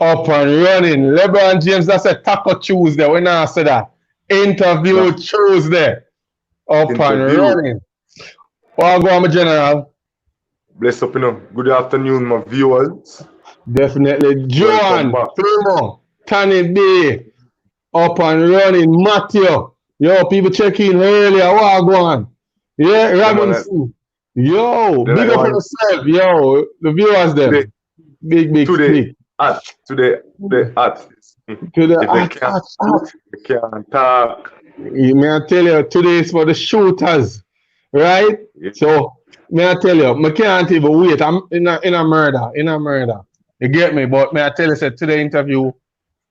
Up and running. LeBron James, that's a Taco Tuesday. When I say that. Interview Tuesday. Up and running. Well, go on, my general. Bless up, you know. Good afternoon, my viewers. Definitely. John, Primo, Tanny B. Up and running. Matthew. Yo, people check in earlier. What go on? Yeah, Robinson. Yo, big up on yourself. Yo, the viewers there. Big. Today, the artists. They can't talk. May I tell you, today is for the shooters, right? Yeah. So, may I tell you, I can't even wait. I'm in a murder. You get me? But may I tell you, today interview,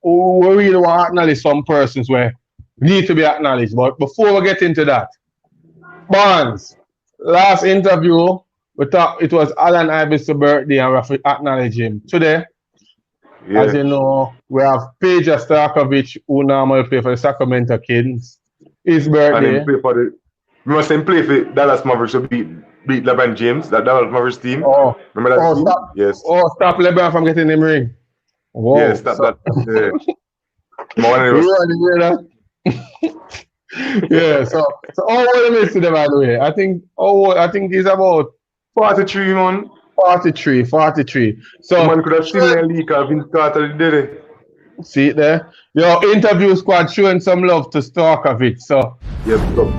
we really want to acknowledge some persons where need to be acknowledged. But before we get into that, Barnes, last interview, we thought it was Alan Iverson's birthday and we have to acknowledge him. Today, as you know, we have Peja Starkovich, who normally play for the Sacramento Kings. His birthday. We must play for Dallas Mavericks to beat LeBron James, that Dallas Mavericks team. Remember that team? Stop. Yes. Stop LeBron from getting him ring. Whoa, yeah, stop that. Yeah, so how old is he, by the way? I think he's about 43, man. 43. So man could have seen a leak of Vince Carter did it. See it there? Your interview squad showing some love to Starkovich. So yep, so.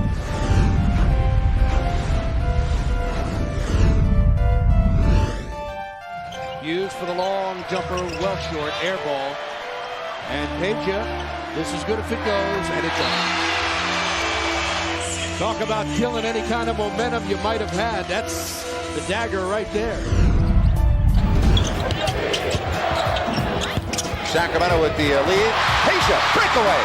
Used for the long jumper, well short, air ball. And Peja, this is good if it goes, and it does. Talk about killing any kind of momentum you might have had. That's the dagger right there. Sacramento with the lead. Peja, breakaway.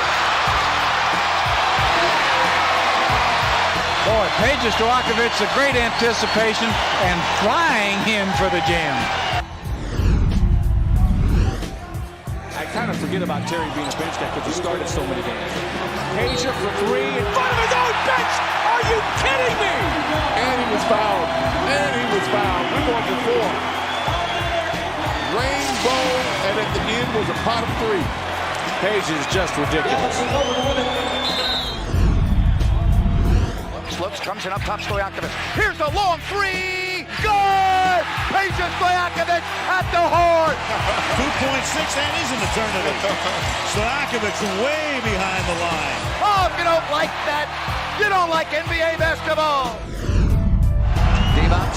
Boy, Peja Stojakovic, a great anticipation and flying him for the jam. I kind of forget about Terry being a bench guy because he started so many games. Peja for three in front of his own bench. Are you kidding me? And he was fouled. We're going for four. Rainbow, and at the end was a pot of three. Peja is just ridiculous. Looks, comes in up top, Stojakovic. Here's a long three. Good! Peja Stojakovic at the horn. 2.6, and he's in the tournament. Stojakovic way behind the line. Oh, if you don't like that, you don't like NBA basketball. Divac.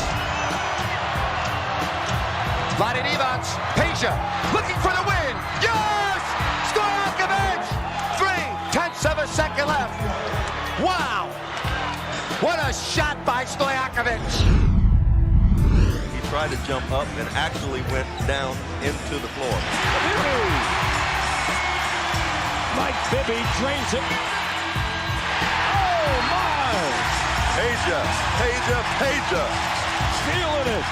Vlade Divac. Peja looking for the win. Yes! Stojakovic! 0.3 of a second left. Wow! What a shot by Stojakovic! He tried to jump up and actually went down into the floor. Mike Bibby drains it. Oh my! Peja. Stealing it.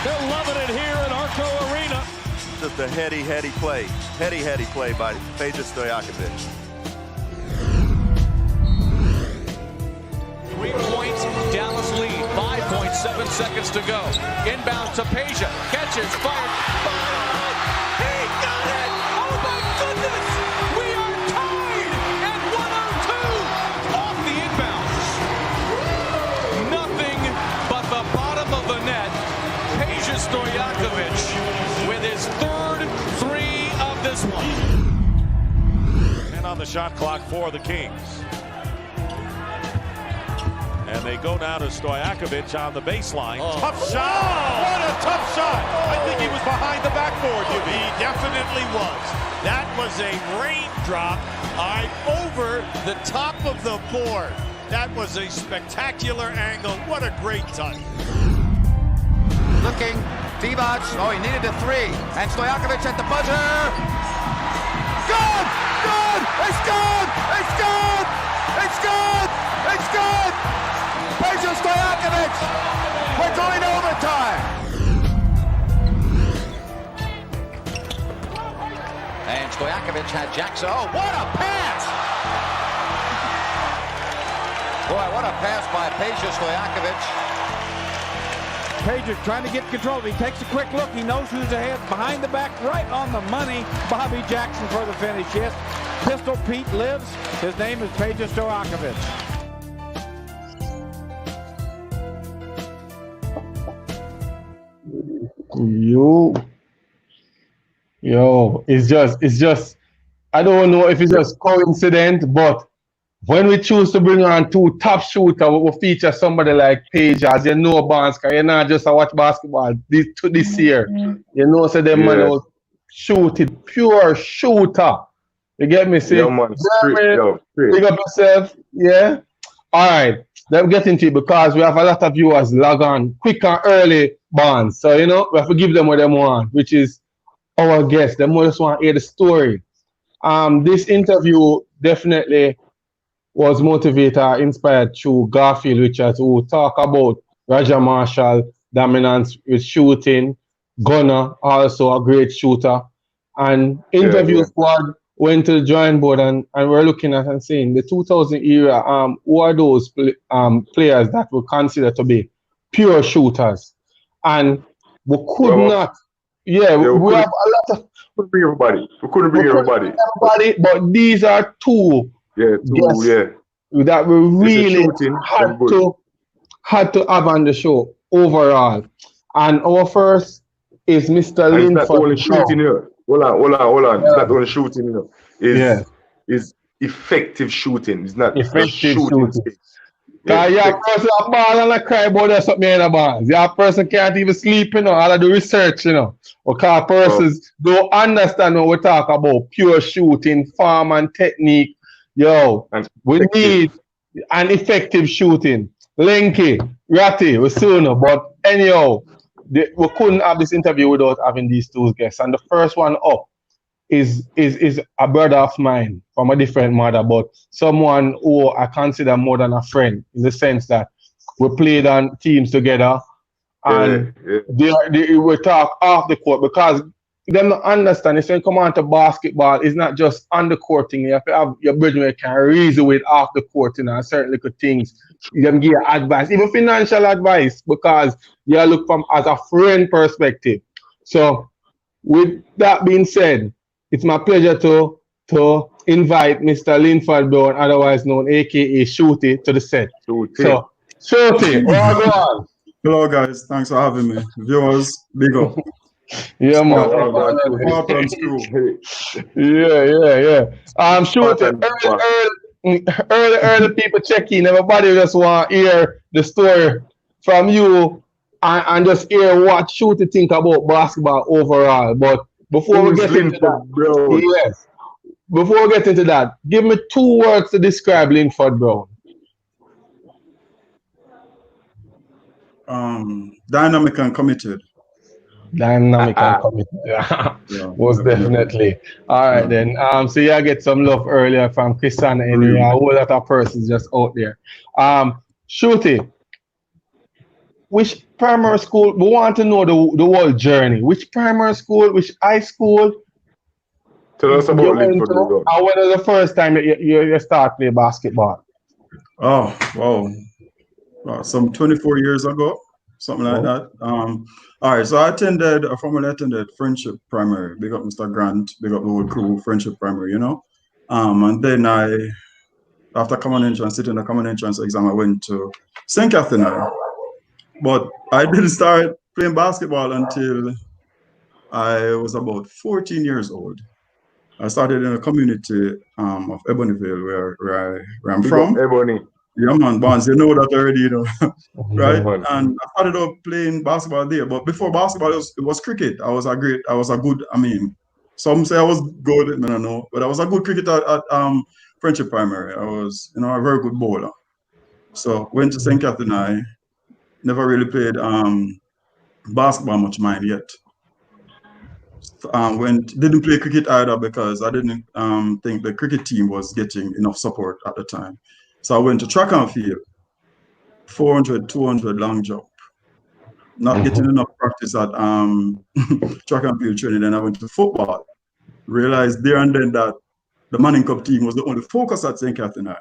They're loving it here at Arco Arena. Just a heady play. Heady play by Peja Stojakovic. 3 points, Dallas lead, 5.7 seconds to go. Inbound to Peja, catches, fired. He got it! Oh my goodness! We are tied at 102 off the inbounds. Nothing but the bottom of the net. Peja Stojakovic with his third three of this one. And on the shot clock for the Kings. And they go now to Stojakovic on the baseline. Tough shot! What a tough shot! I think he was behind the backboard, He definitely was. That was a raindrop over the top of the board. That was a spectacular angle. What a great touch. Looking, Divac. Oh, he needed a three. And Stojakovic at the buzzer. Good! It's good! Peja Stojakovic! We're going to overtime! And Stojakovic had Jackson. Oh, what a pass! Boy, what a pass by Peja Stojakovic. Page is trying to get control. He takes a quick look. He knows who's ahead. Behind the back, right on the money. Bobby Jackson for the finish. Yes, Pistol Pete lives. His name is Peja Stojakovic. Yo, it's just, I don't know if it's just coincident, but when we choose to bring on two top shooters, we will feature somebody like Page, as you know, Barnes, because you're not just a watch basketball this year. You know, so them man will shoot it, pure shooter. You get me? Say, man, straight. Big up yourself, yeah? All right, let's get into it because we have a lot of viewers log on quick and early, Barnes. So, you know, we have to give them what they want, which is our guests. They just want to hear the story. This interview definitely was motivated, inspired through Garfield Richards, who talk about Roger Marshall dominance with shooting, Gunner, also a great shooter. And interview squad went to the drawing board and we're looking at and saying the 2000 era, who are those players that we consider to be pure shooters? And we could not, we have a lot of. We couldn't bring everybody. We couldn't bring everybody. But these are two. That we really had to have on the show overall. And our first is Mr. Lynford. It's not only shooting here. Hold on. It's not only shooting here. It's effective shooting. It's not effective shooting. Yeah, your person a ball and a cry about there's something in the balls. Your person can't even sleep, you know, all of the research, you know. Because persons don't understand when we talk about pure shooting, form and technique. Yo, we need an effective shooting. Lenky, Ratty, we soon know. But anyhow, we couldn't have this interview without having these two guests. And the first one up is a brother of mine from a different mother, but someone who I consider more than a friend in the sense that we played on teams together and we talk off the court because they don't understand. If you come on to basketball, it's not just on the court thing. You have to have your brethren you can reason with off the court, you know, certain little things. You can give advice, even financial advice, because you look from as a friend perspective. So with that being said, it's my pleasure to invite Mr. Lynford Brown, otherwise known aka Shooty, to the set. So Shooty, well, hello guys, thanks for having me. Viewers, big up. Yeah, man. Shooty, early people check in. Everybody just want to hear the story from you and just hear what Shooty think about basketball overall. But before we get into that, before we get into that, give me 2 words to describe Lynford Brown. Dynamic and committed. Dynamic and committed. Most definitely. All right then. So you get some love earlier from Christian and a whole lot of persons just out there. Shooty, which primary school? We want to know the whole journey. Which primary school? Which high school? Tell us about Lynford. And when was the first time you start playing basketball? Oh, wow. Some 24 years ago, something like that. All right, so I formerly attended Friendship Primary. Big up Mr. Grant, big up the whole crew, Friendship Primary, you know. And then after common entrance, sitting the common entrance exam, I went to St. Catherine. But I didn't start playing basketball until I was about 14 years old. I started in a community of Ebonyville, where I'm from. Ebony. Yeah, man, Barnes, you know that already, you know, right? And I started out playing basketball there. But before basketball, it was cricket. Some say I was good, I don't know, but I was a good cricketer at Friendship Primary. I was, a very good bowler. So went to St. Catherine. I never really played basketball much mind yet. Didn't play cricket either because I didn't think the cricket team was getting enough support at the time. So I went to track and field, 400, 200 long jump. Not getting enough practice at track and field training. Then I went to football. Realized there and then that the Manning Cup team was the only focus at St. Catherine.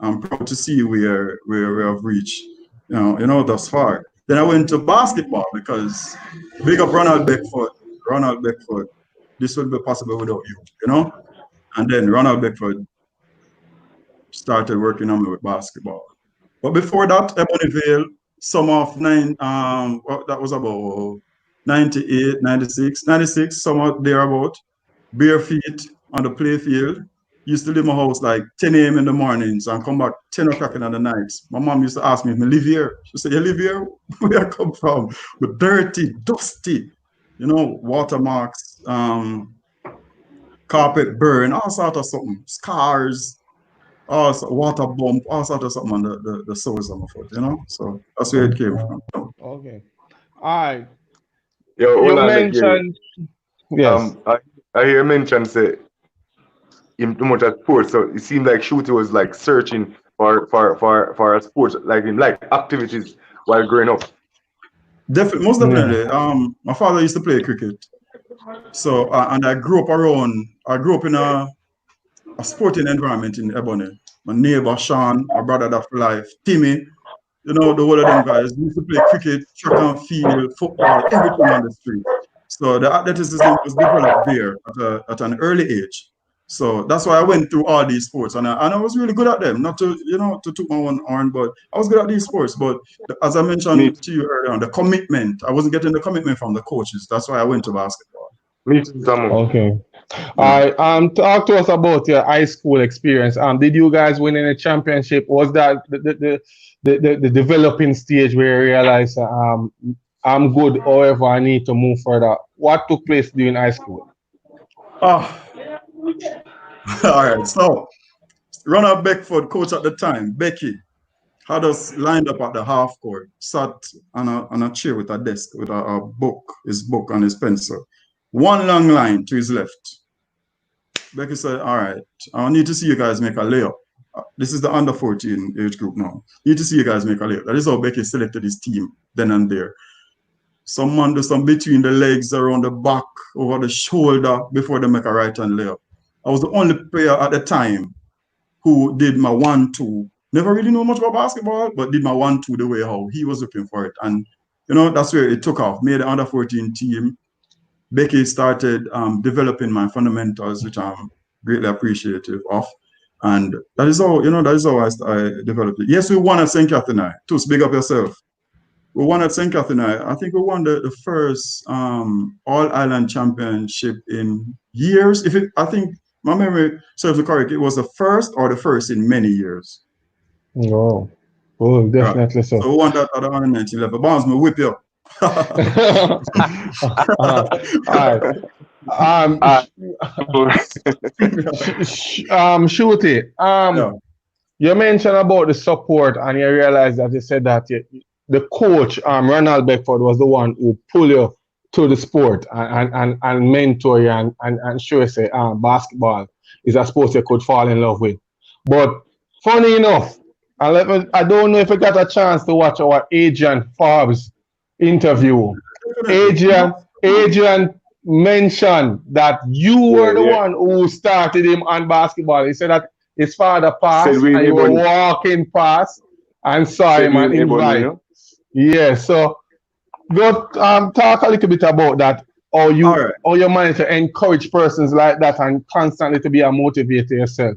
I'm proud to see where we have reached, thus far. Then I went to basketball because big up Ronald Beckford, this would be possible without you, you know? And then Ronald Beckford started working on me with basketball. But before that, Ebonyville, summer of that was about 98, 96, somewhat thereabout, bare feet on the play field. Used to leave my house like 10 a.m. in the mornings and come back 10 o'clock in the nights. My mom used to ask me if I live here. She said, you live here? Where I come from? But dirty, dusty, you know, watermarks, carpet burn, all sorts of something, scars, water bump, all sorts of something on the soles of my foot, you know? So that's where it came from. Okay. All right. You mentioned, yes. I hear you mention say him too much at sports, so it seemed like Shooty was like searching for a sport like him, like activities while growing up. Definitely, most definitely. My father used to play cricket, so and I grew up in a sporting environment in Ebony. My neighbor Sean, my brother that for life, Timmy, you know, the whole of them guys used to play cricket, track and field, football, everything on the street. So the athleticism was developed there at an early age. So that's why I went through all these sports, and I was really good at them. Not to to toot my own horn, but I was good at these sports. But as I mentioned to you earlier on, the commitment, I wasn't getting the commitment from the coaches. That's why I went to basketball. Okay. All right. Talk to us about your high school experience. Did you guys win any championship? Was that the developing stage where you realized I'm good, however I need to move further? What took place during high school? All right, so Ronald Beckford, coach at the time, Becky, had us lined up at the half court, sat on a chair with a desk with a book, his book and his pencil. One long line to his left. Becky said, all right, I need to see you guys make a layup. This is the under 14 age group now. Need to see you guys make a layup. That is how Becky selected his team then and there. Some man do some between the legs, around the back, over the shoulder before they make a right-hand layup. I was the only player at the time who did my 1-2. Never really know much about basketball, but did my 1-2 the way how he was looking for it. And, you know, that's where it took off. Made the under 14 team. Becky started developing my fundamentals, which I'm greatly appreciative of. And that is how, I developed it. Yes, we won at St. Catherine. Tus, big up yourself. We won at St. Catherine. I think we won the first All-Island Championship in years. I think my memory serves me correct, it was the first in many years. Oh, definitely so. So we won that at the 119 level. Barnes, me whip you up. All right. Shooty. You mentioned about the support, and you realized that you said that the coach, Ronald Beckford, was the one who pulled you to the sport and mentor you and show you say basketball is a sport you could fall in love with. But funny enough, I don't know if you got a chance to watch our Adrian Forbes interview. Adrian mentioned that you were the one who started him on basketball. He said that his father passed and you were walking past and saw him and invited. Yeah, so go talk a little bit about that. How you manage to encourage persons like that and constantly to be a motivator yourself.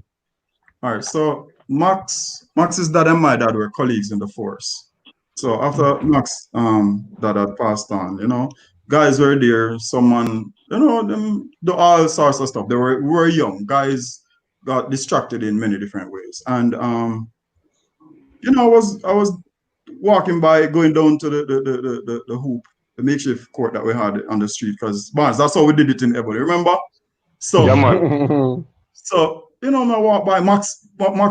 All right, so Max's dad and my dad were colleagues in the force. So after Max dad had passed on, guys were there, someone, them do all sorts of stuff. We were young. Guys got distracted in many different ways. And I was walking by, going down to the hoop, the makeshift court that we had on the street, because that's how we did it in Ebony, remember? So, yeah, man. So, I walk by, Max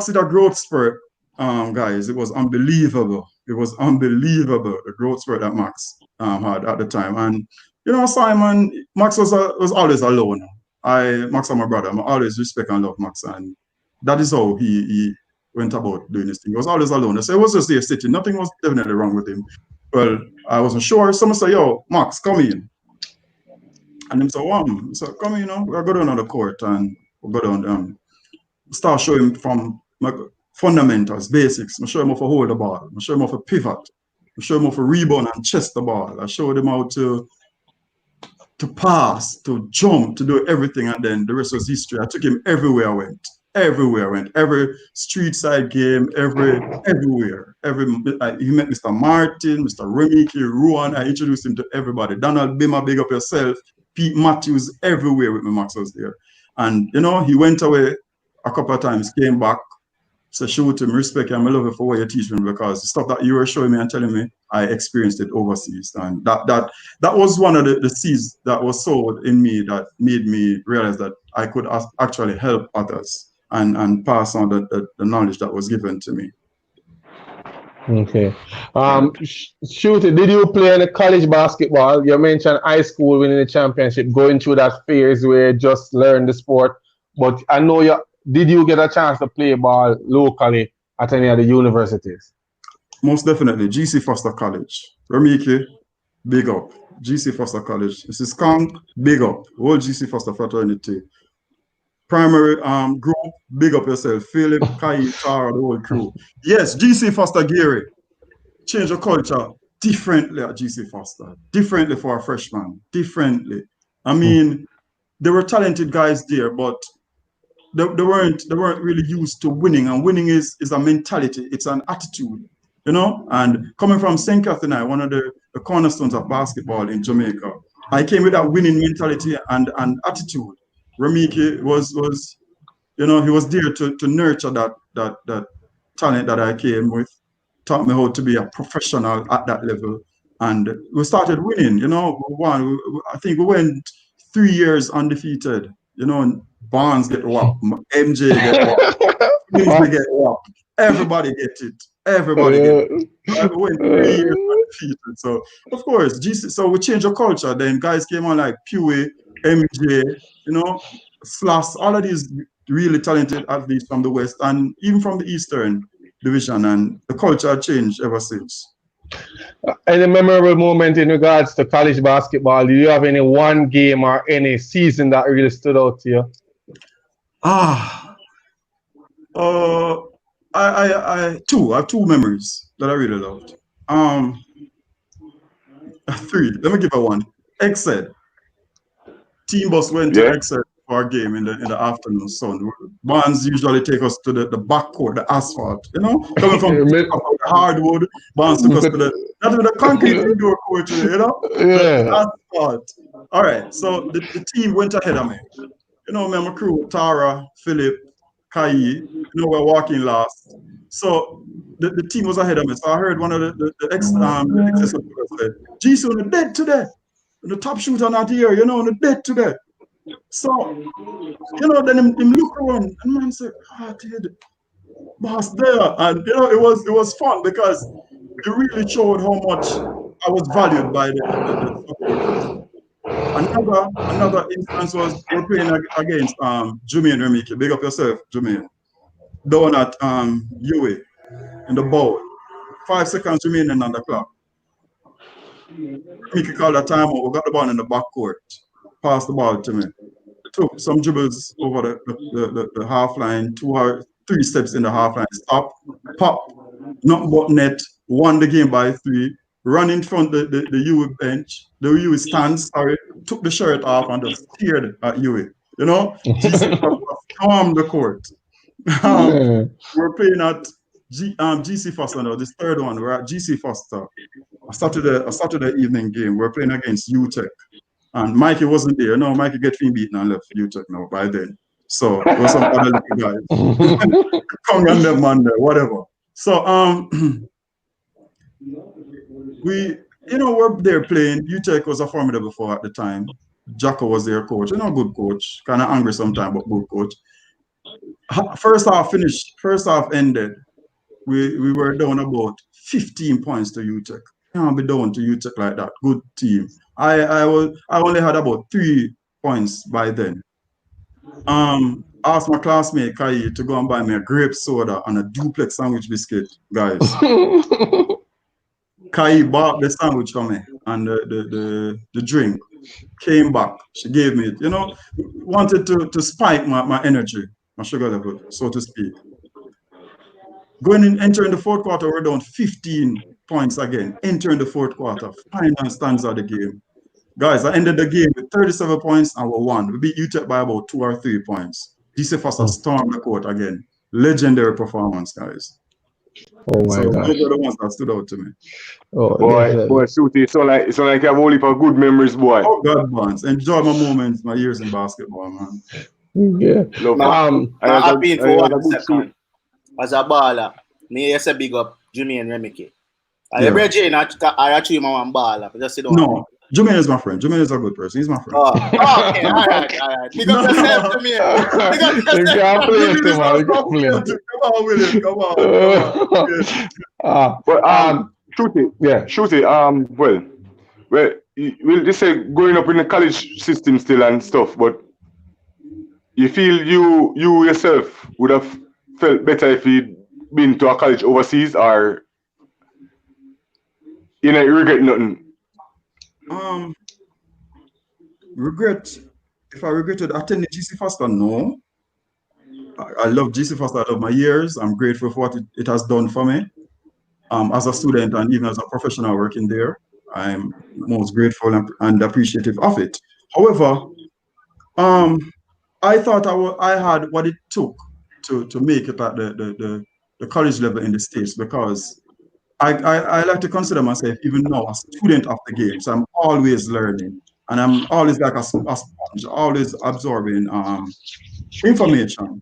did a growth spurt, guys. It was unbelievable. It was unbelievable, the growth spurt that Max had at the time. And, Simon, Max was always alone. Max is my brother. I always respect and love Max. And that is how he went about doing this thing. He was always alone. So it was just there sitting. Nothing was definitely wrong with him. Well, I wasn't sure. Someone said, yo, Max, come in. And him said, so come in, we'll go down on the court and we'll go down start showing from fundamentals, basics. I'll show him how to hold the ball. I'll show him how to pivot. I showed him how to rebound and chest the ball. I showed him how to pass, to jump, to do everything, and then the rest was history. I took him everywhere I went. Everywhere I went. Every street side game, everywhere. He met Mr. Martin, Mr. Remiki, Ruan. I introduced him to everybody. Donald Bima, big up yourself. Pete Matthews, everywhere with me. Max was there. And, you know, he went away a couple of times, came back. So shoot him, respect him, I love it for what you're teaching me, because the stuff that you were showing me and telling me, I experienced it overseas. And that was one of the seeds that was sowed in me that made me realize that I could actually help others and pass on the knowledge that was given to me. Okay. Shooty, did you play any college basketball? You mentioned high school winning the championship, going through that phase where you just learned the sport. But I know did you get a chance to play ball locally at any of the universities? Most definitely. GC Foster College. Ramiki, big up. GC Foster College. This is Kong, big up. Whole GC Foster fraternity. Primary group, big up yourself. Philip, Kai, Tara, the whole crew. Yes, GC Foster Gary. Change the culture differently at GC Foster. Differently for a freshman. Differently. I mean, there were talented guys there, but they weren't really used to winning, and winning is a mentality, it's an attitude, you know. And coming from St. Catherine, one of the cornerstones of basketball in Jamaica, I came with that winning mentality and attitude. Ramiki was you know, he was there to nurture that talent that I came with, taught me how to be a professional at that level, and we started winning. You know, I think we went 3 years undefeated. You know, Barnes get whopped, MJ get whopped, Weasley get whopped. Everybody get it. Everybody get it. I went 3 years undefeated. So of course, so we changed the culture. Then guys came on like Pewee, MJ, you know, Slash, all of these really talented athletes from the West and even from the Eastern Division, and the culture changed ever since. Any memorable moment in regards to college basketball? Do you have any one game or any season that really stood out to you? I have two memories that I really loved. 3. Let me give her one. Exed. Team bus went to Exed for a game in the afternoon sun. Barnes usually take us to the backcourt, the asphalt, you know, coming from the hardwood. Barnes took us to the concrete indoor court, you know, the asphalt. All right, so the team went ahead of me. You know, me and my crew, Tara, Philip, Kai, you know, we're walking last. So the team was ahead of me. So I heard one of the ex-assessors say, "Geez, on the dead today. The top shooter not here, you know, on the dead today." So, you know, then him look around and man said, dude, boss there. And, you know, it was fun because it really showed how much I was valued by the supporters. Another instance was we're playing against Jermaine Remiki. Big up yourself, Jermaine. Down at UA in the bowl. 5 seconds remaining on the clock. Remiki called a timeout. We got the ball in the backcourt. Passed the ball to me. Took some dribbles over the half line, 2 or 3 steps in the half line. Stop, pop, not but net. Won the game by 3. Run in front the UE bench, the UE stands, took the shirt off and just stared at UE. You know, GC stormed the court. We're playing at GC Foster now, this third one. We're at GC Foster. A Saturday evening game. We're playing against UTEC. And Mikey wasn't there. No, Mikey get beaten and left UTEC now by then. So there was some other little guys. Come on them man there, whatever. So we're there playing. UTEC was a formidable foe at the time. Jacko was their coach. You know, good coach. Kind of angry sometimes, but good coach. First half finished. First half ended. We were down about 15 points to UTEC. Can't be down to UTEC like that. Good team. I only had about 3 points by then. Asked my classmate Kai to go and buy me a grape soda and a duplex sandwich biscuit, guys. Kai bought the sandwich for me and the drink. Came back. She gave me it. You know, wanted to spike my energy, my sugar level, so to speak. Entering the fourth quarter, we're down 15 points again, entering the fourth quarter, final stanza of the game. Guys, I ended the game with 37 points and we won. We beat UTEP by about 2 or 3 points. DC Foster stormed the court again. Legendary performance, guys. Oh my so God. those are the ones that stood out to me. Oh, boy, Shooty, it's like you have only for good memories, boy. Oh God, Bonds. Enjoy my moments, my years in basketball, man. Yeah. I've been for 1 second. As a baller, me yes a big up Jimmy and Remike. I ever Jane, I actually my one baller. Just sit down. No, Jermaine is my friend. Jermaine is a good person. He's my friend. Oh, okay, all right. Big up yourself to me. Big up yourself. Come on, William. Come on. But Shooty, yeah, Shooty. Well, we'll just say growing up in the college system still and stuff, but you feel you yourself would have felt better if you'd been to a college overseas, or you know, you regret nothing? Regret. If I regretted attending GC Foster, no. I love GC Foster. I love my years. I'm grateful for what it has done for me. As a student and even as a professional working there, I'm most grateful and appreciative of it. However, I thought I had what it took to make it at the college level in the States, because I like to consider myself even now a student of the game. So I'm always learning, and I'm always like a sponge, always absorbing information.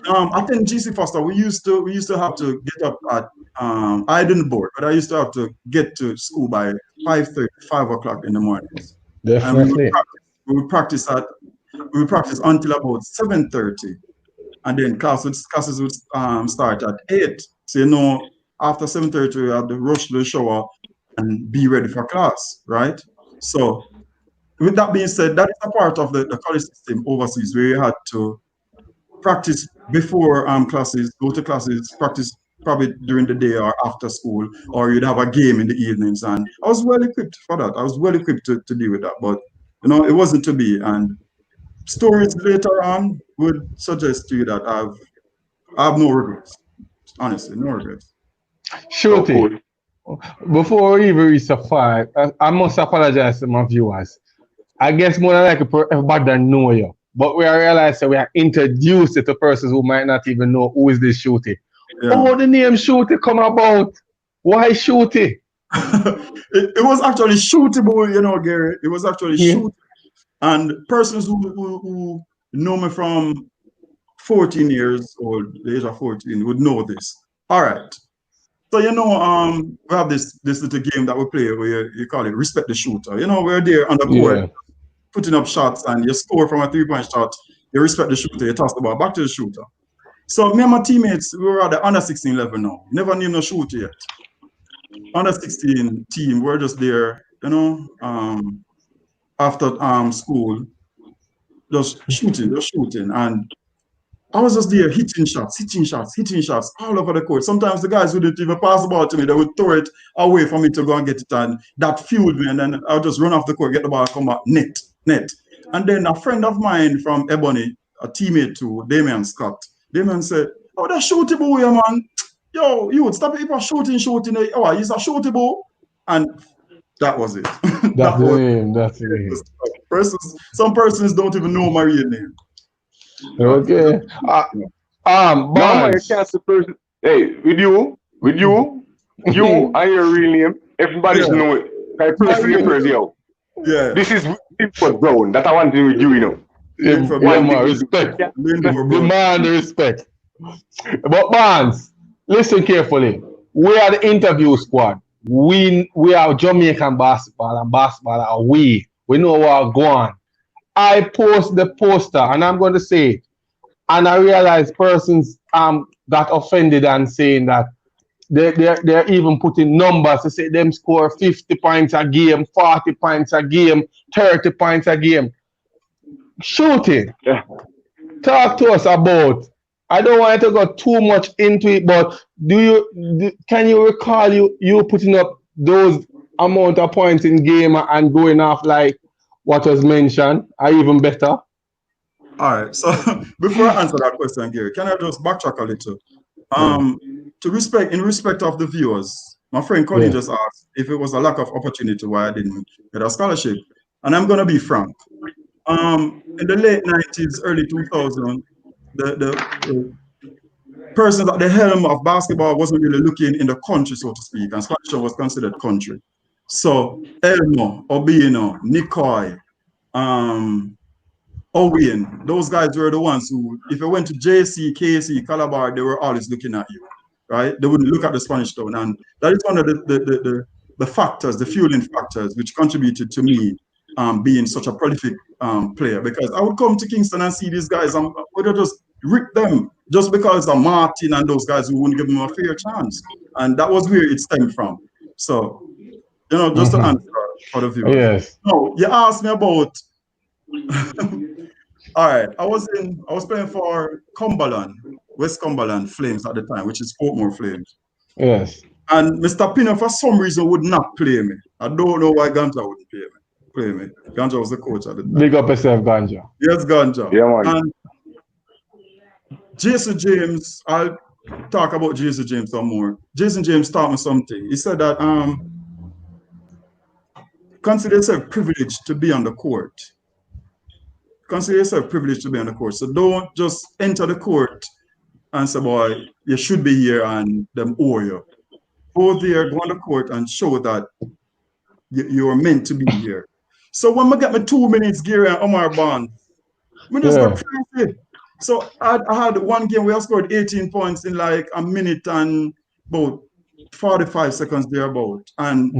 I think GC Foster, we used to have to get up at I didn't board, but I used to have to get to school by 5:30, 5 o'clock in the mornings. Definitely. And we would practice until about 7:30, and then classes would start at 8. So you know, after 7:30, we had to rush to the shower and be ready for class, right? So with that being said, that is a part of the college system overseas, where you had to practice before classes, go to classes, practice probably during the day or after school, or you'd have a game in the evenings. And I was well equipped for that. I was well equipped to deal with that, but you know, it wasn't to be. And stories later on would suggest to you that I have no regrets. Honestly, no regrets. Shooty, before we even reach the 5, I must apologize to my viewers. I guess more than likely everybody don't know you, but we realize that we are introduced to persons who might not even know who is this Shooty. Yeah. Oh, the name Shooty come about. Why Shooty? it was actually shootable, you know, Gary. It was actually Shooty. And persons who know me from 14 years old, the age of 14, would know this. All right. So, you know, we have this little game that we play where you call it respect the shooter. You know, we're there on the court, putting up shots, and you score from a 3-point shot, you respect the shooter, you toss the ball back to the shooter. So me and my teammates, we were at the under 16 level now. Never named no shooter yet. Under 16 team, we're just there, you know, after school, just shooting. And I was just there hitting shots all over the court. Sometimes the guys wouldn't even pass the ball to me. They would throw it away for me to go and get it. And that fueled me. And then I would just run off the court, get the ball, come back, net. And then a friend of mine from Ebony, a teammate to Damian Scott, Damian said, "Oh, that's Shooty boy, man. Yo, you would stop it if you're shooting. Oh, he's a Shooty boy." And that was it. That's the name. That's the name. Some persons don't even know my real name. Okay. Hey, with you and your real name, everybody's know it. Yeah. This is Lynford Brown. That I want to with you know. Respect. Demand respect. But Barnes, listen carefully. We are the interview squad. We are Jamaican basketball, and basketball are we. We know what going on. I post the poster, and I'm going to say it. And I realize persons got offended and saying that they're even putting numbers to say them score 50 points a game, 40 points a game, 30 points a game. Shooty, talk to us about. I don't want to go too much into it, but can you recall you putting up those amount of points in game and going off like what was mentioned, or even better? All right. So before I answer that question, Gary, can I just backtrack a little? To respect of the viewers, my friend Colin just asked if it was a lack of opportunity why I didn't get a scholarship. And I'm gonna be frank. In the late 90s, early 2000s, the person at the helm of basketball wasn't really looking in the country, so to speak, and scholarship was considered country. So Elmo, Obino, Nicoy, Owen, those guys were the ones who, if you went to JC, KC, Calabar, they were always looking at you, right? They wouldn't look at the Spanish town. And that is one of the factors, the fueling factors, which contributed to me being such a prolific player, because I would come to Kingston and see these guys and would just rip them just because of Martin and those guys who wouldn't give them a fair chance. And that was where it stemmed from. So, you know, just to answer for the viewers. Yes. No, you asked me about all right, I was playing for Cumberland, West Cumberland Flames at the time, which is Portmore Flames. Yes. And Mr. Pino, for some reason, would not play me. I don't know why Ganja wouldn't play me. Ganja was the coach at the time. Big up yourself, Ganja. Yes, Ganja. Yeah, man. And Jason James, I'll talk about Jason James some more. Jason James taught me something. He said that consider yourself privileged to be on the court. Consider yourself privileged to be on the court. So don't just enter the court and say, boy, you should be here and them owe you. Go there, go on the court and show that you are meant to be here. So when I get my 2 minutes Gary and Omar Bond, I just got crazy. So I had one game where I scored 18 points in like a minute and about 45 seconds thereabout. And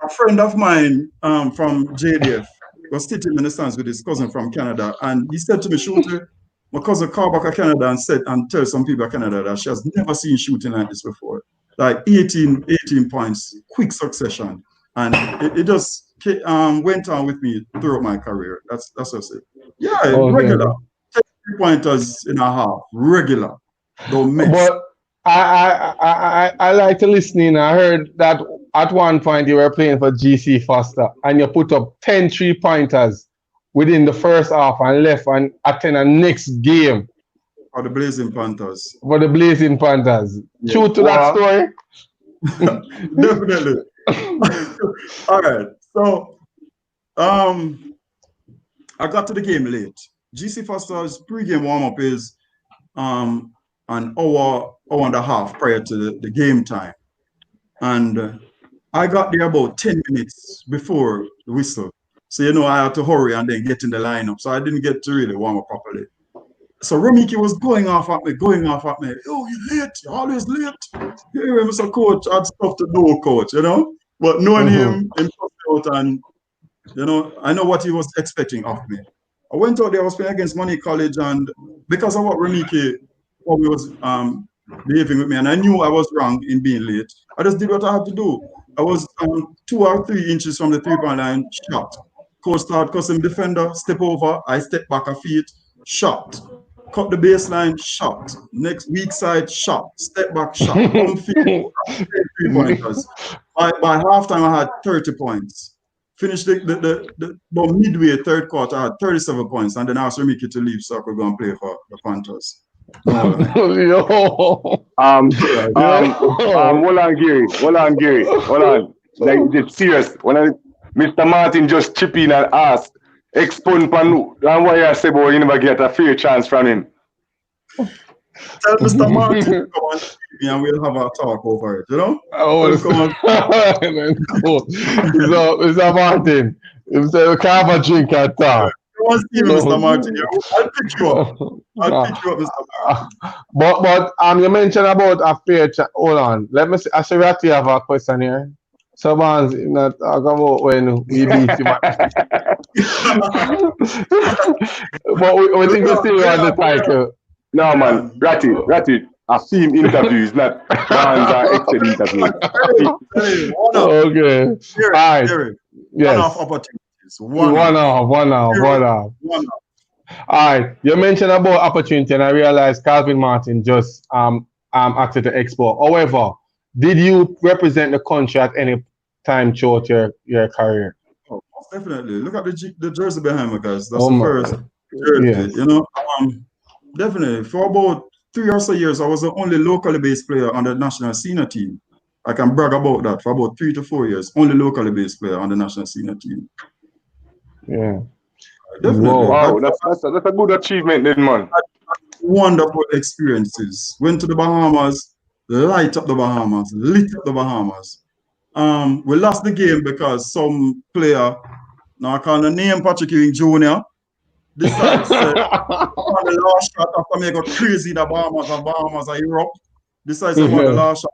a friend of mine from JDF was sitting in the stands with his cousin from Canada, and he said to me, Shooty, my cousin called back to Canada and said, and tell some people in Canada that she has never seen shooting like this before. Like 18 points, quick succession. And it just went on with me throughout my career. That's what I said. Yeah, regular. 3-pointers in a half, regular. Don't miss. But I like to listen in. I heard that at one point you were playing for GC Foster and you put up 10 3-pointers within the first half and left and attend a next game. For the Blazing Panthers. For the Blazing Panthers. Yeah. True to that story? Definitely. All right. So I got to the game late. GC Foster's pre-game warm-up is an hour and a half prior to the game time. And I got there about 10 minutes before the whistle. So, you know, I had to hurry and then get in the lineup. So I didn't get to really warm up properly. So Romiki was going off at me. Oh, you're late. You're always late. Here, Mr. Coach, I had stuff to do, coach, you know. But knowing him out and, you know, I know what he was expecting of me. I went out there, I was playing against Money College, and because of what Romiki was behaving with me, and I knew I was wrong in being late, I just did what I had to do. I was 2 or 3 inches from the 3-point line, shot. Coach started custom defender, step over, I step back a feet, shot. Cut the baseline, shot. Next weak side, shot. Step back, shot. Home field, 3-pointers. By halftime, I had 30 points. Finished about midway, third quarter, I had 37 points, and then I asked Romiki to leave so I could go and play for the Panthers. Hold on, Gary. Like, it's serious. When Mr. Martin just chip in and ask, expound Panu, and what you say about you never get a fair chance from him. Tell Mr. Martin to come and see me and we'll have a talk over it, you know? Cool. So, Mr. Martin, if they can have a drink at talk. Come and see me, Mr. Martin. I'll pick you up. Mr. Martin. But you mentioned about a fair chance. Hold on. Let me see. I should actually have a question here. So, man, not talk about when we beat him. But we think we still have the title. No, man. Ratty. A team interview is not fans or exit interview. Okay. All right. Yes. One-off opportunities. One off. All right. You mentioned about opportunity, and I realized Calvin Martin just acted the expo. However, did you represent the country at any time throughout your career? Oh, definitely. Look at the jersey behind me, guys. That's the first jersey. Yeah. You know, definitely. For about 3 or so years, I was the only locally based player on the national senior team. I can brag about that for about 3 to 4 years. Only locally based player on the national senior team. Yeah. Definitely. Wow, that's a good achievement then, man. Wonderful experiences. Went to the Bahamas, light up the Bahamas, lit up the Bahamas. We lost the game because some player, now I call the name Patrick Ewing Jr., decided to say, on the last shot after me got crazy the Bahamas are Europe. Decided to want the last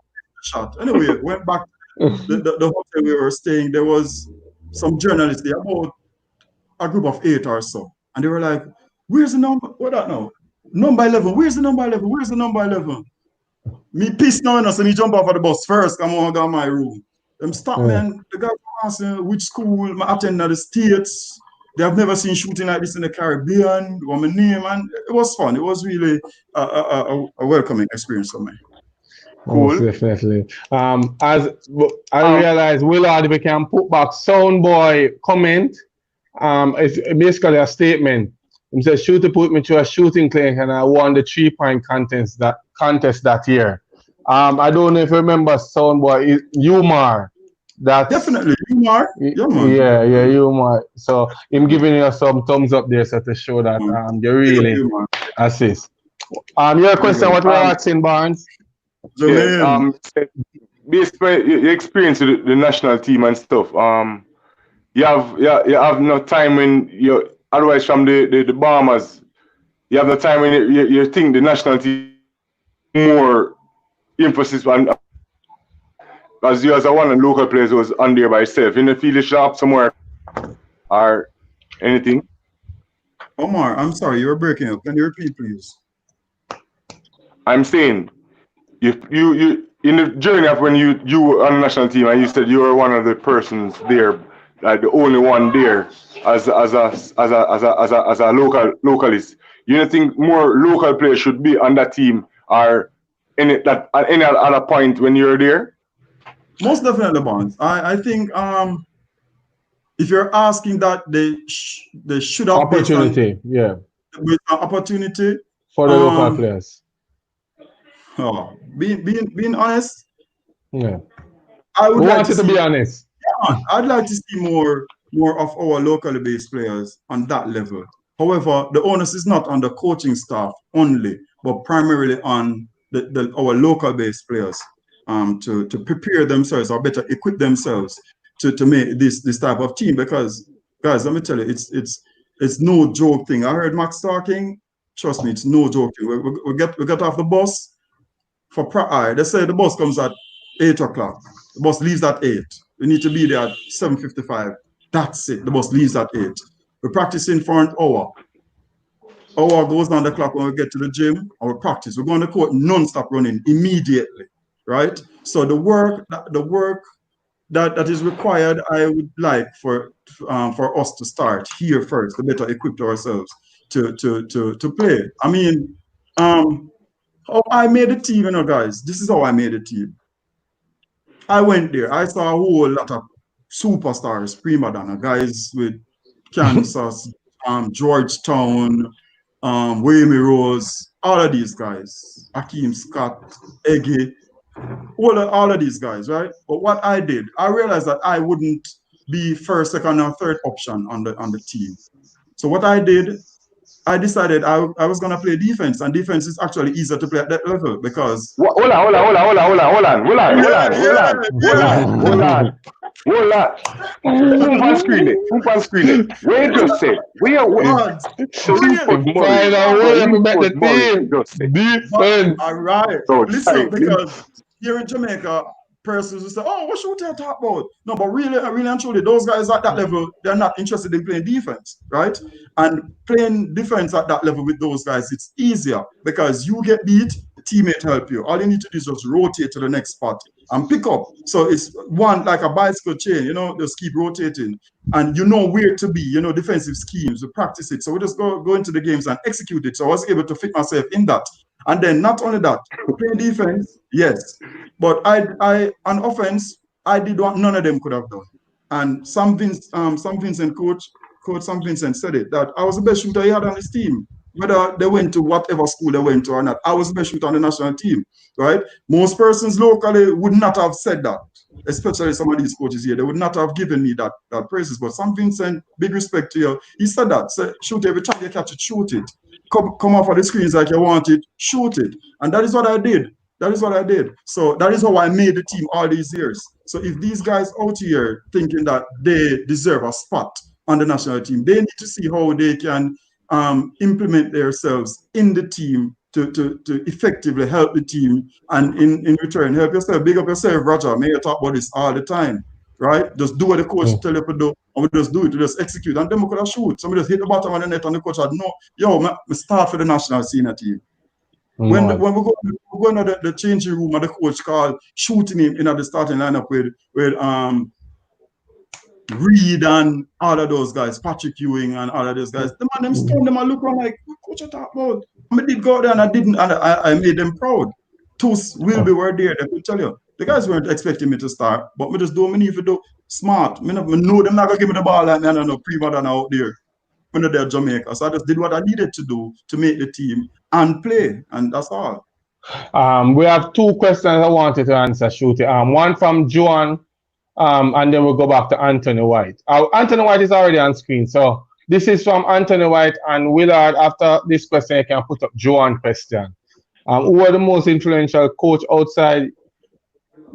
shot. Anyway, went back to the hotel we were staying. There was some journalists there, about a group of 8 or so. And they were like, where's the number? What that now? Number 11. Where's the number 11? Where's the number 11? Me pissed now, so me jump off of the bus first. Come on, go my room. Them stop me and the guy asked me which school I attend at the States. They have never seen shooting like this in the Caribbean. What my name, and it was fun. It was really a welcoming experience for me. Cool. Most definitely. As I realize, Willard, if we can put back Soundboy comment, it's basically a statement. He says, Shooty put me to a shooting clinic and I won the 3-point contest that year. I don't know if you remember Soundboy, Umar. That definitely Umar. Yeah, Umar. So him giving you some thumbs up there, so to show that you really assist. Your question, what we're asking, Barnes? Yeah, based on your experience with the national team and stuff, you have no time when you otherwise from the Bahamas, you have no time when you think the national team more emphasis on as you as a one and local players was on there by yourself. You don't feel the sharp somewhere or anything? Omar, I'm sorry, you're breaking up. Can you repeat, please? I'm saying you in the journey of when you were on the national team and you said you were one of the persons there, like the only one there as a localist. You don't think more local players should be on that team or at any other point when you're there? Most definitely, Bonds. I think if you're asking that, they should have opportunity, with an opportunity for the local players. Being honest, I would like to be honest. Yeah, I'd like to see more of our locally based players on that level. However, the onus is not on the coaching staff only, but primarily on our local based players to prepare themselves or better equip themselves to make this type of team. Because guys, let me tell you, it's no joke thing. I heard Max talking. Trust me, it's no joke thing. We get off the bus they say the bus comes at 8 o'clock. The bus leaves at 8. We need to be there at 7:55. That's it. The bus leaves at 8. We're practicing for an hour. Hour goes on the clock when we get to the gym. Our practice. We're going to court non-stop running immediately, right? So the work that is required, I would like for us to start here first, to better equip ourselves to play. I mean, how I made a team, guys. This is how I made a team. I went there. I saw a whole lot of superstars, prima donna guys with Kansas, Georgetown, Wayme Rose, all of these guys, Hakeem Scott, Eggy, all of these guys, right? But what I did, I realized that I wouldn't be first, second, or third option on the team. So what I did, I decided I was gonna play defense, and defense is actually easier to play at that level because hold on. Whoop on screen it. Wait just say. We are defense. All right. Listen, because here in Jamaica, persons will say, "Oh, what should I talk about?" No, but really and truly, those guys at that level, they're not interested in playing defense, right? And playing defense at that level with those guys, it's easier because you get beat, the teammate help you. All you need to do is just rotate to the next spot and pick up. So it's one like a bicycle chain, just keep rotating, and you know where to be. Defensive schemes, we practice it. So we just go into the games and execute it. So I was able to fit myself in that. And then not only that, playing defense, yes. But I on offense, I did what none of them could have done. And Sam Vincent said it, that I was the best shooter he had on his team. whether they went to whatever school they went to or not. I was the best shooter on the national team, right? Most persons locally would not have said that, especially some of these coaches here. They would not have given me that praises. But Sam Vincent, big respect to you. He said that. Say, shoot every time you catch it, shoot it. Come off of the screens like you want it, shoot it. And that is what I did. That is what I did. So that is how I made the team all these years. So if these guys out here thinking that they deserve a spot on the national team, they need to see how they can implement themselves in the team to effectively help the team, and in return help yourself. Big up yourself, Roger. May you talk about this all the time, right? Just do what the coach tell you to do, and we just do it, we just execute. And then we could have shoot. Somebody just hit the bottom of the net, and the coach had no, yo, me start for the national senior team. When we go into the changing room, and the coach called shooting him in at the starting lineup with Reed and all of those guys, Patrick Ewing and all of those guys. The man, them stand them and look around like, what coach you talk about? I did go there and I didn't, and I made them proud. Tous will be were there, they could tell you. The guys weren't expecting me to start, but me just do what I need to do. Smart. Me know them not gonna give me the ball like me, and I know prima donna out there. When they're at Jamaica. So I just did what I needed to do to make the team and play, and that's all. We have two questions I wanted to answer, Shooty. One from Joan, and then we'll go back to Anthony White. Anthony White is already on screen, so this is from Anthony White and Willard. After this question, you can put up Joan's question. Who are the most influential coach outside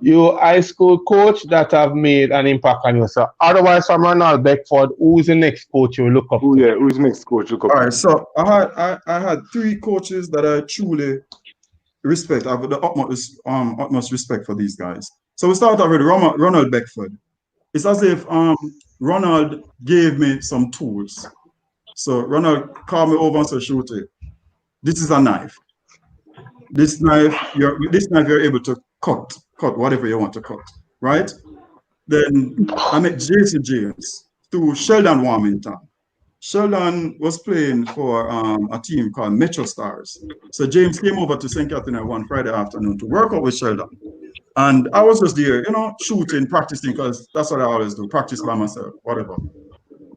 your high school coach that have made an impact on you? So otherwise, from Ronald Beckford, who's the next coach you look up to? Yeah, who's the next coach you look up to? All right, so I had three coaches that I truly respect. I have the utmost respect for these guys. So we start out with Ronald Beckford. It's as if Ronald gave me some tools. So Ronald called me over and said, Shooty, this is a knife. This knife you're able to cut whatever you want to cut, right? Then I met Jason James through Sheldon Warmington. Sheldon was playing for a team called Metro Stars. So James came over to St. Catherine one Friday afternoon to work out with Sheldon. And I was just there, shooting, practicing, because that's what I always do, practice by myself, whatever.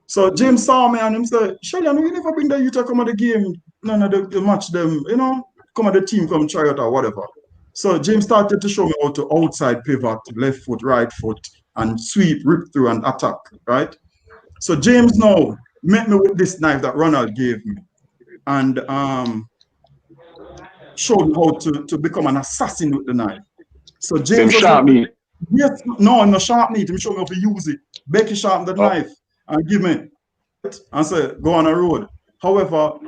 So James saw me and him said, Sheldon, we never bring the youth to come at the game, the match them, come at the team, come try out or whatever. So James started to show me how to outside pivot, left foot, right foot, and sweep, rip through, and attack, right? So James now met me with this knife that Ronald gave me, and showed me how to become an assassin with the knife. So James sharp meat. Yes, no sharp meat. He showed me how to use it. Becky sharpened the knife and give me it and said, go on the road. However,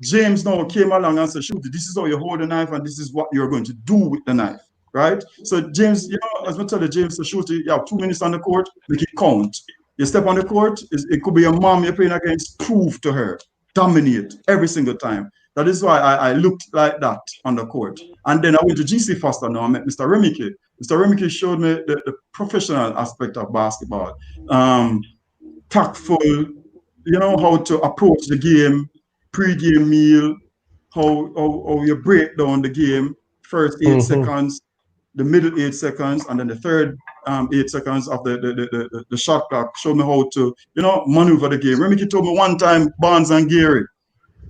James now came along and said, Shooty, this is how you hold the knife and this is what you're going to do with the knife, right? So James, as I tell you, James, so Shooty, you have 2 minutes on the court, make it count. You step on the court, it could be your mom you're playing against, prove to her, dominate every single time. That is why I looked like that on the court. And then I went to GC Foster now, I met Mr. Remike. Mr. Remike showed me the professional aspect of basketball. Tactful, how to approach the game, pre-game meal, how you break down the game, first 8 seconds, the middle 8 seconds, and then the third 8 seconds of the shot clock. Show me how to, maneuver the game. Remike told me one time, Barnes and Gary,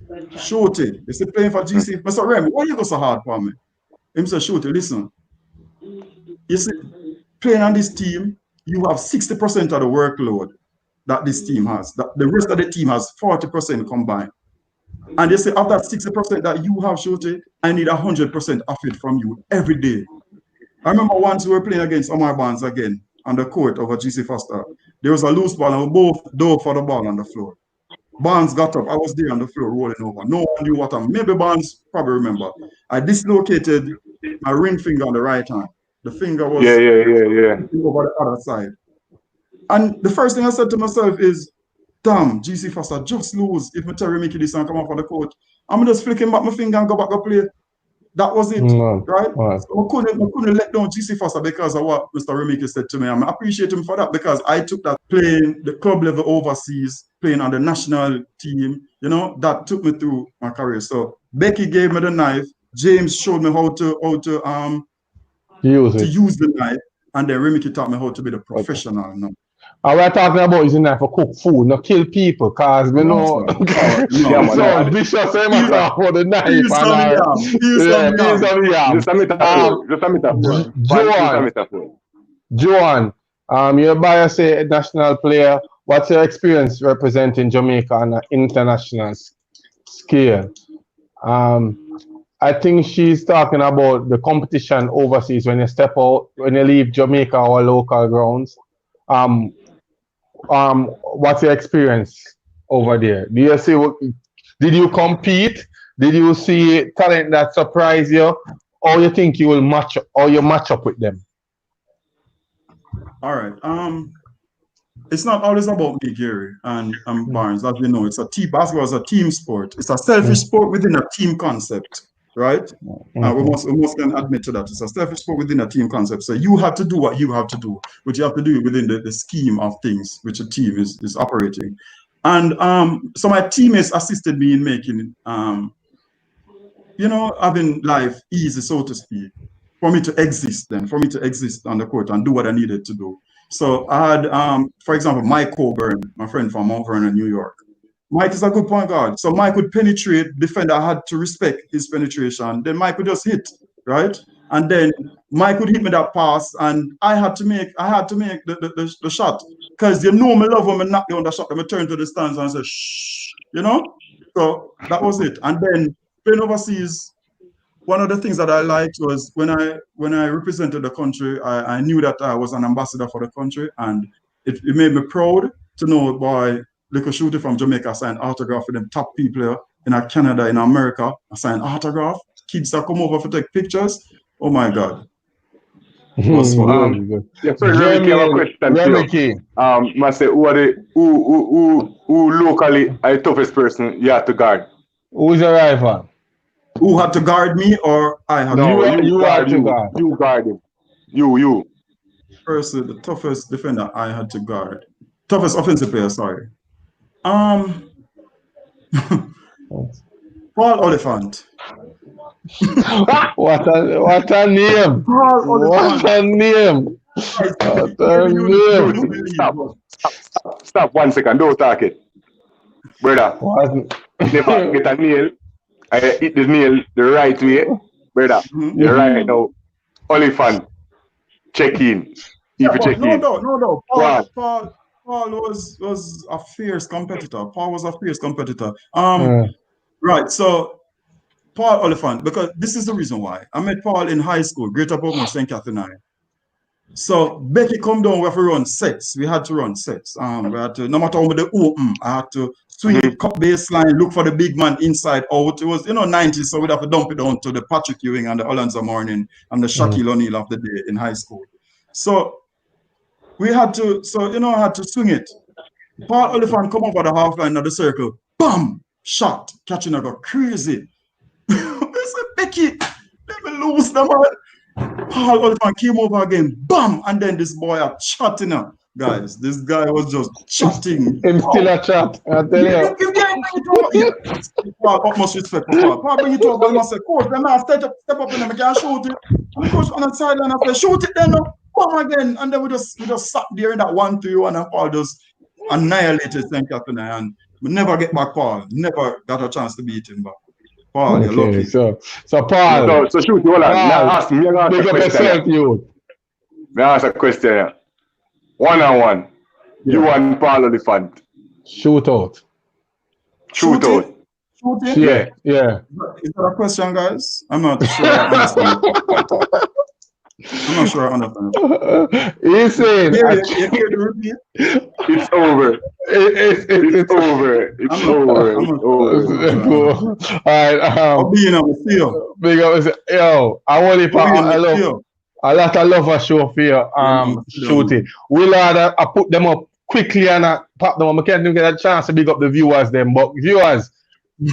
Shooty, they said playing for GC. Mr. Remy, why you go so hard for me? Him said, Shooty, listen. You see, playing on this team, you have 60% of the workload that this team has. The rest of the team has 40% combined. And they say, of that 60% that you have, Shooty, I need 100% of it from you every day. I remember once we were playing against Omar Barnes again on the court over GC Foster. There was a loose ball and we both dove for the ball on the floor. Barnes got up. I was there on the floor rolling over. No one knew what I'm. Maybe Barnes probably remember. I dislocated my ring finger on the right hand. The finger was over the other side. And the first thing I said to myself is, damn, GC Foster just lose. If I tell Remike this and come off on the court, I'm just flicking back my finger and go back and play. That was it, right? So I couldn't let down GC Foster because of what Mr. Remike said to me. I appreciate him for that because I took that playing the club level overseas, playing on the national team, that took me through my career. So Becky gave me the knife. James showed me how to use the knife, and then Remike taught me how to be the professional. And we're talking about using that for cook food, not kill people, cause we know so vicious say my talk for the knife and peace of yam. Just a metaphor. Joan, you're a bias say national player. What's your experience representing Jamaica on an international scale? I think she's talking about the competition overseas when you step out, when you leave Jamaica or local grounds. What's your experience over there? Do you see did you compete? Did you see talent that surprised you? Or you think you will match up with them? All right. It's not always about me, Gary, and Barnes. As you know, basketball is a team sport. It's a selfish sport within a team concept, right? We must can admit to that. It's a selfish sport within a team concept. So you have to do what you have to do, but you have to do it within the scheme of things which a team is operating. And so my teammates assisted me in making having life easy, so to speak, for me to exist on the court and do what I needed to do. So I had, for example, Mike Coburn, my friend from Mount Vernon, New York. Mike is a good point guard. So Mike would penetrate, defender had to respect his penetration. Then Mike would just hit, right? And then Mike would hit me that pass, and I had to make the shot. Because me love when I knock down the shot, I turn to the stands and say, shh, So that was it. And then playing overseas, one of the things that I liked was when I represented the country, I knew that I was an ambassador for the country, and it made me proud to know boy, little Shooty from Jamaica signed autograph with them top people in Canada, in America. I signed autograph. Kids that come over to take pictures. Oh my God. It was fun. Remy, I have a question to you. I say, who locally are the toughest person you have to guard? Who's your rival? Who had to guard me, or I had to guard? You had to guard. You guard him. You. First, the toughest defender I had to guard. Toughest offensive player, sorry. Paul Oliphant. What a name! What a name! Stop 1 second. Don't talk it, brother. Never get a nail. I hit the nail the right way, brother. You're right now. Oliphant, check in. No. Paul was a fierce competitor. Right. So Paul Oliphant, because this is the reason why I met Paul in high school, Greater Portmore, St. Catherine. So Becky come down, we have to run sets. We had to run sets. We had to, no matter how the open, I had to swing cup baseline, look for the big man inside out. It was 90s, so we'd have to dump it down to the Patrick Ewing and the Alonzo Morning and the Shaquille O'Neal of the day in high school. So we had to, I had to swing it. Paul Oliphant come over the half line of the circle, bam, shot, catching a go crazy. I said, Becky, let me lose the man. Paul Oliphant came over again, bam, and then this boy had chatting up. Guys, this guy was just chatting. Him still a chat, I tell you. Paul, utmost respect for Paul. Paul, bring it over, and I said, coach, then I step up in them, I can shoot it. And the coach on the sideline, I said, shoot it then, bam again. And then we just sat there in that 1-3-1, and Paul just annihilated St. Catherine, and we never get back Paul. Never got a chance to beat him back. Paul, you're lucky. So Paul. So shoot, hold on. Ask me. Big up yourself, you. May I ask a question? 1-on-1. Yeah. You and Paul Oliphant. Shoot out. Shooting? Yeah. Is that a question, guys? I'm not sure I understand. I'm not sure I understand. He's saying, you hear the repeat? It's over. It's over. It's over. All right. I'll be in a field. Big up. Yo, I want to a lot of love for show for you, Shooty. We'll I put them up quickly and pop them up. I can't even get a chance to big up the viewers them, but viewers,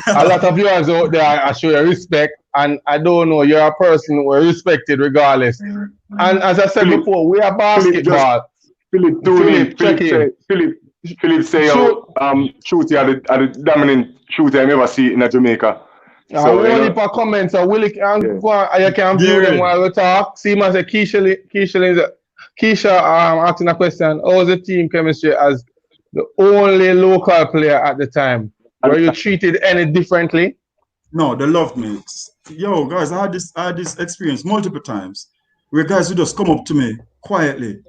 a lot of viewers out there, I show you respect, and I don't know, you're a person who is respected regardless. And as I said before, we are basketball. Philip say Shooty are the dominant shooter I've ever seen in Jamaica. So only for comments, so Willie can go and you can view them while we talk. See, man, say Keisha is Keisha asking a question. How was the team chemistry as the only local player at the time? Were you treated any differently? No, they loved me. Yo, guys, I had this experience multiple times where guys would just come up to me quietly.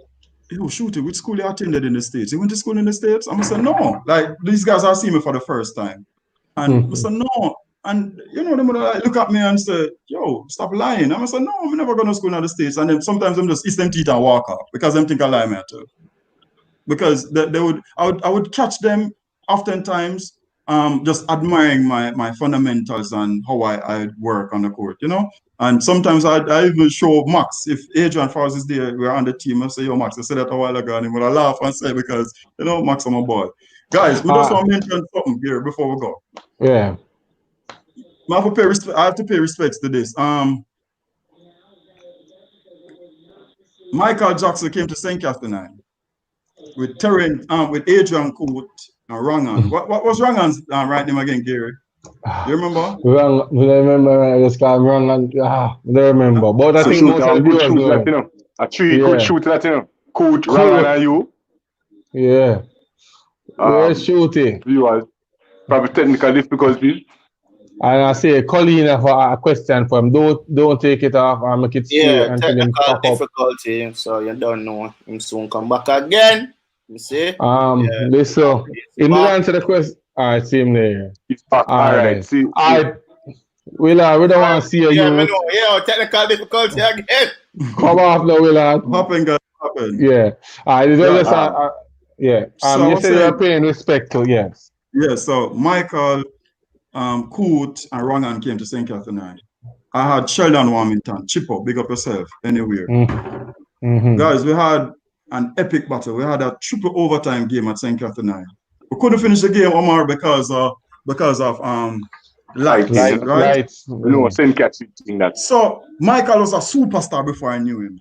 Yo, Shooty, which school you attended in the States? You went to school in the States? I'm say no. Like these guys are seeing me for the first time. And I said, no. And you know, they would like, look at me and say, yo, stop lying. I'm say, no, I'm never going to school in the States. And then sometimes I'm just eat them teeth and walk off because them think I lie me too. Because I would catch them oftentimes just admiring my fundamentals and how I work on the court, you know. And sometimes I even show Max, if Adrian Fowles is there, we're on the team, I say, yo, Max, I said that a while ago, and he would laugh and say, because, you know, Max, I'm a boy. Guys, we just want to mention something here before we go. Yeah. I have to pay respects to this. Micheal Jackson came to St. Catherine with with Adrian Coot and Rangan. What was Rangan's right name again, Gary? Do you remember? I remember. I just got Rangan. I don't remember. But I think most of the viewers know. A three good shooter that, you know. Coot, Rangan, and you. Yeah. Where's Shooty? Viewers. Probably technical difficulties. And I say, Colleen, for a question for him. Don't take it off and make it straight until him technical difficulty. So you don't know. Him soon come back again. You see? This so. In the answer the question. All right, see him there. It's back. All right. See. We don't want to see you. Yeah, technical difficulty again. Come off now, Willard. Happen. Yeah. Yeah. So you say you're paying respect to, yes. Yeah, so Micheal, Coot, and Rangan came to St. Catherine. I had Sheldon Warmington, Chippo, big up yourself, anywhere. Guys, we had an epic battle. We had a triple overtime game at St. Catherine. We couldn't finish the game, Omar, because of lights, right? Lights. No, St. Catherine that. So Micheal was a superstar before I knew him.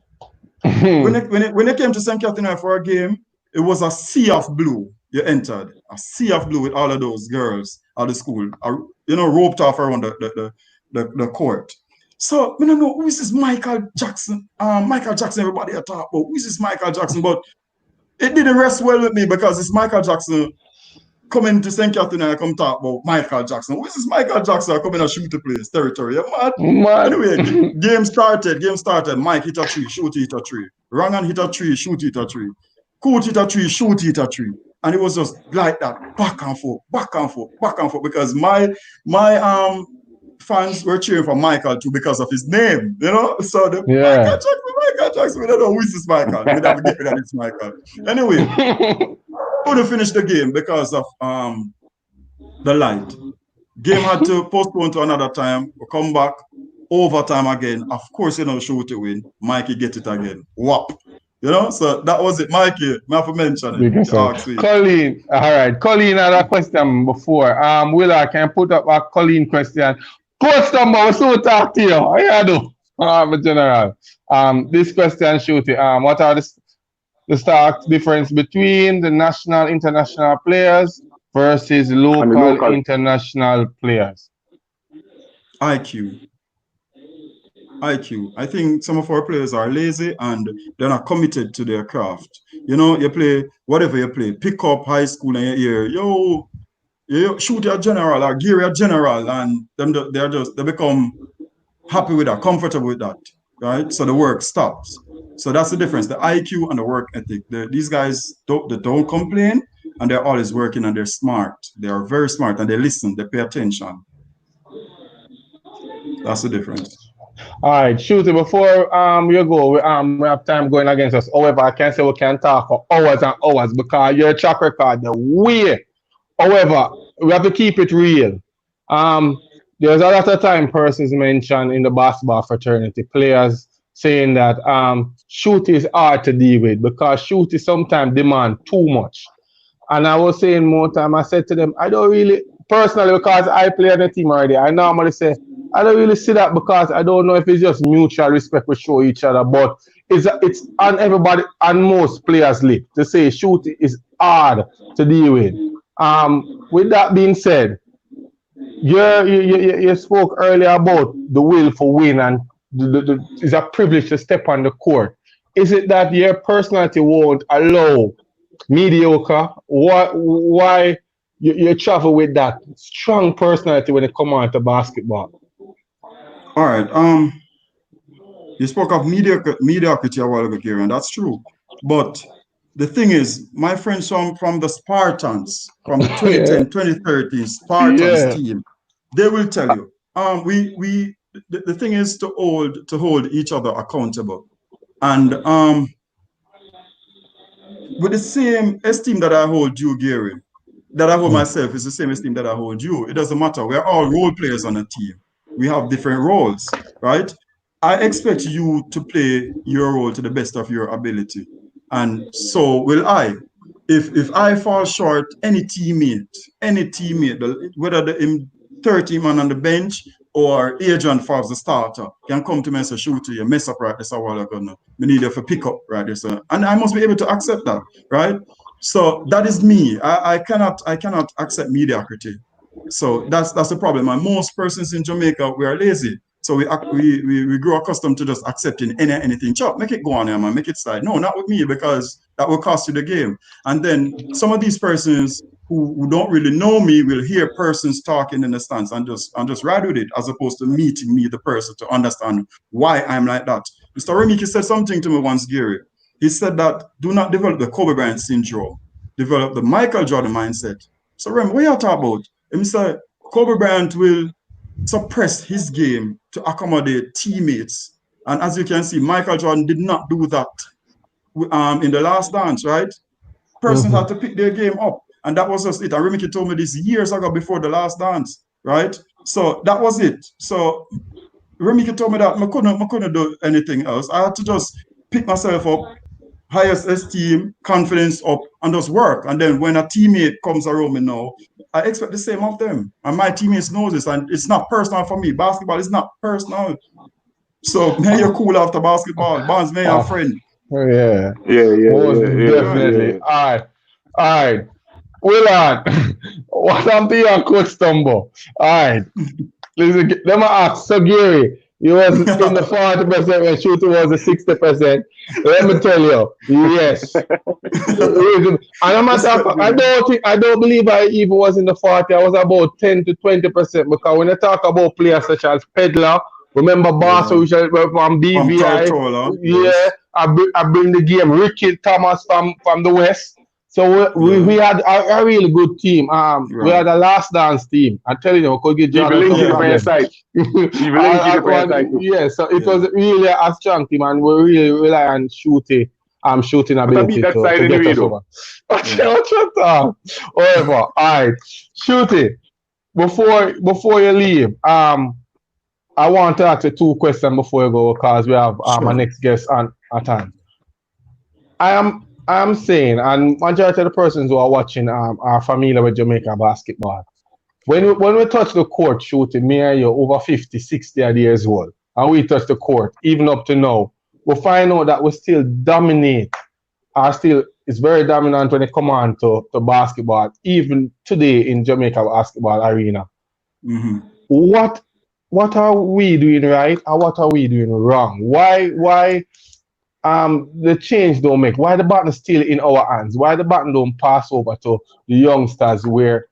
when they came to St. Catherine for a game, it was a sea of blue. You entered a sea of blue with all of those girls at the school, roped off around the court. So we don't know who is this Micheal Jackson. Micheal Jackson, everybody talk about who is this Micheal Jackson, but it didn't rest well with me because it's Micheal Jackson coming to St. Catherine and I come talk about Micheal Jackson. Who is this Micheal Jackson coming to shoot the place territory? Mad. Anyway, game started. Mike hit a tree, Shooty hit a tree. Rangan hit a tree, Shooty hit a tree. Coot hit a tree, Shooty hit a tree. And it was just like that, back and forth, because my fans were cheering for Micheal too because of his name, you know? So Micheal Jackson, we don't know who is this Micheal. We never get rid of this Micheal. Anyway, couldn't finish the game because of the light. Game had to postpone to another time. We come back, overtime again. Of course, Shooty win. Mikey get it again. Whop. You know, so that was it, Mikey. I have to mention it. Colleen, all right. Colleen had a question before. Willa, can put up a Colleen question. Coach number, we so talk to you. How you do? General. This question, Shooty. What are the stark difference between the national, international players versus local international players? IQ. I think some of our players are lazy and they're not committed to their craft. You know, you play whatever you play, pick up high school and you hear, yo, shoot your general or gear your general, and they become happy with that, comfortable with that, right? So the work stops. So that's the difference, the IQ and the work ethic. These guys don't complain and they're always working and they're smart. They are very smart and they listen, they pay attention. That's the difference. All right, Shooty, before you go, we have time going against us. However, I can't say we can talk for hours and hours because your track record, the way. However, we have to keep it real. There's a lot of time persons mentioned in the basketball fraternity, players saying that Shooty is hard to deal with because Shooty sometimes demand too much. And I was saying more time, I said to them, I don't really, personally, because I play on the team already, I normally say, I don't really see that because I don't know if it's just mutual respect we show each other, but it's on everybody, on most players' lip to say Shooty is hard to deal with. With that being said, you spoke earlier about the will for win and it's a privilege to step on the court. is it that your personality won't allow mediocre? Why you travel with that strong personality when it comes on to basketball? All right. You spoke of mediocrity a while ago, Kieran. That's true. But the thing is, my friends from the Spartans, from the 2010, 2013 Spartans team, they will tell you. The thing is to hold each other accountable. And with the same esteem that I hold you, Gary, that I hold myself, is the same esteem that I hold you. It doesn't matter. We're all role players on a team. We have different roles, right? I expect you to play your role to the best of your ability. And so will I. If I fall short, any teammate, whether the 30 man on the bench or Adrian Forbes, the starter, can come to me and say, Shooty, you mess up right this a while ago now. We need you for pick up right this. And I must be able to accept that, right? So that is me. I cannot accept mediocrity. So that's the problem. And most persons in Jamaica, we are lazy. So we grow accustomed to just accepting anything. Chop, make it go on here, man. Make it slide. No, not with me, because that will cost you the game. And then some of these persons who don't really know me will hear persons talking in the stands and just ride with it, as opposed to meeting me, the person, to understand why I'm like that. Mr. Remiki said something to me once, Gary. He said that do not develop the Kobe Bryant syndrome. Develop the Michael Jordan mindset. So Rem, what you talk about? He said Kobe Bryant will suppress his game to accommodate teammates. And as you can see, Michael Jordan did not do that in the last dance, right? Persons had to pick their game up. And that was just it. And Remiki told me this years ago before the last dance, right? So that was it. So Remiki told me that I couldn't do anything else. I had to just pick myself up, highest esteem, confidence up, and just work. And then when a teammate comes around me now, I expect the same of them. And my teammates know this, and it's not personal for me. Basketball is not personal. So may you're cool after basketball. Bonds, may your friend. Yeah. Definitely. Yeah. All right. Well on. What happened to your coach Stumbo? All right. Listen, let me ask. So Gary, you was in the 40% when Shooty was the 60%. Let me tell you, yes. And I don't believe I even was in the 40. I was about 10 to 20%, because when you talk about players such as Pedler, remember Barca from BVI, I bring the game. Ricky Thomas from the West. So we had a really good team. We had a last dance team. I tell you, we could get Jordan. Yeah, so it was really a strong team, and we really rely on shooting ability to get us over. However, all right, Shooty, before you leave, I want to ask you two questions before you go, because we have our next guest at hand. I am saying, and majority of the persons who are watching are familiar with Jamaica basketball. When we touch the court, Shooty, me and you over 50, 60 years old, and we touch the court, even up to now, we find out that we still dominate, it's very dominant when it comes on to basketball, even today in Jamaica basketball arena. What are we doing right, and what are we doing wrong? Why the change don't make? Why the button is still in our hands? Why the button don't pass over to the youngsters where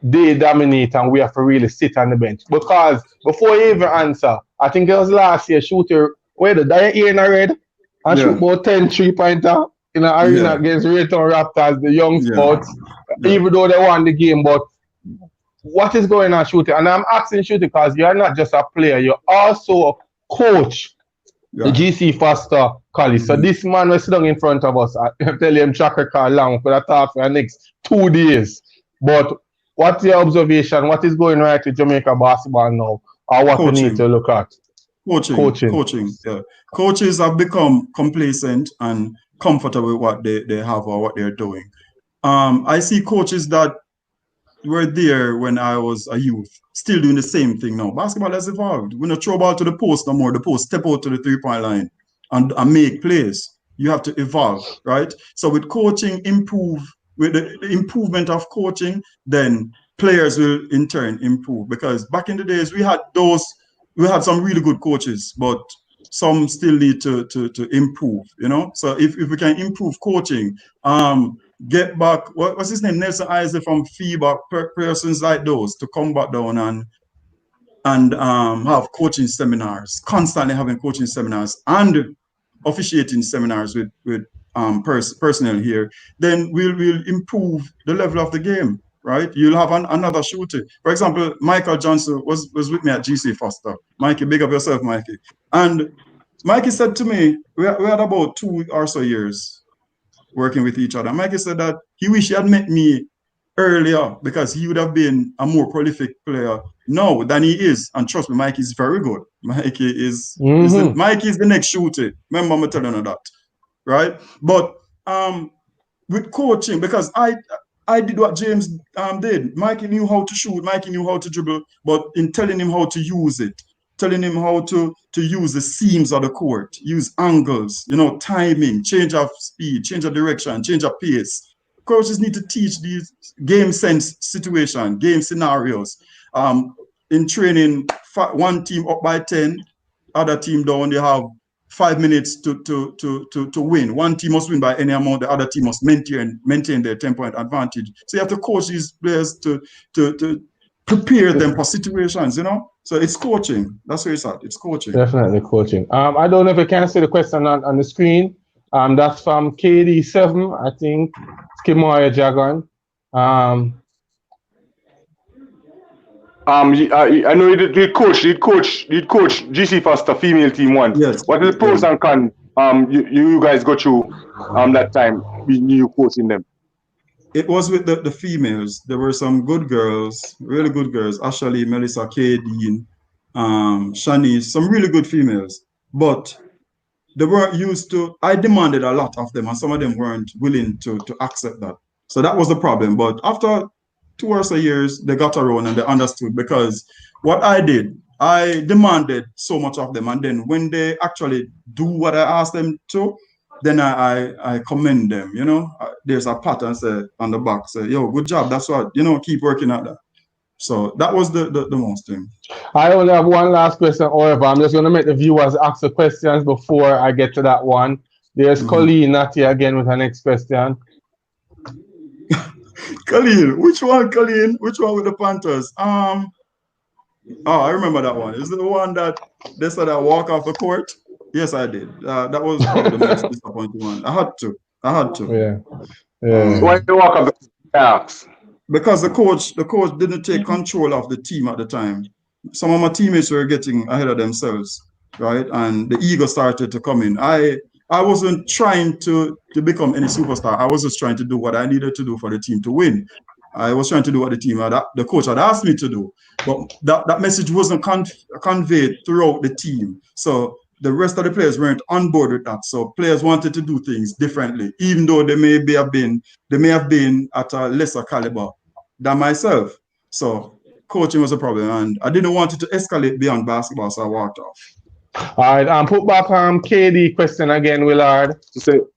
they dominate and we have to really sit on the bench? Because before you even answer, I think it was last year, Shooter, where the here in a red and shoot about 10 3-pointer in the arena against Rayton Raptors, the young sports, even though they won the game. But what is going on, Shooty? And I'm asking Shooty because you're not just a player, you're also a coach. The GC Foster College. So this man was sitting in front of us. I tell him track record long for the talk for the next 2 days. But what's your observation? What is going right with Jamaica basketball now? Or what we need to look at? Coaching. Yeah. Coaches have become complacent and comfortable with what they have or what they're doing. I see coaches that were there when I was a youth, still doing the same thing now. Basketball has evolved. We're not throw ball to the post no more. The post step out to the 3-point line and make plays. You have to evolve, right? So with coaching with the improvement of coaching, then players will in turn improve. Because back in the days we had some really good coaches, but some still need to improve, you know. So if we can improve coaching, get back what's his name, Nelson Isley from FIBA, persons like those to come back down and have coaching seminars, constantly having coaching seminars and officiating seminars with personnel here, then we'll improve the level of the game, right? You'll have another shooter. For example, Micheal Johnson was with me at GC Foster. Mikey, big up yourself, Mikey. And Mikey said to me, we had about 2 or so years working with each other. Mikey said that he wished he had met me earlier because he would have been a more prolific player now than he is. And trust me, Mikey is very good. Mikey is Mikey is the next shooter. Remember me telling you that, right? But with coaching, because I did what James did. Mikey knew how to shoot, Mikey knew how to dribble, but in telling him how to use it, telling him how to use the seams of the court, use angles, you know, timing, change of speed, change of direction, change of pace. Coaches need to teach these game sense situation, game scenarios. In training, one team up by 10, other team down, they have 5 minutes to win. One team must win by any amount, the other team must maintain their 10-point advantage. So you have to coach these players to prepare them for situations, you know? So it's coaching. That's where it's at. It's coaching. Definitely coaching. I don't know if you can see the question on the screen. That's from KD7, I think. Kimoya Jagan. I know you did coach GC Foster female team once. Yes. What are the pros and cons you guys got through that time you coaching them? It was with the females. There were some good girls, really good girls. Ashley, Melissa, K. Dean, Shanice, some really good females. But they weren't used to, I demanded a lot of them, and some of them weren't willing to accept that. So that was the problem. But after 2 or so years, they got around and they understood, because what I did, I demanded so much of them. And then when they actually do what I asked them to, then I commend them, you know. There's a pattern on the back, say, yo, good job. That's what, you know, keep working at that. So that was the most thing. I only have one last question, however. I'm just going to make the viewers ask the questions before I get to that one. There's Colleen Natty again with her next question. Colleen, which one, Colleen? Which one with the Panthers? Oh, I remember that one. Is it the one that they said I walk off the court? Yes, I did. That was probably the most disappointing one. I had to. Yeah. Why you walk off the box? Because the coach didn't take control of the team at the time. Some of my teammates were getting ahead of themselves, right? And the ego started to come in. I wasn't trying to become any superstar. I was just trying to do what I needed to do for the team to win. I was trying to do what the coach had asked me to do. But that message wasn't conveyed throughout the team. So the rest of the players weren't on board with that. So players wanted to do things differently, even though they may have been at a lesser caliber than myself. So coaching was a problem, and I didn't want it to escalate beyond basketball, so I walked off. All right, put back KD question again, Willard. So,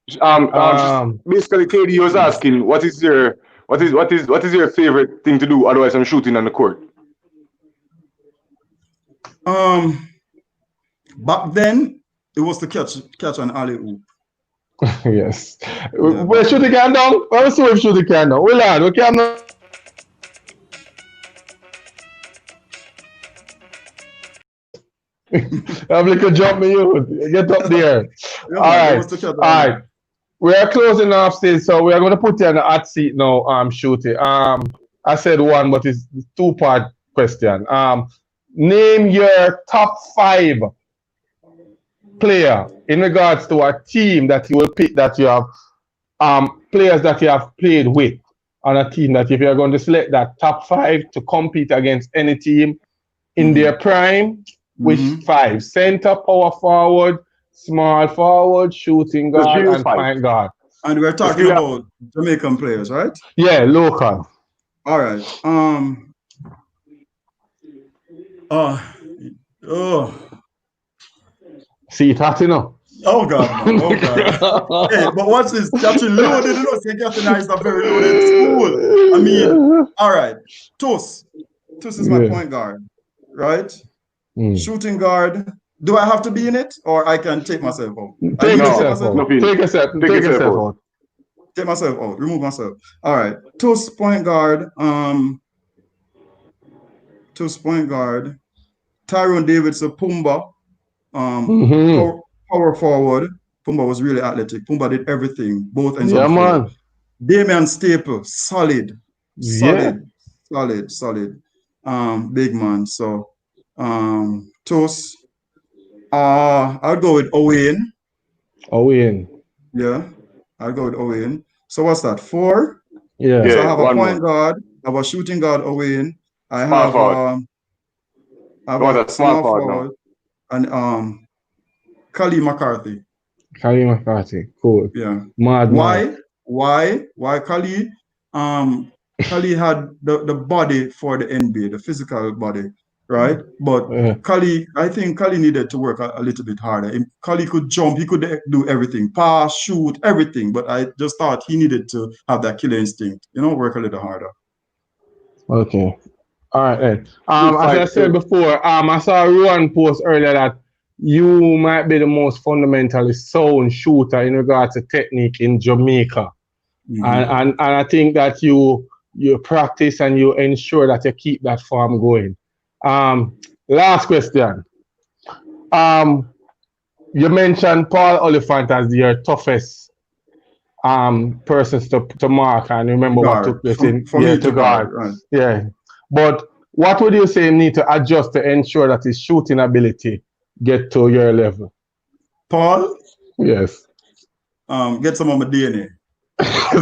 basically, KD was asking, what is your favorite thing to do? Otherwise, I'm shooting on the court. Back then, it was to catch an alley-oop. Yes. Yeah. Where Shooty can down? Let's see if Shooty can down. Willard, we can down. I'm like a jump me, you get up there. Yeah, all right. We are closing off stage, so we are going to put you on the hot seat now, Shooty. I said one, but it's a 2-part question. Name your top 5 player in regards to a team that you will pick, that you have players that you have played with on a team, that if you're going to select that top 5 to compete against any team in their prime, which 5? Center, power forward, small forward, shooting guard, and point guard. And we're talking about Jamaican players, right? Yeah, local. All right. See it hot, you know? Oh God, man. Oh God. Hey, but what's this? Captain loaded, you know, say Captain is a very loaded school. I mean, all right. Tus is my point guard, right? Shooting guard, Do I have to be in it, or I can take myself out? Take yourself out. Take yourself out. Take myself out. Remove myself. All right. Toast point guard. Toast point guard. Tyrone Davidson, Pumba. Power forward. Pumba was really athletic. Pumba did everything. Both ends of the floor. Man. Damian Staple, solid. Big man. So Toast. I'll go with Owen. Yeah, I'll go with Owen. So what's that? 4? Yeah. So I have a point guard, I have a shooting guard, Owen. I have a small forward and Kali McCarthy. Cool. Yeah. Mad. Why Kali? Kali had the body for the NBA, the physical body. Right, but I think Kali needed to work a little bit harder. Kali could jump, he could do everything, pass, shoot, everything. But I just thought he needed to have that killer instinct, work a little harder. Okay, all right then. As I said before, I saw Ruan post earlier that you might be the most fundamentally sound shooter in regards to technique in Jamaica, and I think that you practice and you ensure that you keep that form going. Last question. You mentioned Paul Oliphant as your toughest persons to mark and remember what took place to guard. Right. Yeah. But what would you say you need to adjust to ensure that his shooting ability get to your level? Paul? Yes. Get some of my DNA. All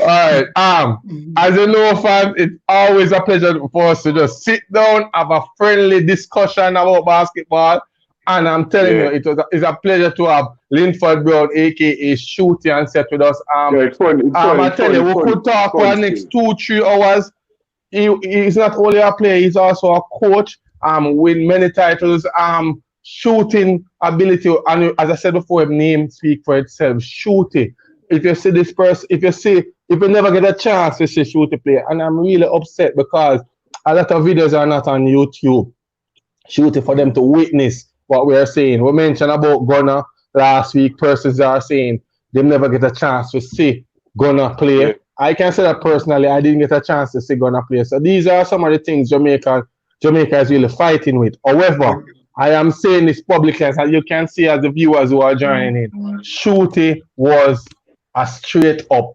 right. As you know, fans, it's always a pleasure for us to just sit down, have a friendly discussion about basketball. And I'm telling you, it's a pleasure to have Lynford Brown, aka Shooty, and set with us. It's fun. I tell you, we could talk for the next 2-3 hours. He's not only a player, he's also a coach. With many titles, shooting ability, and as I said before, name speak for itself. Shooty. If you see this person, if you never get a chance to see Shooty play, and I'm really upset because a lot of videos are not on YouTube. Shooty for them to witness what we are saying. We mentioned about Gunner last week. Persons are saying they never get a chance to see Gunner play. Yeah. I can say that personally, I didn't get a chance to see Gunner play. So these are some of the things Jamaica is really fighting with. However, I am saying this publicly, as you can see as the viewers who are joining in. Shooty was a straight up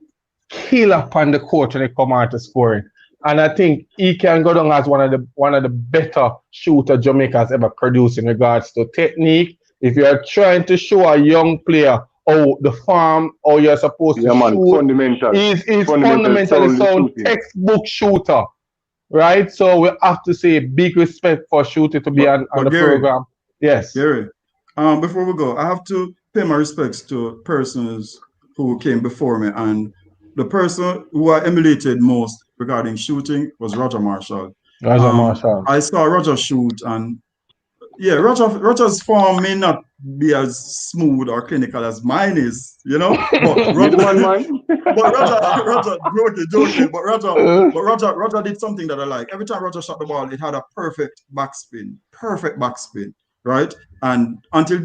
killer on the court when it comes out to scoring. And I think he can go down as one of the better shooters Jamaica has ever produced in regards to technique. If you're trying to show a young player the form, or you're supposed to shoot, he's fundamentally sound textbook shooter. Right, so we have to say big respect for Shooty to be on the Gary, program. Yes, Gary. Before we go, I have to pay my respects to persons who came before me, and the person who I emulated most regarding shooting was Roger Marshall. I saw Roger shoot, and Roger's form may not be as smooth or clinical as mine is, but Roger did something that I like. Every time Roger shot the ball, it had a perfect backspin, right? And until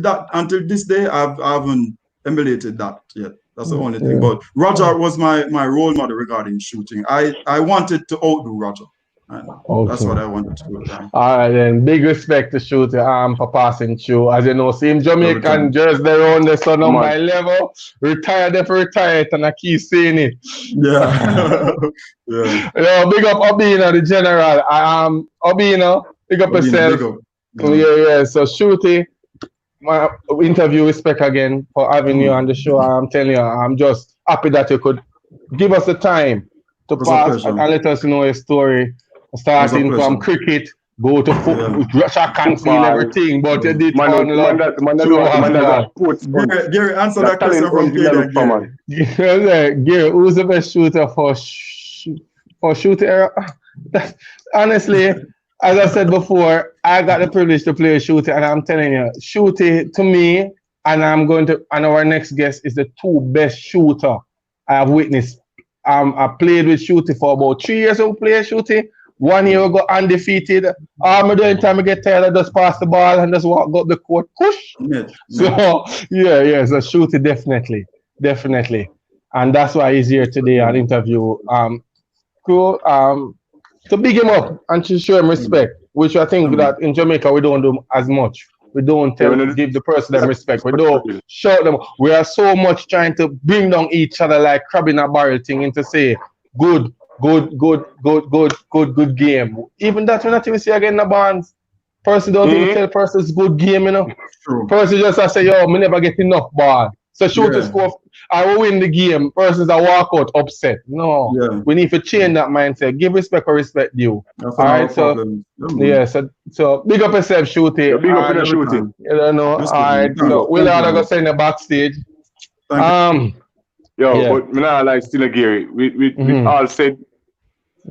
this day, I haven't emulated that yet. That's the only thing. But Roger was my role model regarding shooting. I wanted to outdo Roger. That's what I wanted to do. All right, then. Big respect to Shooty for passing through. As you know, same Jamaican just there on the sun on my level. Retired if retired, and I keep saying it. Yeah. Big up Obina, the general. Obina, big up yourself. Yeah. So Shooty, my interview respect again for having you on the show. I'm telling you, I'm just happy that you could give us the time to pass and let us know your story. Starting from cricket, go to football, Russia can't feel everything, but you did Gary, answer that question from Gary, who's the best shooter for Shooty? Honestly, as I said before, I got the privilege to play Shooty, and I'm telling you, Shooty to me, and our next guest is the 2 best shooter I have witnessed I played with Shooty for about 3 years. I played Shooty. 1 year ago, undefeated. During time I get tired, I just pass the ball and just walk up the court, push. So yeah. So Shooty definitely, and that's why he's here today and interview. Cool. To big him up and to show him respect, which I think that in Jamaica we don't do as much. We don't give the person them respect. We don't shout them. We are so much trying to bring down each other like crab in a barrel thing and to say good game. Even that we're not even see again in the bands. Person don't even tell person it's good game, you know. True. Person just say, yo, me never get enough ball. So Shooty score, I will win the game. Persons that walk out upset. No, we need to change that mindset. Give respect or respect due. All right, so so big up yourself, Shooty. Yeah, big up Shooty. You don't know. All right, so we'll go send the backstage. But me not like still a Gary. We all said.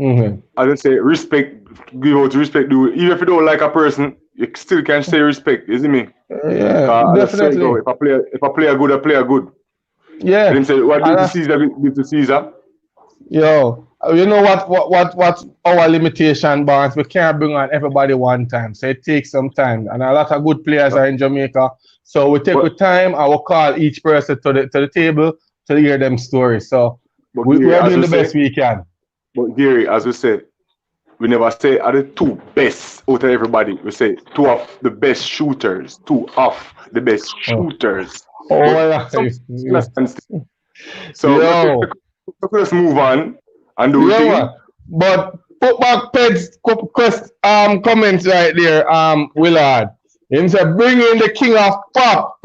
I just say respect. Give out respect. Do even if you don't like a person, you still can say respect. You see me? Yeah, definitely. If I play a good, I play a good. Yeah. And him say, what did Caesar give to Caesar? Yo, you know what our limitation, Barnes? We can't bring on everybody one time, so it takes some time. And a lot of good players are in Jamaica, so we take the time. I will call each person to the table to hear them stories. So we are doing the best we can. But Gary, as we said, we never say are the two best out of everybody. We say two of the best shooters. Two of the best shooters. So let's move on and do it. But put back Ped's comments right there, Willard. He said, bring in the king of pop.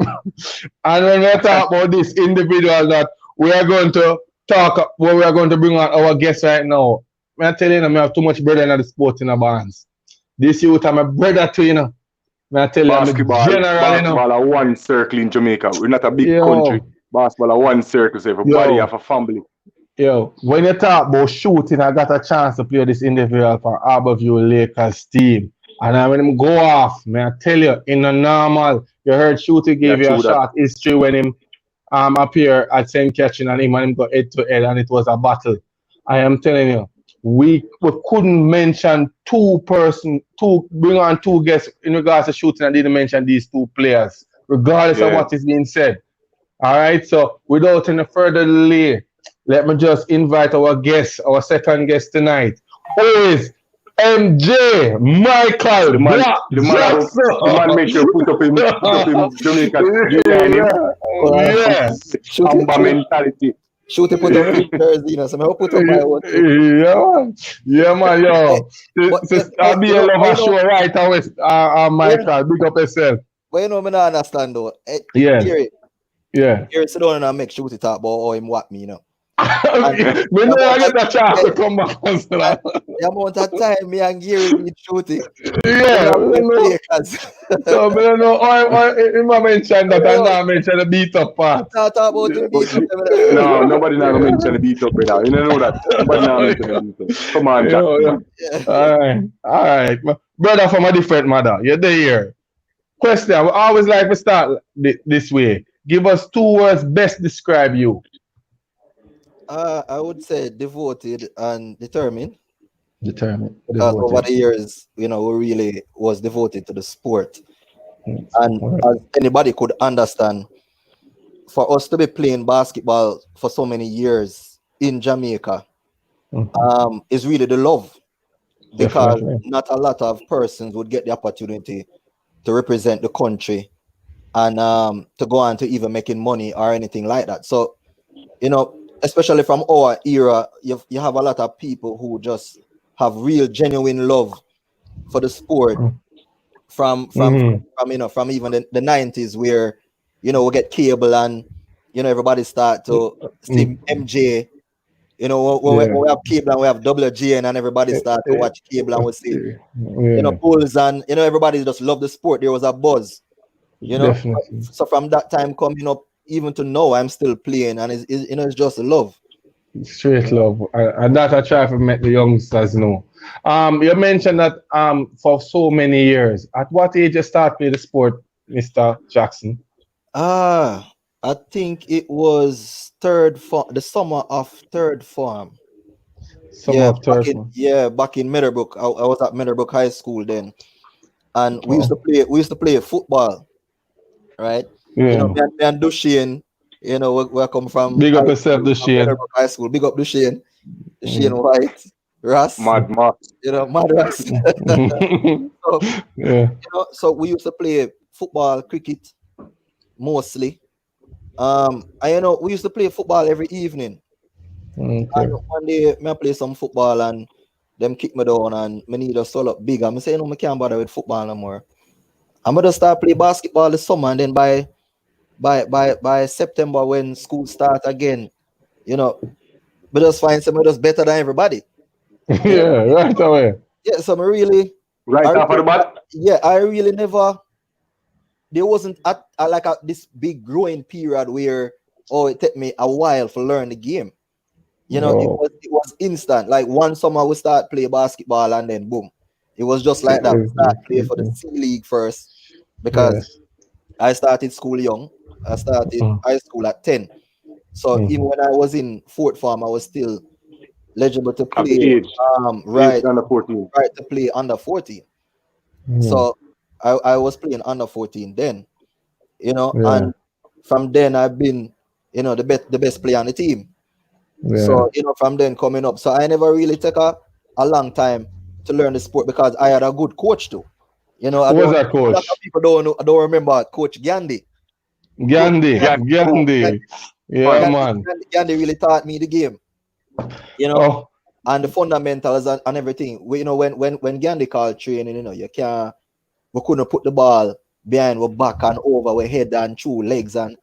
And when we talk about this individual that we are going to talk, what we are going to bring on our guest right now. I'm telling you, I have too much brother in the sport in the bands. This youth, I'm a brother to, you know. I tell you, basketball are one circle in Jamaica. We're not a big country. Basketball are one circle, so everybody have a family. Yo, when you talk about shooting, I got a chance to play this individual for Harborview Lakers team. And when him go off, man, I tell you, in the normal, you heard Shooty gave you a short history when him appear at St. Catherine and him and him go head to head and it was a battle. I am telling you, we couldn't mention bring on two guests in regards to shooting and didn't mention these two players, regardless of what is being said. All right, so without any further delay, let me just invite our guest, our second guest tonight, who is MJ Micheal. The man make sure put up in Jamaica. Humble mentality. Shooty put up pictures, you know, so I put up my own. Yeah, man, yo. I'll be a lover show right away, Micheal. Big up yourself. But you know, I don't understand though. Yeah. Here, sit down and make Shooty talk about how him what me, you know. We know I get the chance to come back. The amount of time me and Gary need Shooty. Yeah. So, I don't know. I mentioned that and now mention the beat up part. Talk about the beat up. No, nobody now mention the beat up, brother. You don't know that. Nobody now mention the beat up. Come on, Jack. All right. Brother from a different mother. You're there. Question. We always like to start this way. Give us 2 words best describe you. I would say devoted and determined. Because over the years, you know, we really was devoted to the sport. And as anybody could understand, for us to be playing basketball for so many years in Jamaica is really the love. Because not a lot of persons would get the opportunity to represent the country and to go on to even making money or anything like that. So, you know, especially from our era, you have a lot of people who just have real genuine love for the sport from even the 90s where, you know, we get cable and, you know, everybody start to see MJ, you know, when we have cable and we have WGN and everybody start to watch cable and we see, you know, Bulls and, you know, everybody just love the sport. There was a buzz, you know. So from that time coming up, even to now, I'm still playing, and it's just love. Straight love, and that I try to make the youngsters know. You mentioned that for so many years. At what age you start playing the sport, Mr. Jackson? I I think it was third form, the summer of third form. Back in Meadowbrook. I was at Meadowbrook High School then, and we used to play football, right? Yeah. You know, me and Dushane, you know, where I come from. Big up yourself, Dushane. High School. Big up Dushane. Dushane White, Ross. Mad Max. You know, Mad Ross. So, yeah. You know, so we used to play football, cricket, mostly. And you know, we used to play football every evening. Okay. And one day, I play some football and them kick me down and me need to swell up big. I'm saying, no, I can't bother with football no more. I'm gonna start play basketball this summer, and then by September when school start again, you know, we just find somebody that's better than everybody. Yeah, right away. Yeah, so I really after the bat. Yeah, I really never. There wasn't this big growing period where it took me a while to learn the game. You know, it was instant. Like one summer we start play basketball and then boom, it was just like that. We start play for the C League first because I started school young. I started high school at 10. So even when I was in fourth form, I was still eligible to play. Under 14. Right, to play under 14. So I was playing under 14 then. You know, and from then I've been, you know, the best player on the team. Yeah. So, you know, from then coming up. So I never really take a long time to learn the sport because I had a good coach too. You know, who was that coach? A lot of people don't remember Coach Gandhi. Gandhi. Yeah, man. Gandhi really taught me the game. You know, and the fundamentals and everything. You know, when Gandhi called training, you know, we couldn't put the ball behind our back and over our head and through legs and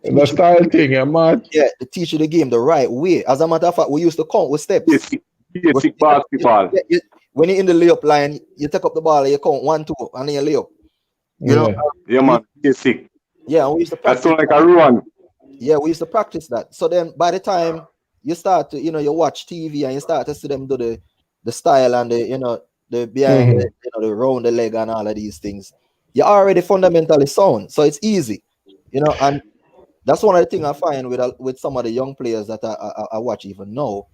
the style thing, man. Yeah, to teach you the game the right way. As a matter of fact, we used to count with steps. Basketball. When you're in the layup line, you take up the ball and you count 1, 2, and then you lay up. You know? Yeah, man. Get sick. Yeah, we used to practice. That's like a run. Yeah, we used to practice that. So then by the time you start to, you know, you watch TV and you start to see them do the style and the, you know, the behind the, you know, the round the leg and all of these things, you're already fundamentally sound. So it's easy. You know, and that's one of the things I find with some of the young players that I watch even now,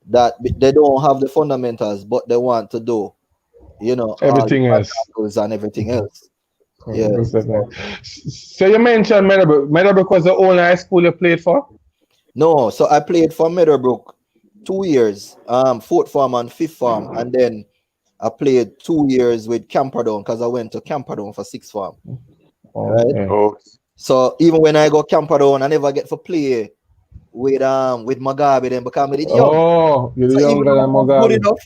that they don't have the fundamentals, but they want to do, you know, everything else and everything else. Yeah. So you mentioned Meadowbrook. Meadowbrook was the only high school you played for? No, so I played for Meadowbrook 2 years, fourth form and fifth form, and then I played 2 years with Camperdown because I went to Camperdown for sixth form. Right? So even when I go Camperdown, I never get to play with Mugabe then because I'm young. You're so younger than Mugabe. Good enough.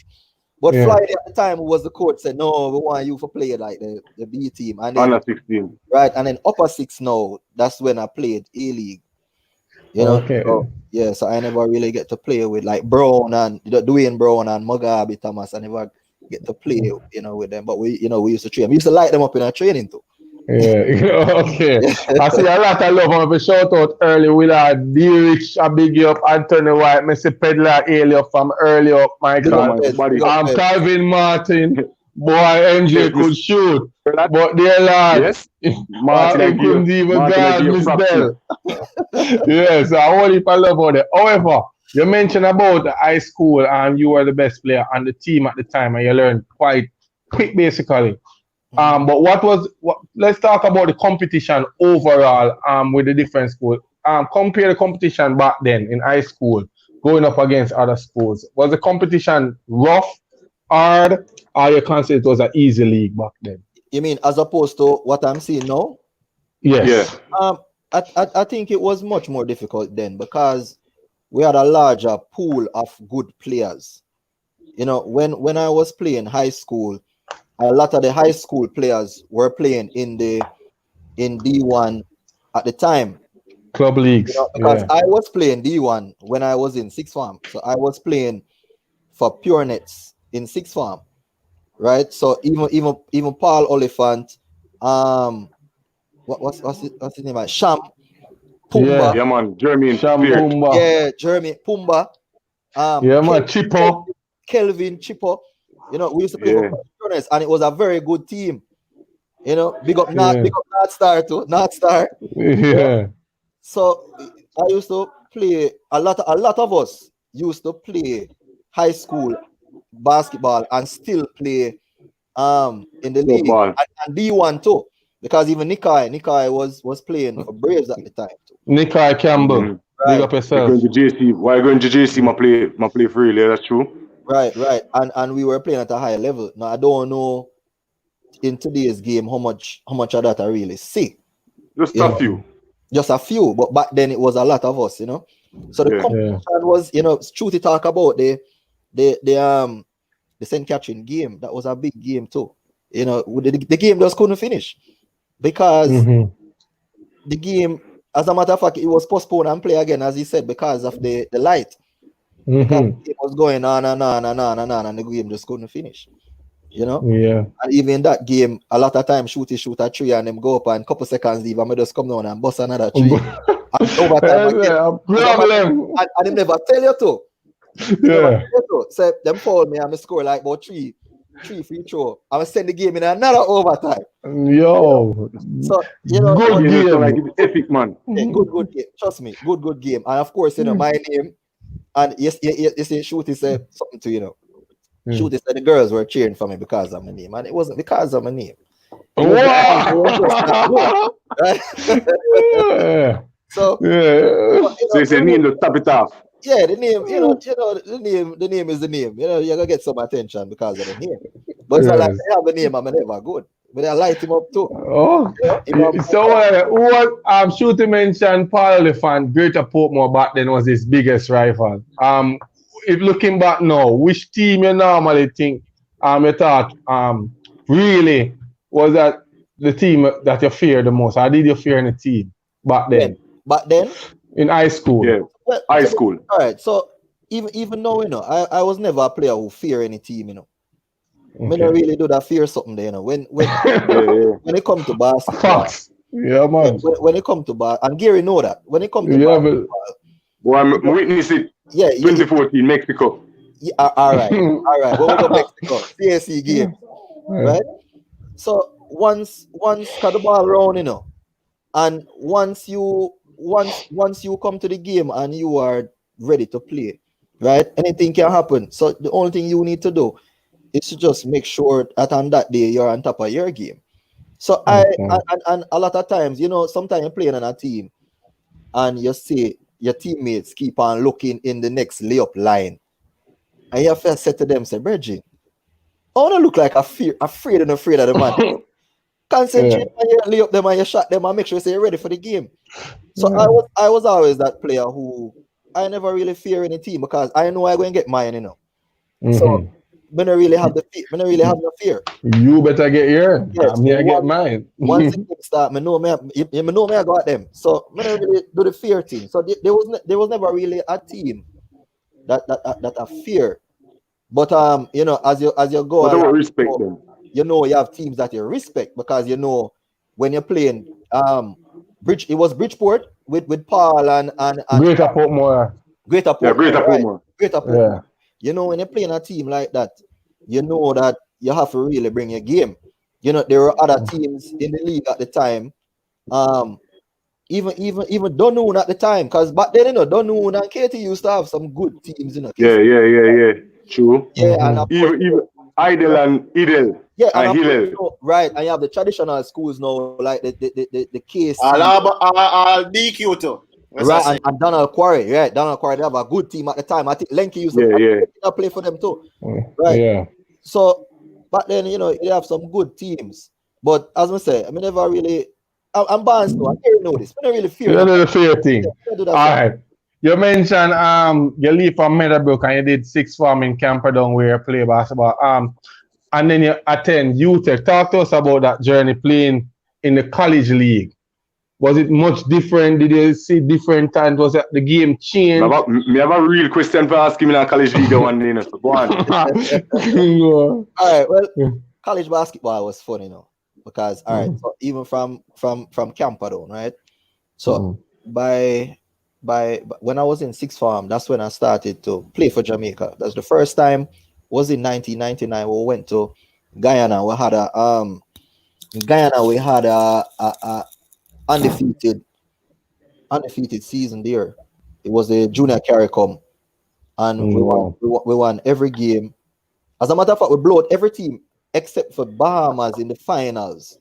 But Friday at the time was the coach said, no, we want you to play like the B team. And then, under 16. Right, and then upper 6 now, that's when I played A-League. You know, so I never really get to play with like Brown and Dwayne Brown and Mugabe Thomas. I never get to play, you know, with them. But we used to train. We used to light them up in our training too. Yeah, okay. I see a lot of love. I'm going to shout out early with D-Rich, a big up, Anthony White, Mr. Pedler, Elio from early up, Micheal. Calvin Martin, boy, MJ could shoot. But dear lad, Martin couldn't even guard Miss Bell. Yes, I want if I love all that. However, you mentioned about the high school and you were the best player on the team at the time and you learned quite quick basically. But let's talk about the competition overall with the different schools. Compare the competition back then in high school, going up against other schools. Was the competition rough, hard, or you consider it was an easy league back then? You mean as opposed to what I'm seeing now? Yes. Yeah. I think it was much more difficult then because we had a larger pool of good players. You know, when I was playing high school, a lot of the high school players were playing in D1 at the time. Club leagues. You know, because I was playing D1 when I was in sixth form. So I was playing for Pure Nets in sixth form. Right? So even Paul Oliphant, what's his name? Sham Pumba. Yeah, man. Jeremy Sham Pumba. Yeah, Jeremy Pumba. Man, Chipo. Kelvin Chipo. You know, we used to play for Pure, and it was a very good team. You know, big up North Star too. North Star. Yeah. So I used to play a lot of us used to play high school basketball and still play in the league and D1 too, because even Nikai was playing for Braves at the time too. Nikai Campbell, big up yourself. Going to JC, why going to JC? My play freely. That's true. Right, and we were playing at a high level. Now I don't know in today's game how much of that I really see. Just a few. Just a few, but back then it was a lot of us, you know. So the competition was, you know, Shooty talk about the St. Catherine game. That was a big game too. You know, the game just couldn't finish because the game, as a matter of fact, it was postponed and play again, as he said, because of the light. Because it was going on and the game just couldn't finish. You know? Yeah. And even in that game, a lot of times Shooty shoot a tree and them go up and a couple seconds leave and me just come down and bust another tree. And over time and them never tell you to. Yeah. So them foul me and me score like about three free throw. I'm send the game in another overtime. Yo. So you know, good game, like it's epic, man. Good game. Trust me, good game. And of course, you know, my name and yes, you see Shooty said something to, you know. Shooty said the girls were cheering for me because of my name, and it wasn't because of my name. So you say name to top it off. Yeah, the name, the name is the name. You know, you're gonna get some attention because of the name. But it's not like they have a name, I'm never good. But I light him up too. Oh, so what Shooty mentioned Paul Elephant, Greater Portmore back then was his biggest rival. If looking back now, which team you normally think you thought really was that the team that you fear the most? Or did you fear any team back then? Back then? In high school. Yeah. Well, high school. All right. So even now, you know, I was never a player who fear any team, you know. I don't really do that fear something there, you know. When it comes to basketball. Yeah, man. When it comes to basketball, and Gary know that. When it comes to basketball. Well, I'm witnessing 2014 Mexico. Yeah, all right. When we go Mexico, CSC game. Right? So once cut the ball around, you know, and once you come to the game and you are ready to play, right? Anything can happen. So the only thing you need to do is to just make sure that on that day you're on top of your game. So and a lot of times, you know, sometimes you're playing on a team and you see your teammates keep on looking in the next layup line. And you have to say to them, say, Bridget, I want to look like afraid of the man. Concentrate on your layup them and you shot them and make sure you're ready for the game. So I was always that player who I never really fear any team because I know I'm going to get mine, you know. So I don't really have no fear. You better get yours. I'm here to get mine. Once the game start, I know I got them. So I don't really do the fear thing. So there was never really a team that I fear. But you know, as you go, but don't respect them. You know, you have teams that you respect because you know when you're playing it was Bridgeport with Paul and Greater Portmore. Greater Portmore. Yeah. You know, when you're playing a team like that, you know that you have to really bring your game. You know, there were other teams in the league at the time. Even Dunoon at the time, because back then, you know, Dunoon and Katie used to have some good teams, you know. Yeah. True. Yeah, and even Idle and Idle. Yeah, and Hillel. You know, right, and you have the traditional schools now, like the KC. DQ too. Right, and Donald Quarry, right? Donald Quarry, they have a good team at the time. I think Lenky used to play for them too. Right. Yeah. So back then, you know, you have some good teams. But as I say, I mean, never really. I'm balanced though. I can't know this. I don't really fear. You don't know the fear thing. All right. You mentioned you leave from Meadowbrook and you did sixth form in Camperdown where you play basketball. And then you attend UTEC. Talk to us about that journey playing in the college league. Was it much different? Did you see different times? Was it the game changed? I have a real question for asking me in a college league one day. So go on. All right. Well, college basketball was fun, you know, because all right. So even from Camperdown, right? So by when I was in sixth form, that's when I started to play for Jamaica. That's the first time. Was in 1999 we went to Guyana. We had a undefeated undefeated season there. It was a junior CARICOM, and we won every game. As a matter of fact, we blew out every team except for Bahamas in the finals.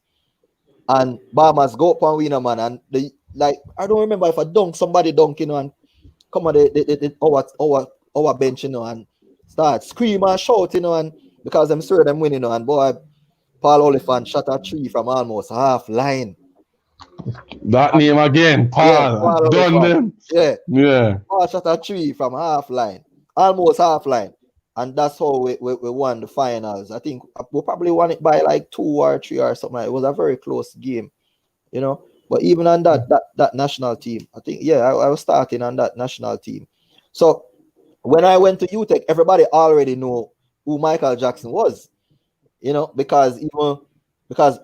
And Bahamas go up and win a man. And they like, I don't remember if I somebody dunk, you know, and come on our bench, you know, and start scream and shout, you know, and because I'm sure them winning, you know, and boy, Paul Oliphant shot a 3 from almost half line. That name again, Paul. Yeah, Paul Done them. Yeah. Paul shot a 3 from half line, almost half line. And that's how we won the finals. I think we probably won it by like 2 or 3 or something. It was a very close game, you know. But even on that national team, I think, I was starting on that national team. So when I went to UTEC, everybody already knew who Micheal Jackson was, you know, because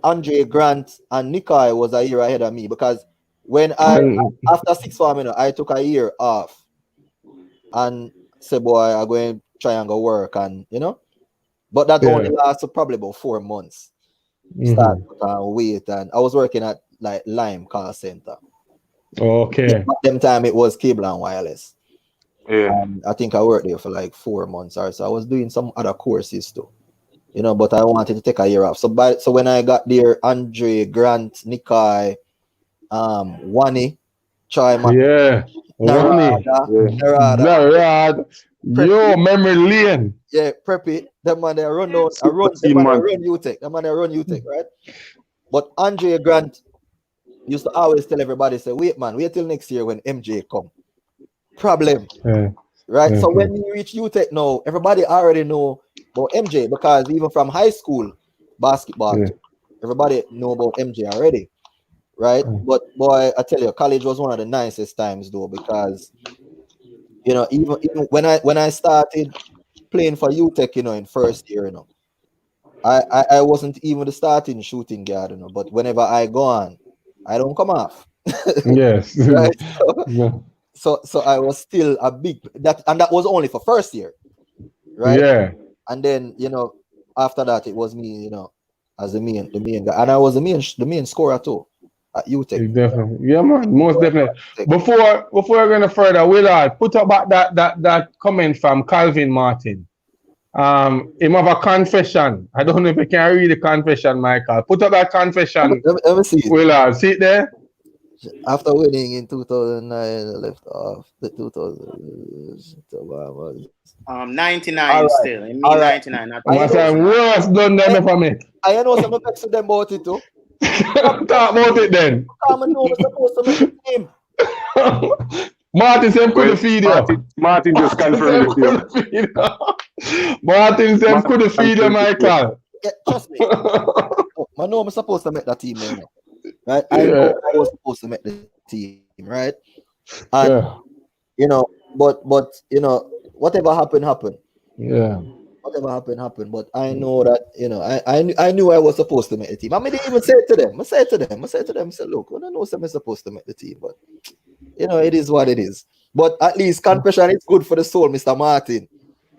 Andre Grant and Nikai was a year ahead of me. Because when after 6 form, you know, I took a year off and said, boy, I'm going to try and go work, and you know, but that only lasted probably about 4 months. Start and wait, and I was working at like Lime call center. Okay. At them time it was cable and wireless. Yeah. And I think I worked there for like 4 months or so. I was doing some other courses too, you know, but I wanted to take a year off. So when I got there, Andre Grant, Nikai, Wani, Chai, Narada. Yo, memory lane. Yeah, Preppy. That man they run UTEC. That man they run UTEC, right? But Andre Grant used to always tell everybody, say, wait till next year when MJ come. Problem. Right? So when we reach UTEC now, everybody already know about MJ, because even from high school basketball, everybody know about MJ already. Right? But boy, I tell you, college was one of the nicest times though, because you know, even when I started playing for UTEC, you know, in first year, you know, I wasn't even the starting shooting guard, you know, but whenever I go on, I don't come off. Yes. Right? So I was still a big and that was only for first year, right? Yeah. And then, you know, after that it was me, you know, as the main guy, and I was the main scorer too at UTEC. Definitely. Yeah, man, most definitely. Before we're going further, Willard, put up that comment from Calvin Martin. Him have a confession. I don't know if you can read the confession, Micheal. Put up that confession. Let me see it. Willard, see it there? After winning in 2009, I left off the 99 right. still. I mean, right. 99. I said, worse done them for me. I know some effects to them about it too. Talk about it then. I'm supposed to make the team. Martin said couldn't feed you. Martin just confirmed it. Martin said couldn't feed you, Micheal. Yeah, trust me. I know I'm supposed to make that team, man. Right? I know I was supposed to make the team, right? And you know, but you know, whatever happened. Yeah. Whatever happened. But I know that, you know, I knew I was supposed to make the team. I mean, they even said to them, I said to them, look, I know I'm supposed to make the team, but you know, it is what it is. But at least confession is good for the soul, Mr. Martin.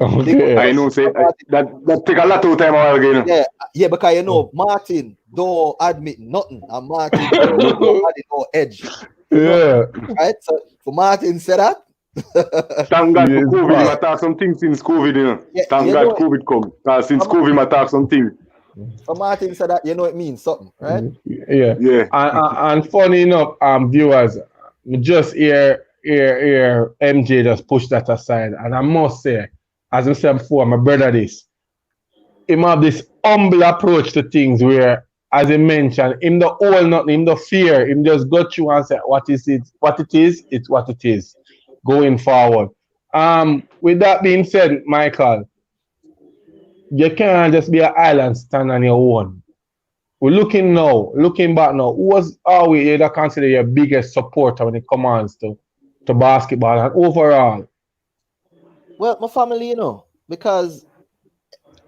Okay. I know, say that take a lot of time while again. Yeah, because you know, Martin don't admit nothing, and Martin don't add no edge. Yeah. Right? So for Martin said that. Thank God for COVID, I talk some things since COVID, you know. Thank God COVID come. Since COVID, I talk some things. So Martin said that, you know, it means something, right? Yeah. And funny enough, viewers, just hear MJ just push that aside. And I must say, as I said before, my brother him have this humble approach to things where, as he mentioned, him the all nothing, him the fear, him just go through and say, what it is, it's what it is. Going forward. With that being said, Micheal, you can't just be an island stand on your own. We're looking back now, who was always you that consider your biggest supporter when it comes to basketball and overall? Well, my family, you know, because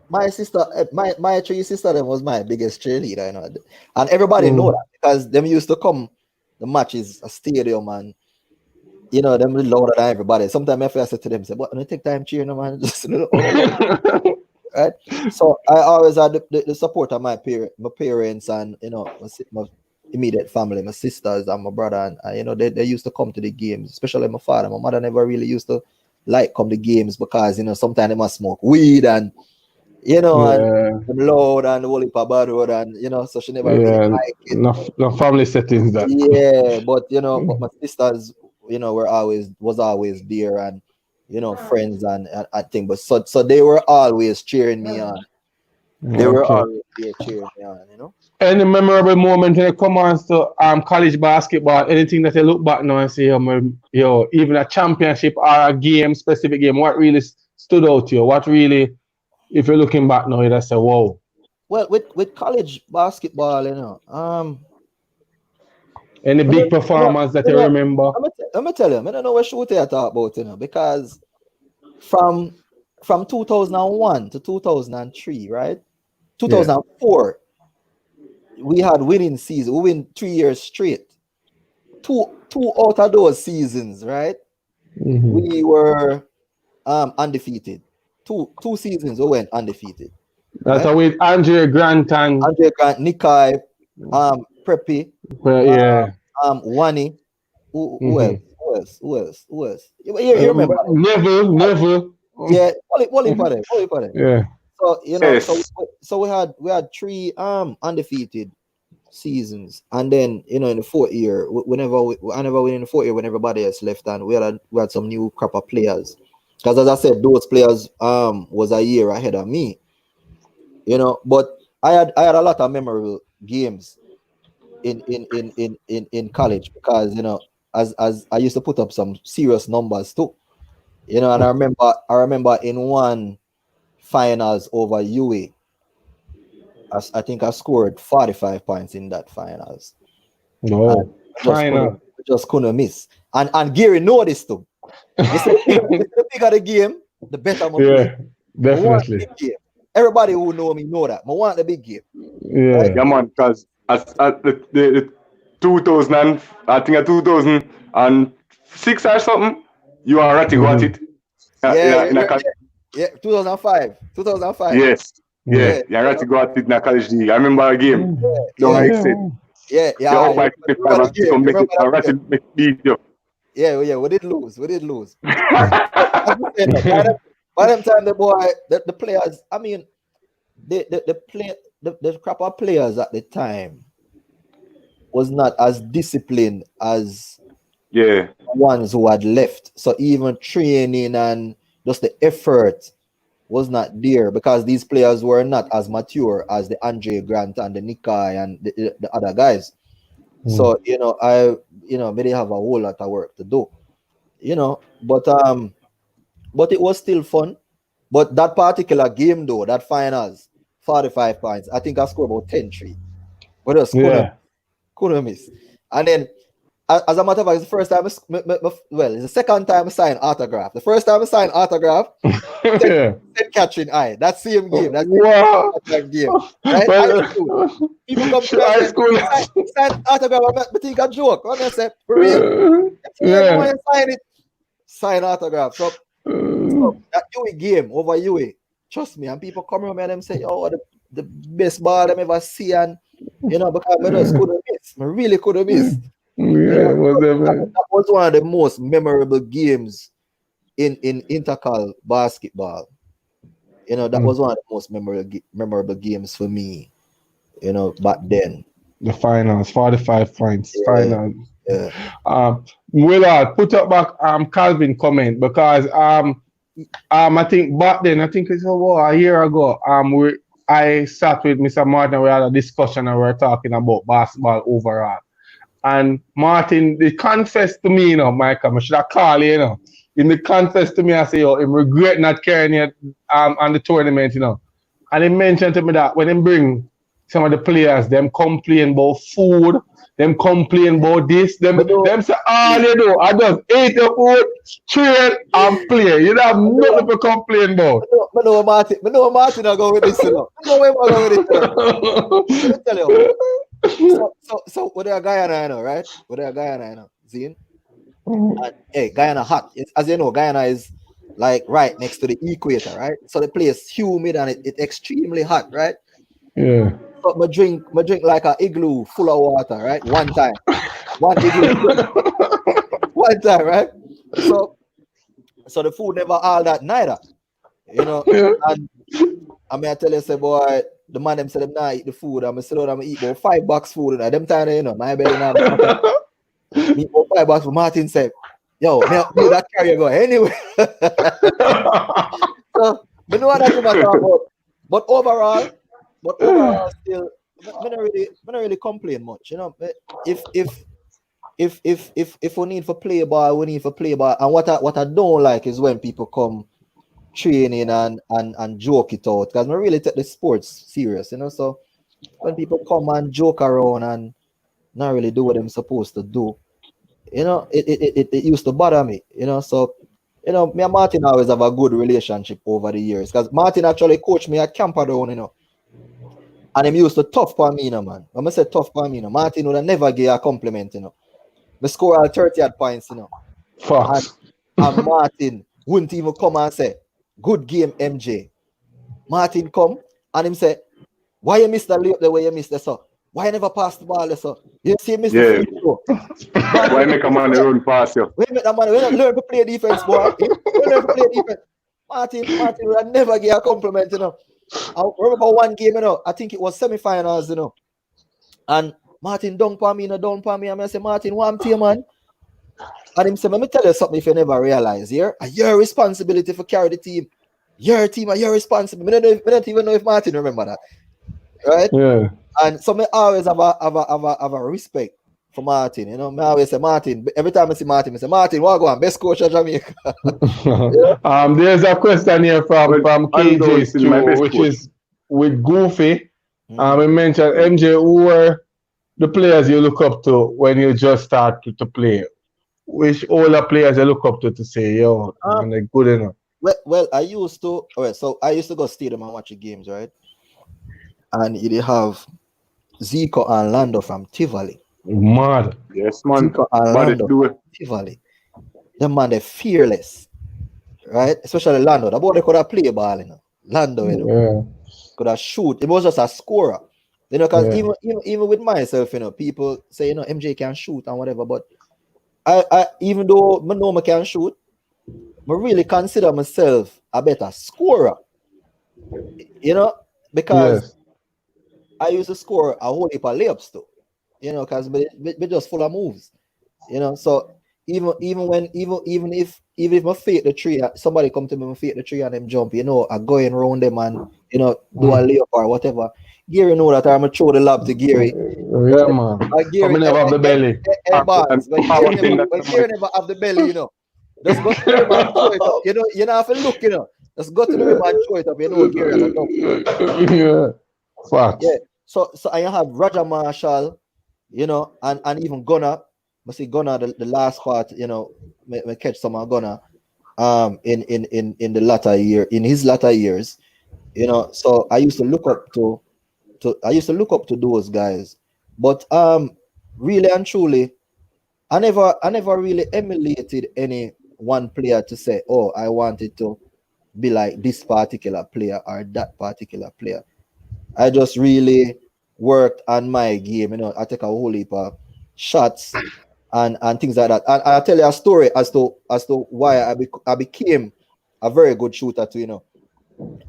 my sister, my 3 sisters, them was my biggest cheerleader, you know, and everybody know that because them used to come the matches, a stadium, and you know, them louder than everybody. Sometimes I feel to them, say, "What? Don't take time cheering, man." Just right. So I always had the support of my parents, and you know, immediate family, my sisters and my brother, and you know, they used to come to the games, especially my father. My mother never really used to like come to games because, you know, sometimes they must smoke weed and, you know, and loud and whole heap of bad road, and, you know, so she never really liked it. No family settings that. Yeah, but, you know, but my sisters, you know, was always there, and, you know, friends and I think, but so they were always cheering me on. They were always there cheering me on, you know. Any memorable moment when it comes to college basketball, anything that you look back now and say, yo, even a championship or a game, specific game, what really stood out to you? What really, if you're looking back now, you say, whoa. Well, with college basketball, you know, any big performance that you remember? Let me tell you, I don't know what Shooty I talk about, you know, because from 2001 to 2003, right? 2004, we had winning season. We win 3 years straight. Two out of those seasons, right? We were undefeated. Two seasons we went undefeated. That's right? With Andre Grant, Nikai, Preppy, Wani. Who else? You remember? Never. Yeah, Wally Paddy. Yeah. So, you know, so we had 3 undefeated seasons, and then, you know, in the 4th year, I never win in the 4th year when everybody else left, and we had some new crop of players, because as I said, those players was a year ahead of me, you know. But I had a lot of memorable games in college, because, you know, as I used to put up some serious numbers too, you know. And I remember in one finals over UA, I think I scored 45 points in that finals. No, just couldn't miss. And Gary know this too. The bigger the game, the better I'm play. Definitely. Everybody who know me know that. I want the big game. Yeah, right? Yeah, man. Because at the 2000, I think at 2006 or something, you are right. You got it. Yeah, 2005. Yes. Yeah. You're right. You got it in a college league. I remember a game. Don't I said. Yeah. You're up by 25 and come make it. I'm right to beat you. Yeah. We did lose. By the time the players, I mean, the crop of players at the time was not as disciplined as ones who had left. So even training and just the effort was not there, because these players were not as mature as the Andre Grant and the Nikai and the other guys. So, you know, they have a whole lot of work to do, you know, but it was still fun. But that particular game though, that finals, 45 points, I think I scored about 10-3. But just couldn't miss. And then, as a matter of fact, it's the first time, it's the second time I signed autograph. The first time I signed autograph, catching eye. That same game. That game. Right? People come to high school. Sign autograph. I think a joke. I say, for real? Sign autograph. So that UA game over UA, trust me, and people come around me and them say, oh, the best ball I ever see, and, you know, because I just couldn't miss. I really couldn't miss. Yeah, that was one of the most memorable games in intercal basketball. You know, that was one of the most memorable games for me, you know, back then. The finals, 45 points, finals. Yeah. Willard, put up back Calvin comment, because I think back then, I think it's a year ago, I sat with Mr. Martin, we had a discussion and we were talking about basketball overall. And Martin, they confessed to me, you know, Michael, I should have called you, you know. He confessed to me, I say, he regret not carrying it on the tournament, you know. And he mentioned to me that when they bring some of the players, them complain about food, them complain about this, them say, all you do, I just eat the food, train and play. You don't have nothing to complain about. I know Martin will go with this, you know. I know where I'm going with this, you know. Let me tell you. So with a Guyana, you know, right? With a Guyana, you know, Zine. Hey, Guyana hot. As you know, Guyana is like right next to the equator, right? So the place humid and it's extremely hot, right? Yeah. I drink like a igloo full of water, right? One time. One igloo. One time, right? So the food never all that neither. You know, and I mean I tell you, say boy, the man them say them not eat the food. I'm sit down and eat about $5 food. And them time, you know, my belly now. Me about $5 for Martin said, yo, me that carrier go anyway. So me know what that thing I talk about. But overall, still, I don't really complain much. You know, if we need for play ball, we need for play ball. And what I don't like is when people come training and joke it out, because I really take the sports serious, you know. So when people come and joke around and not really do what they're supposed to do, you know, it used to bother me, you know. So, you know, me and Martin always have a good relationship over the years, because Martin actually coached me at Camperdown, you know, and him used to tough for me, you know, man. When I say tough for me, you know, Martin would have never give a compliment, you know. Me score all 30 odd points, you know. And Martin wouldn't even come and say, good game, MJ. Martin come and him say, why you missed the layup the way you missed the so? Why you never pass the ball so? You see Mr. Free throw. Why make a man run past you? Why make that man learn to play defense, boy? Learn to play defense. Martin would have never give a compliment, you know. I remember one game, you know, I think it was semi-finals, you know. And Martin dunk on me, and I say, Martin, what I'm to you, man? And him say, let me tell you something if you never realize here. Your responsibility for carry the team. Your team are your responsibility. I don't even know if Martin remember that. Right? Yeah. And so I always have a respect for Martin. You know, I always say Martin. Every time I see Martin, I say, Martin, what go on? Best coach of Jamaica. Yeah. There's a question here from KJ Stu, which is with Goofy. We mentioned MJ, who were the players you look up to when you just start to play? Which older players you look up to say, yo, man, they're good enough? Well, I used to go stadium and watch the games, right? And you have Zico and Lando from Tivoli. Mad. Yes, man. Zico and Lando from Tivoli. Them man, they're fearless, right? Especially Lando. The boy they could have play ball, you know. Lando, you know, could have shoot. It was just a scorer, you know. Because even with myself, you know, people say, you know, MJ can shoot and whatever, but I even though I know I can shoot, I really consider myself a better scorer, you know, because I used to score a whole heap of layups too, you know, because we just full of moves, you know. So even if I fake the tree, somebody come to me and fake the tree and them jump, you know, I go in around them and, you know, do a layup or whatever. Gary know that I'm gonna throw the lob to Gary. Yeah, man. Gary never have the belly. When Gary never have the belly, you know. Just go to the rim and throw it up. You know, you don't have to look, you know. Just go to the rim and throw it up. You know, Gary has a dunk. Yeah. Facts. Yeah. So I have Roger Marshall, you know, and even Gunnar. I see Gunnar the last part, you know, me catch some of Gunnar in the latter year, in his latter years, you know. So I used to look up to those guys. But really and truly, I never really emulated any one player to say, oh, I wanted to be like this particular player or that particular player. I just really worked on my game, you know. I take a whole heap of shots and things like that. And I'll tell you a story as to why I became a very good shooter too, you know.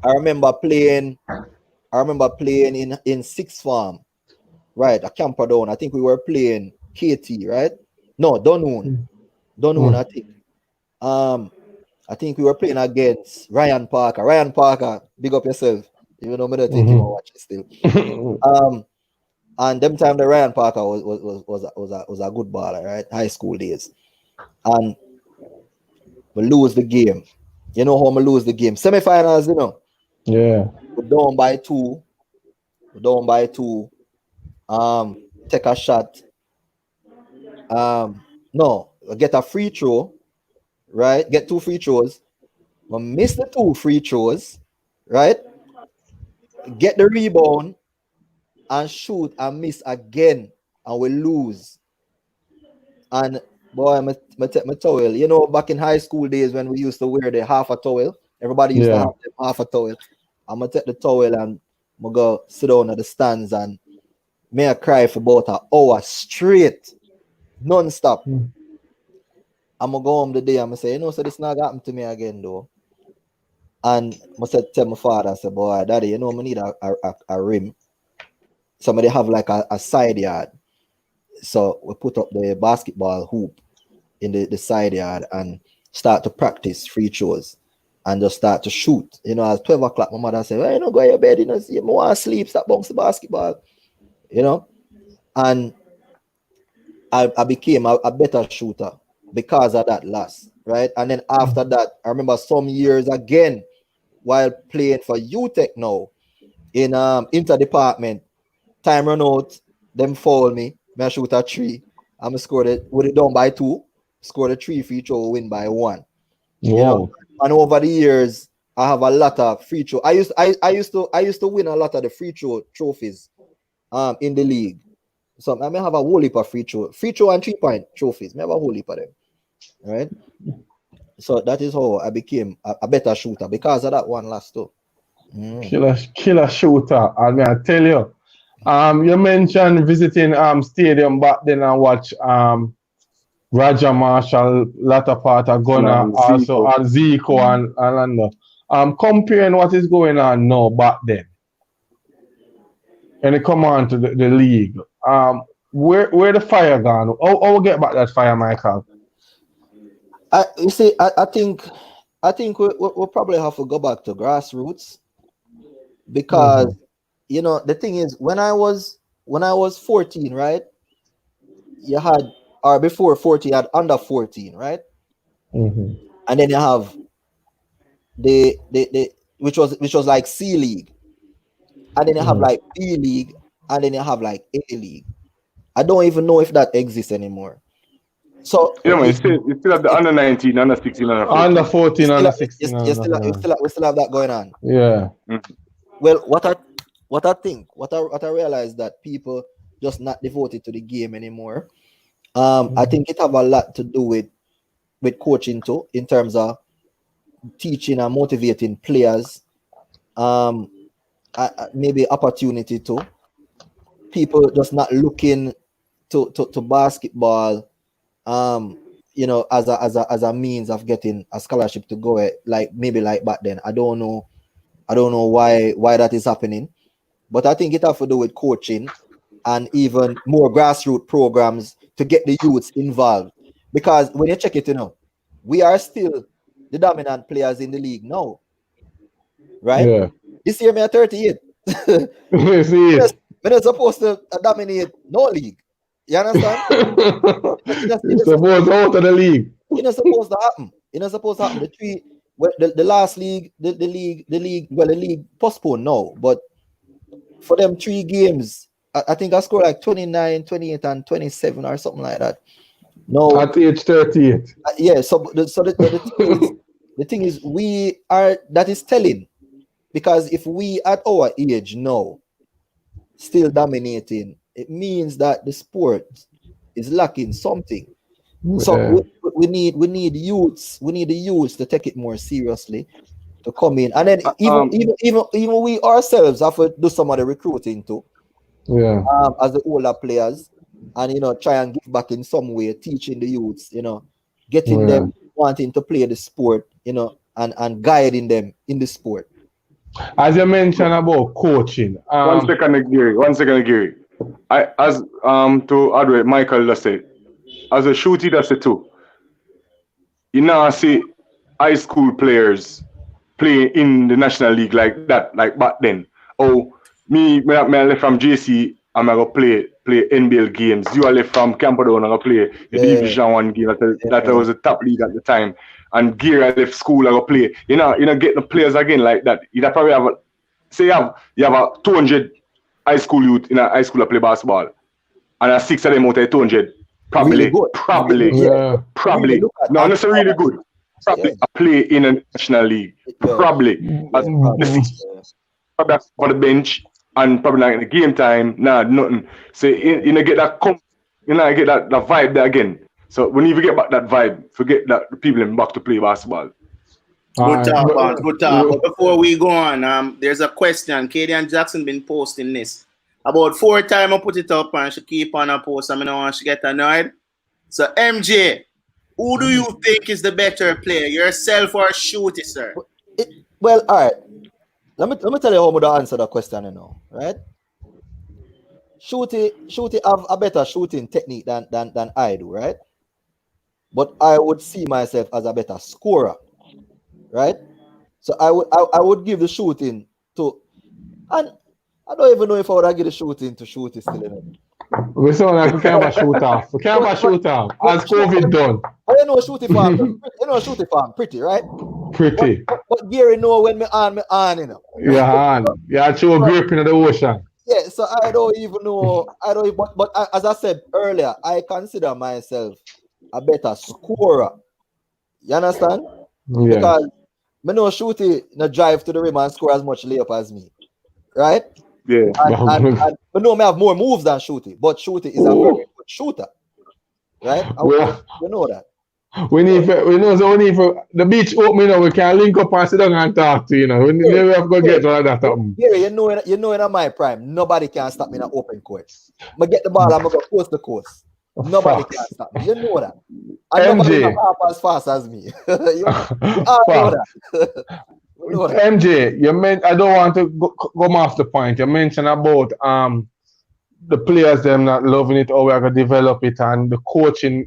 I remember playing in sixth form, right? At Camperdown. I think we were playing KT, right? No, Donoon, I think. I think we were playing against Ryan Parker. Ryan Parker, big up yourself. Even though I don't think you will watch it still. And them time the Ryan Parker was a good baller, right? High school days. And we lose the game. You know how we lose the game? Semi-finals, you know. Yeah. We're down by two. Take a shot. No, get a free throw, right? Get 2 free throws. We miss the 2 free throws, right? Get the rebound and shoot and miss again, and we lose. And boy, I take my towel. You know, back in high school days when we used to wear the half a towel, everybody used to have the half a towel. I'm gonna take the towel and I go sit down at the stands and may I cry for about an hour straight, non-stop. I'm gonna go home the day and I say, so this not happened to me again though. And I said, tell my father, I said, boy, daddy, I need a rim. Somebody have like a side yard. So we put up the basketball hoop in the side yard and start to practice free throws and just start to shoot. At 12 o'clock, my mother said, well, go to your bed, you want to sleep, stop bounce the basketball, And I became a better shooter because of that loss, right? And then after that, I remember some years again, while playing for UTech now, in inter-department, time run out, them foul me, I shoot a 3, I'm scored it, with it down by 2, scored a 3 free throw, win by 1. Wow. And over the years, I have a lot of free throw. I used to win a lot of the free throw trophies in the league. So I may have a whole heap of free throw and 3-point trophies. I have a whole heap of them. Right? So that is how I became a better shooter because of that one last two. Killer shooter. I tell you. You mentioned visiting stadium back then and watch Roger Marshall, latter part of Gunnar, also and Zico and Lando. Comparing what is going on now back then. And it come on to the league. Where the fire gone? How we get back that fire, Micheal? I think we'll probably have to go back to grassroots because the thing is when I was 14, right? You had or before 14, you had under 14, right? And then you have the which was like C League, and then you have like B League, and then you have like A League. I don't even know if that exists anymore. So you still have the under 19, under 16, under 14, under 16. We still have that going on. Yeah. Well, what I realized that people just not devoted to the game anymore. I think it have a lot to do with coaching too, in terms of teaching and motivating players. Maybe opportunity too. People just not looking to basketball, as a means of getting a scholarship to go like back then. I don't know why that is happening, but I think it have to do with coaching and even more grassroots programs to get the youths involved. Because when you check it, we are still the dominant players in the league now, right? Yeah. This year, me at 38. Yes. We're not supposed to dominate no league. You understand? It's supposed out of the league. It's not supposed to happen. The last league, the league postponed now, but for them 3 games, I think I scored like 29, 28, and 27 or something like that. No, at age 38. Yeah. So the thing is, that is telling, because if we at our age now still dominating, it means that the sport is lacking something. So we need youths. We need the youths to take it more seriously, to come in, and then even we ourselves have to do some of the recruiting too. Yeah. As the older players, and try and give back in some way, teaching the youths, getting them wanting to play the sport, and guiding them in the sport. As you mentioned about coaching. 1 second, Gary. I to add what Micheal just said, as a Shooty does it too. You now see high school players play in the National League like that, like back then. Oh, me left from JC, I'm gonna play NBL games. You are left from Camperdown, I'm gonna play the Division 1 game. That was the top league at the time. And Gary left school, I'm gonna play. You know, get the players again like that. You probably have you have a 200 high school youth in a high school that play basketball, and 6 of them out of 200 probably. Not necessarily good. Probably a play in a national league. Probably. But the 6 probably for the bench and probably like in the game time, nothing. So you get that get that vibe there again. So when you get back that vibe, forget that the people are back to play basketball. Good talk, Barnes. Good talk. But before we go on, there's a question. Katie and Jackson been posting this. About 4 times I put it up and she keep on a post. I don't want she get annoyed. So MJ, who do you think is the better player, yourself or Shooty, sir? Well, all right. Let me tell you how I'm gonna answer that question, right? Shooty have a better shooting technique than I do, right? But I would see myself as a better scorer, right? So I would give the shooting to, and I don't even know if I would give the shooting to Shooty still. We sound like we can't have a shoot off. We can't have a shoot off. As COVID done. But Shooty farm, pretty, right? Pretty. But Gary know when me on, Yeah, yeah, throw a grip into the ocean. Yeah, so I don't even know. But as I said earlier, I consider myself a better scorer. You understand? Yeah. Because me know Shooty no drive to the rim and score as much layup as me, right? Yeah. And me know me have more moves than Shooty, but Shooty is a very good shooter, right? We know that. We need for the beach open, we can link up and sit down and talk to, We never have to go get all that happen. Yeah, you know in my prime, nobody can stop me in an open court. I get the ball, I'm gonna go coast to coast. Nobody can stop me. You know that. And nobody can hop as fast as me. you all know that. MJ, I don't want to go off the point. You mentioned about the players them not loving it, how we're gonna develop it, and the coaching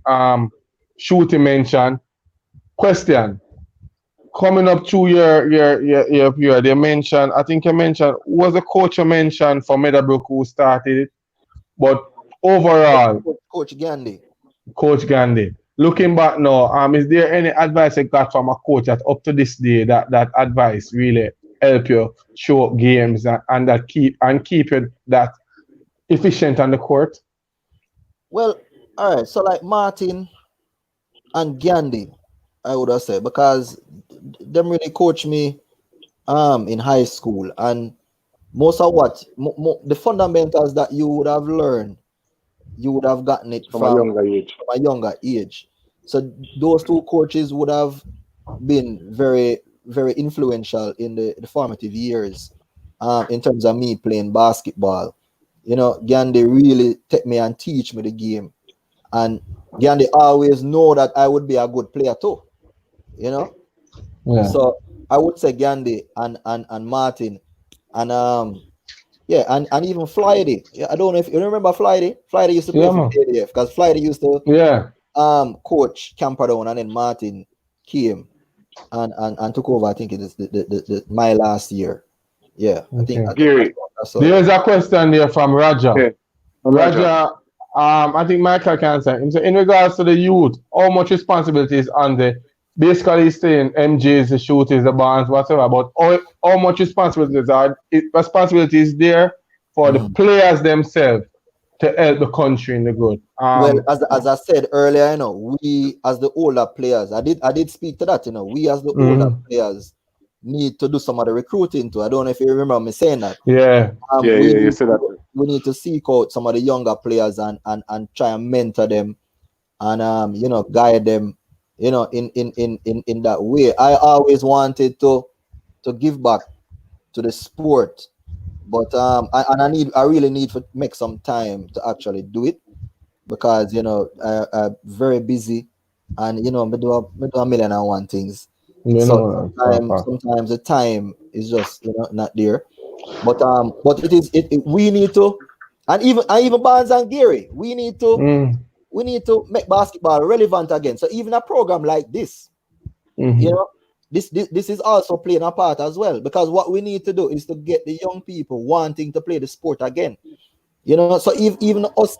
Shooty mention. Question. Coming up to your period, I think you mentioned, was the coach you mentioned for Meadowbrook who started it? But overall, Coach Gandhi. Looking back now, is there any advice you got from a coach that up to this day that advice really help you show up games and that keep it that efficient on the court? Well, all right. So like Martin and Gandhi, I would have said, because them really coached me in high school, and most of what the fundamentals that you would have learned, you would have gotten it from a younger age. So those two coaches would have been very, very influential in the formative years in terms of me playing basketball. Gandhi really take me and teach me the game, and Gandhi always know that I would be a good player too, Yeah. So I would say Gandhi and Martin and and even Flighty. Yeah, I don't know if you remember Flighty. Flighty used to play for ADF because Flighty used to coach Camperdown, and then Martin came and took over. I think it is my last year. Yeah, I think Gary. There's a question there from Raja. Okay. Raja, I think Micheal can answer. So in regards to the youth, how much responsibility is on the basically saying MJs, the Shooters, the Barnes, whatever, but how much responsibility is there for the players themselves to help the country in the good? Well, as I said earlier, we as the older players, I did speak to that, we as the older players need to do some of the recruiting too. I don't know if you remember me saying that. Yeah. You said that. We need to seek out some of the younger players and try and mentor them and guide them, in that way. I always wanted to give back to the sport, but I really need to make some time to actually do it, because I'm very busy, and me do a million and one things. So sometimes the time is just not there. But we need to, and even Barnes and Gary, we need to make basketball relevant again. So even a program like this, this is also playing a part as well, because what we need to do is to get the young people wanting to play the sport again. So if even us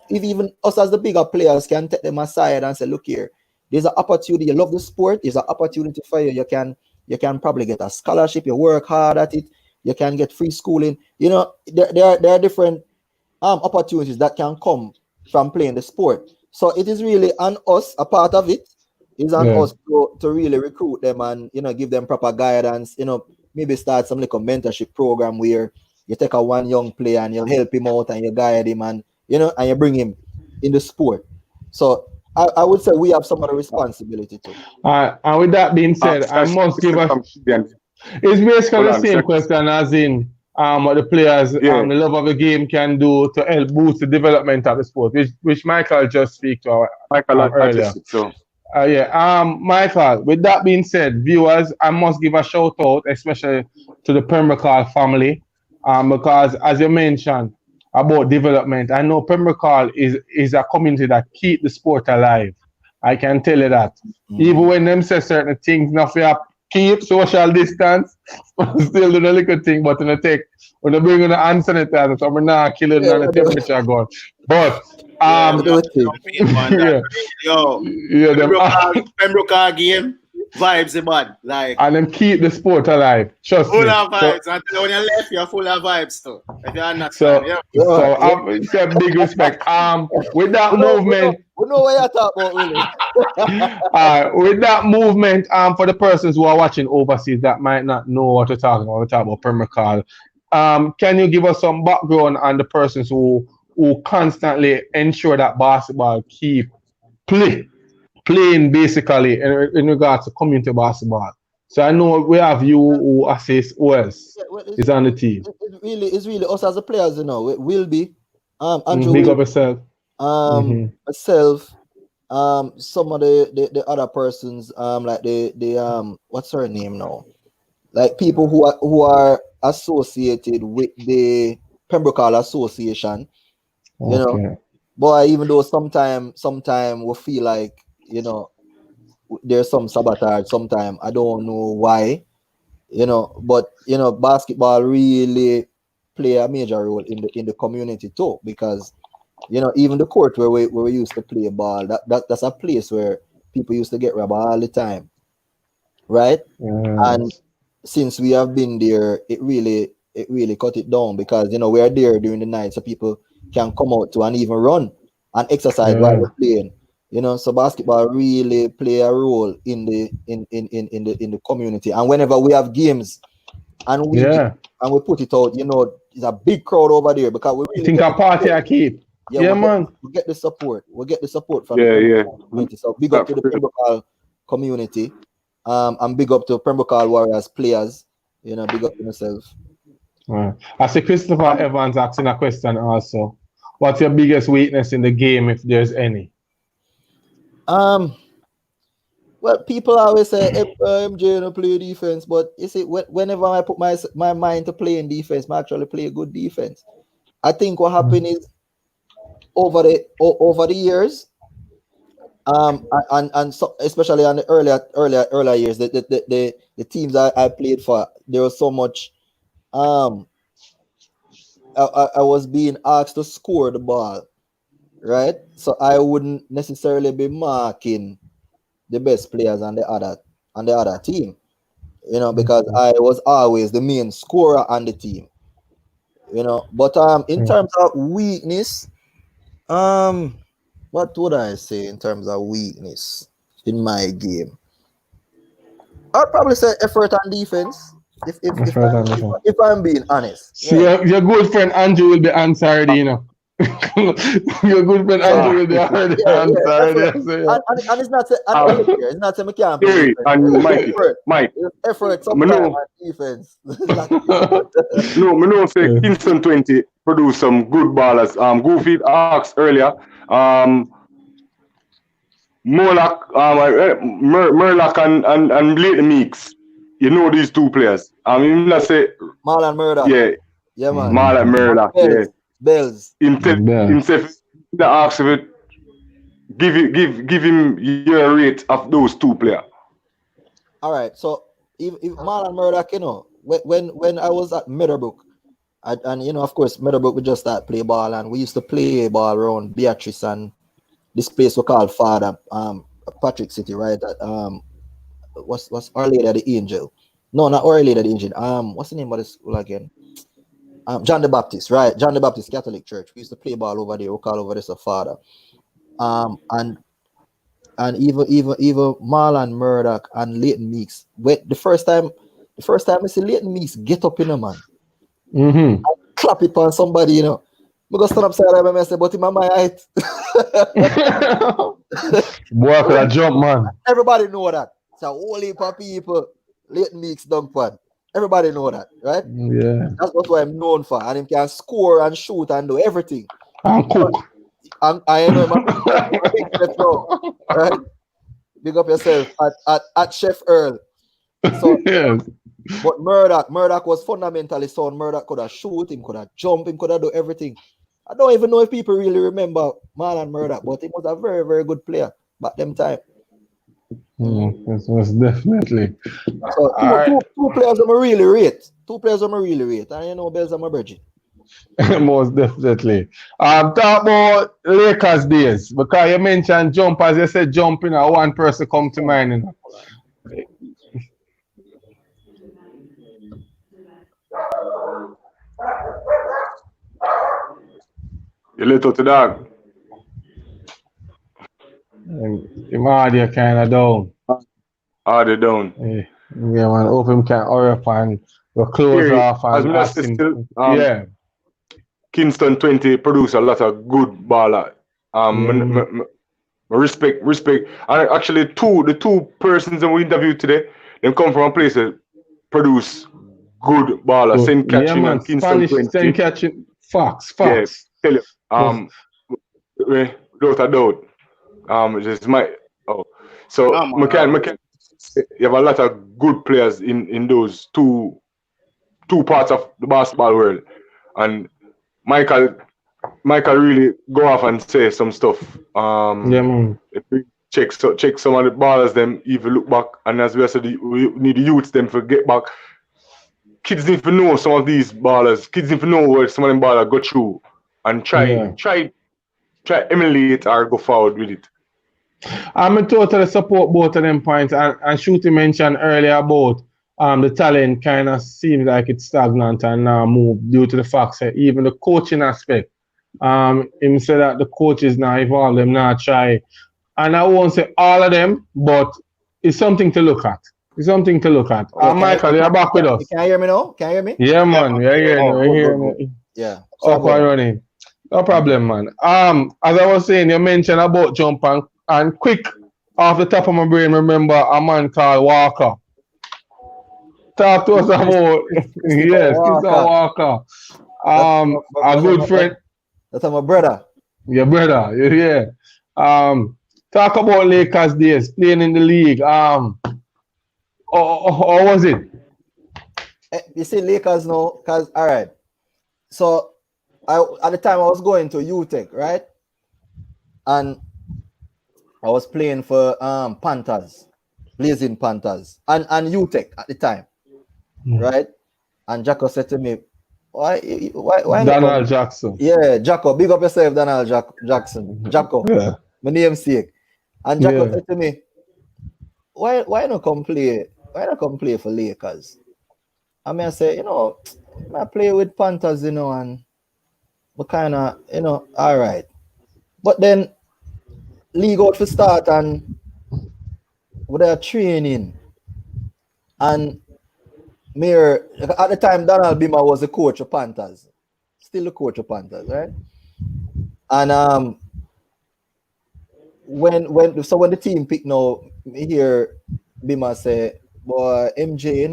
as the bigger players can take them aside and say, look here, there's an opportunity. You love the sport. There's an opportunity for you. You can probably get a scholarship. You work hard at it. You can get free schooling. There are different opportunities that can come from playing the sport. So it is really on us. A part of it is on us to really recruit them and give them proper guidance. Maybe start some little mentorship program where you take one young player and you help him out and you guide him and and you bring him in the sport. So I would say we have some of the responsibility too. And with that being said, I must give us. It's basically the same question as in what the players, the love of the game can do to help boost the development of the sport, which Micheal just speak to earlier. Micheal, with that being said, viewers, I must give a shout out, especially to the Pembroke family, because as you mentioned about development, I know Pembroke is a community that keep the sport alive. I can tell you that. Even when them say certain things, nothing keep social distance, still do the little thing, but when they bring in the hand sanitizer, so we're not killing on the temperature going. But Pembroke game vibes bad, like, and them keep the sport alive. Trust me. Full of vibes. So, until when you left, you're full of vibes too. If you understand, so big respect. With that movement. We know what you're talking about, really. With that movement, for the persons who are watching overseas that might not know what we're talking about, Pembroke. Can you give us some background on the persons who constantly ensure that basketball keep playing basically in regards to community basketball? So I know we have you who assist who else is on the team. It's really us as the players, you know. It will be Andrew, big up yourself. Myself, some of the other persons, like the what's her name now? Like people who are associated with the Pembroke Association, you know. But even though sometime we feel like, you know, there's some sabotage sometime. I don't know why, you know, but you know, basketball really play a major role in the community too, because you know, even the court where we used to play ball, that's a place where people used to get robbed all the time, right? And since we have been there, it really cut it down, because you know we are there during the night, so people can come out to and even run and exercise while we're playing. You know, so basketball really play a role in the community. And whenever we have games and we put it out, you know, it's a big crowd over there, because we really think a party I keep. Man. We get the support. We get the support from the community. So big up to the Pembroke community. And big up to Pembroke Warriors players. You know, big up to myself. I see Christopher Evans asking a question also. What's your biggest weakness in the game, if there's any? Well, people always say MJ don't play defense, but you see, whenever I put my mind to playing defense, I actually play good defense. I think what happened is over the years, and so, especially on the earlier years, the teams I played for, there was so much. I was being asked to score the ball, right? So I wouldn't necessarily be marking the best players on the other team, you know, because I was always the main scorer on the team, you know. But in terms of weakness, what would I say in terms of weakness in my game? I'd probably say effort on defense. If I'm being honest. So your good friend Andrew will be answered, you know. Your good friend Andrew will be answered. And it's not saying we can't play. And Mike. Effort sometimes on defense. No, me know say Kingston 20 produce some good ballers. Goofy asked earlier. Murlock and Leighton Meeks. You know these two players. I mean, let's say Marlon Murdoch. Yeah, man. Marlon Murdoch. Bells. Himself asked if it give him your rate of those two players. All right. So if Marlon Murdoch, you know, when I was at Meadowbrook, and you know, of course, Meadowbrook we just start play ball, and we used to play ball around Beatrice and this place we call Father, Patrick City, right? What's Our Lady of the Angel? No, not Our Lady of the Angel. What's the name of the school again? John the Baptist, right? John the Baptist Catholic Church. We used to play ball over there. We call over this a Father. And even Marlon Murdoch and Leighton Meeks. The first time I see Leighton Meeks get up in a man. And clap it on somebody, you know. I'm gonna stand upside down and say, but in my height. Boy, could I jump, man. Everybody know that. So whole heap of people, Leighton Meeks dunk pan. Everybody know that, right? Yeah. That's what I'm known for. And him can score and shoot and do everything. And cook. I know him. Right? Big up yourself at Chef Earl. So, yes. But Murdoch was fundamentally sound. Murdoch could have shoot, him could have jump, him could have do everything. I don't even know if people really remember Marlon Murdoch, but he was a very, very good player back them time. This was definitely. So two players I'm really rate. Two players I'm really rate. And you know, Bells are my virgin. Most definitely. Talk about Lakers days, because you mentioned jump, as you said, jumping, one person come to mind. You know. You little to dog. Him audio kind of down. Audio down. Yeah, man. Hope him can hurry up and we'll close off and ask him. Yeah. Kingston 20 produce a lot of good baller. Respect. And actually, the two persons that we interviewed today, they come from a place that produce good baller. St. Catherine and Kingston 20. St. Catherine. Facts. Yeah, tell you. Without a doubt. Just my so Micheal, you have a lot of good players in those two parts of the basketball world, and Micheal really go off and say some stuff. Check some of the ballers them even look back, and as we said, we need the youths them to get back. Kids need to know some of these ballers. Kids need to know what some of them ballers go through and try emulate or go forward with it. I'm totally support both of them points, and Shooty mentioned earlier about the talent kind of seems like it's stagnant and now move due to the fact that even the coaching aspect, him said that the coaches now evolve, them now try, and I won't say all of them, but it's something to look at. It's something to look at. Micheal, you're back with us. Can you hear me now? Can you hear me? Yeah, man. We're hearing me. Yeah. Up and running. No problem, man. As I was saying, you mentioned about jump and quick off the top of my brain, remember a man called Walker. Talk to us about yes, Walker. A good friend. That's my brother. Your brother, yeah. Talk about Lakers days, playing in the league. How was it? You see, Lakers now, because all right. So at the time I was going to UTech, right? And I was playing for Panthers, Blazing Panthers, and UTech at the time, right? And Jacko said to me, why Donald Jackson. Yeah, Jacko, big up yourself, Donald Jackson. Jacko, yeah. My namesake. And Jacko said to me, why not come play? Why not come play for Lakers? I mean, I say, I play with Panthers, and we kind of, all right. But then league out for start and with their training. And at the time, Donald Bima was the coach of Panthers. Still the coach of Panthers, right? And when the team picked now, me hear Bima say, boy, MJ,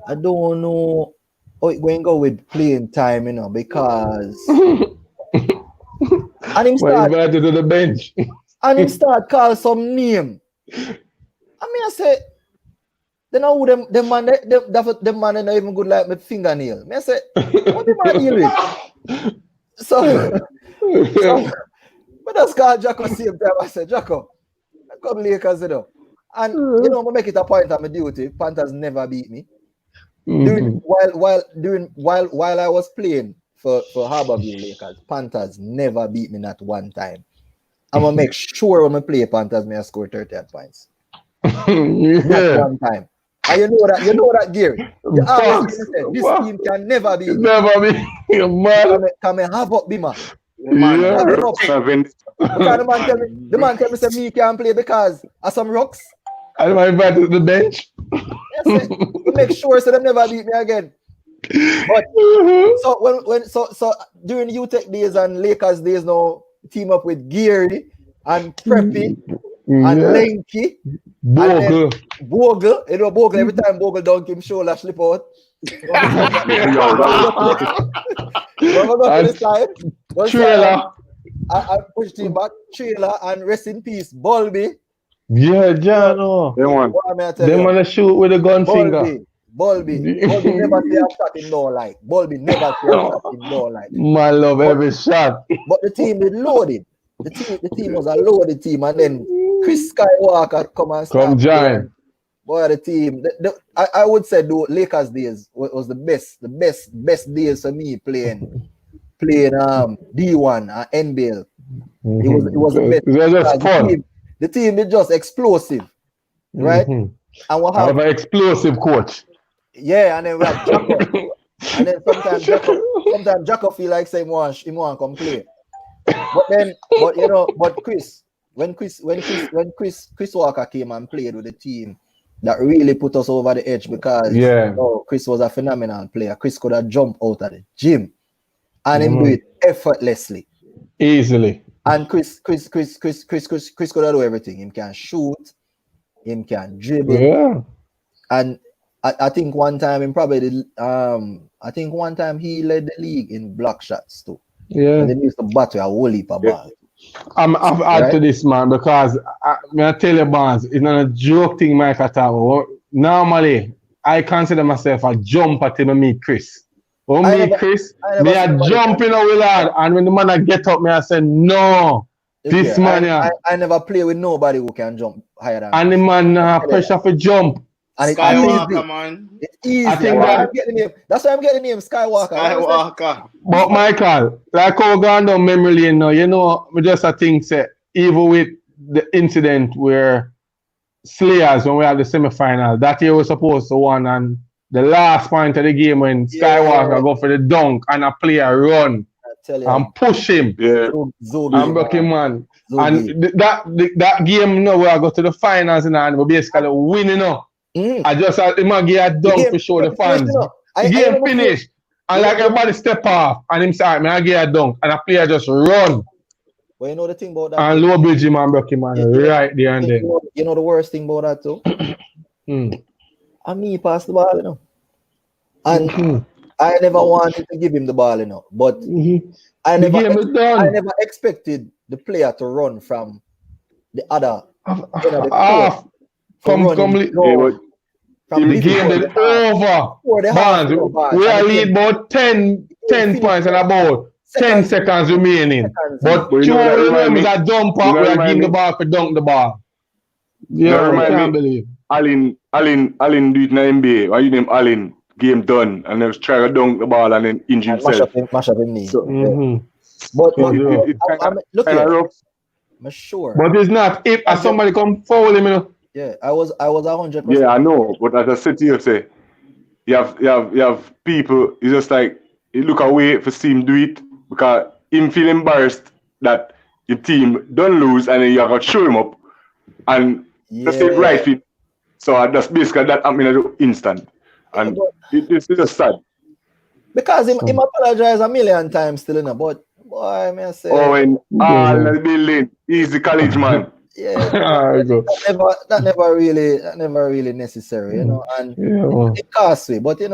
I don't know how it's going to go with playing time, because and him start invited to the bench. And him start call some name. I say, then how them man not even good like my fingernail. I say, what the man deal with? So but that's called Jacko same time. I said, Jacko, come Lakers, And I make it a point of my duty. Panthers never beat me. While I was playing for Harborview Lakers, Panthers never beat me not one time. I'm gonna make sure when I play Panthers, I score 38 points. Not one time. And you know that, Gary. This team can never beat me. Never beat me. Come and have up Bima. The man tell me say me can't play because of some rocks. I'm invited to the bench. Yes, make sure so them never beat me again. But so during UTech days and Lakers days now, team up with Gary and Preppy and lanky. Bogle. Bogle. You know, Bogle, every time Bogle dunk him, shoulder slip out. Trailer. I pushed him back. Trailer and rest in peace, Bulby. Yeah, Jano. They want to shoot with a gun finger. Bulby never see a shot in no light. Bulby never see a shot in no light. My love, every shot. But the team is loaded. The team was a loaded team, and then Chris Skywalker come and start. Giant. Boy, the team. I would say the Lakers days was the best days for me playing D1 and NBL. It was the best. It was just fun. The team is just explosive, right? And what happened? An explosive coach. Yeah, and then we had Jacob. And then sometimes Jacob feel like saying he want come play. But Chris Walker came and played with the team, that really put us over the edge because Chris was a phenomenal player. Chris could have jumped out of the gym and him do it effortlessly. Easily. And Chris could have do everything. Him can shoot, him can dribble. Yeah. And I think one time he led the league in block shots too. Yeah. And then he used to battle a whole heap of ball. I've added to this, man, because I tell you, Barnes, it's not a joke thing, Mike, at all. Normally, I consider myself a jumper till I meet Chris. When I meet Chris, me a jump in a Willard, and when the man I get up, me I say, no, this man. I never play with nobody who can jump higher than and the man pressure for jump. And Skywalker, man. It's easy. I think that's why I'm getting the name Skywalker. But Michael, like how we gone down memory lane now, we just think say, even with the incident where Slayers, when we had the semi-final, that year was supposed to win, and the last point of the game when Skywalker go for the dunk and a player run and push him and break him, man. And that game, we go to the finals and we basically winning. I just had him give a dunk to show the fans. The game finished. And like everybody step off and him say, I give a dunk. And a player just run. Well, you know the thing about that? And low bridge him and broke him right there and then. You know the worst thing about that too? And me pass the ball, And I never wanted to give him the ball, But I never expected the player to run from the other from the game is over. Barnes, we are lead about 10 points and about 10 seconds remaining. But 2 of them is a dump up, we are giving the ball for dunk the ball. Yeah, I can't believe. Allen do it in the NBA. Why you name Allen? Game done, and then try to dunk the ball and then injure himself. Mash up him knee. So, But look here. I'm sure. But it's not if somebody come foul him, Yeah, I was 100%. Yeah, I know. But as I said to you, say you have people. It's just like you look away for see him do it because him feel embarrassed that your team don't lose, and then you have to show him up and just take right fit. So that's basically that happened in an instant, and it's just sad. Because him apologize a million times still, but boy, may I say. Oh, and all the building, he's the college man. Yeah, that never really necessary, and it costs me. But in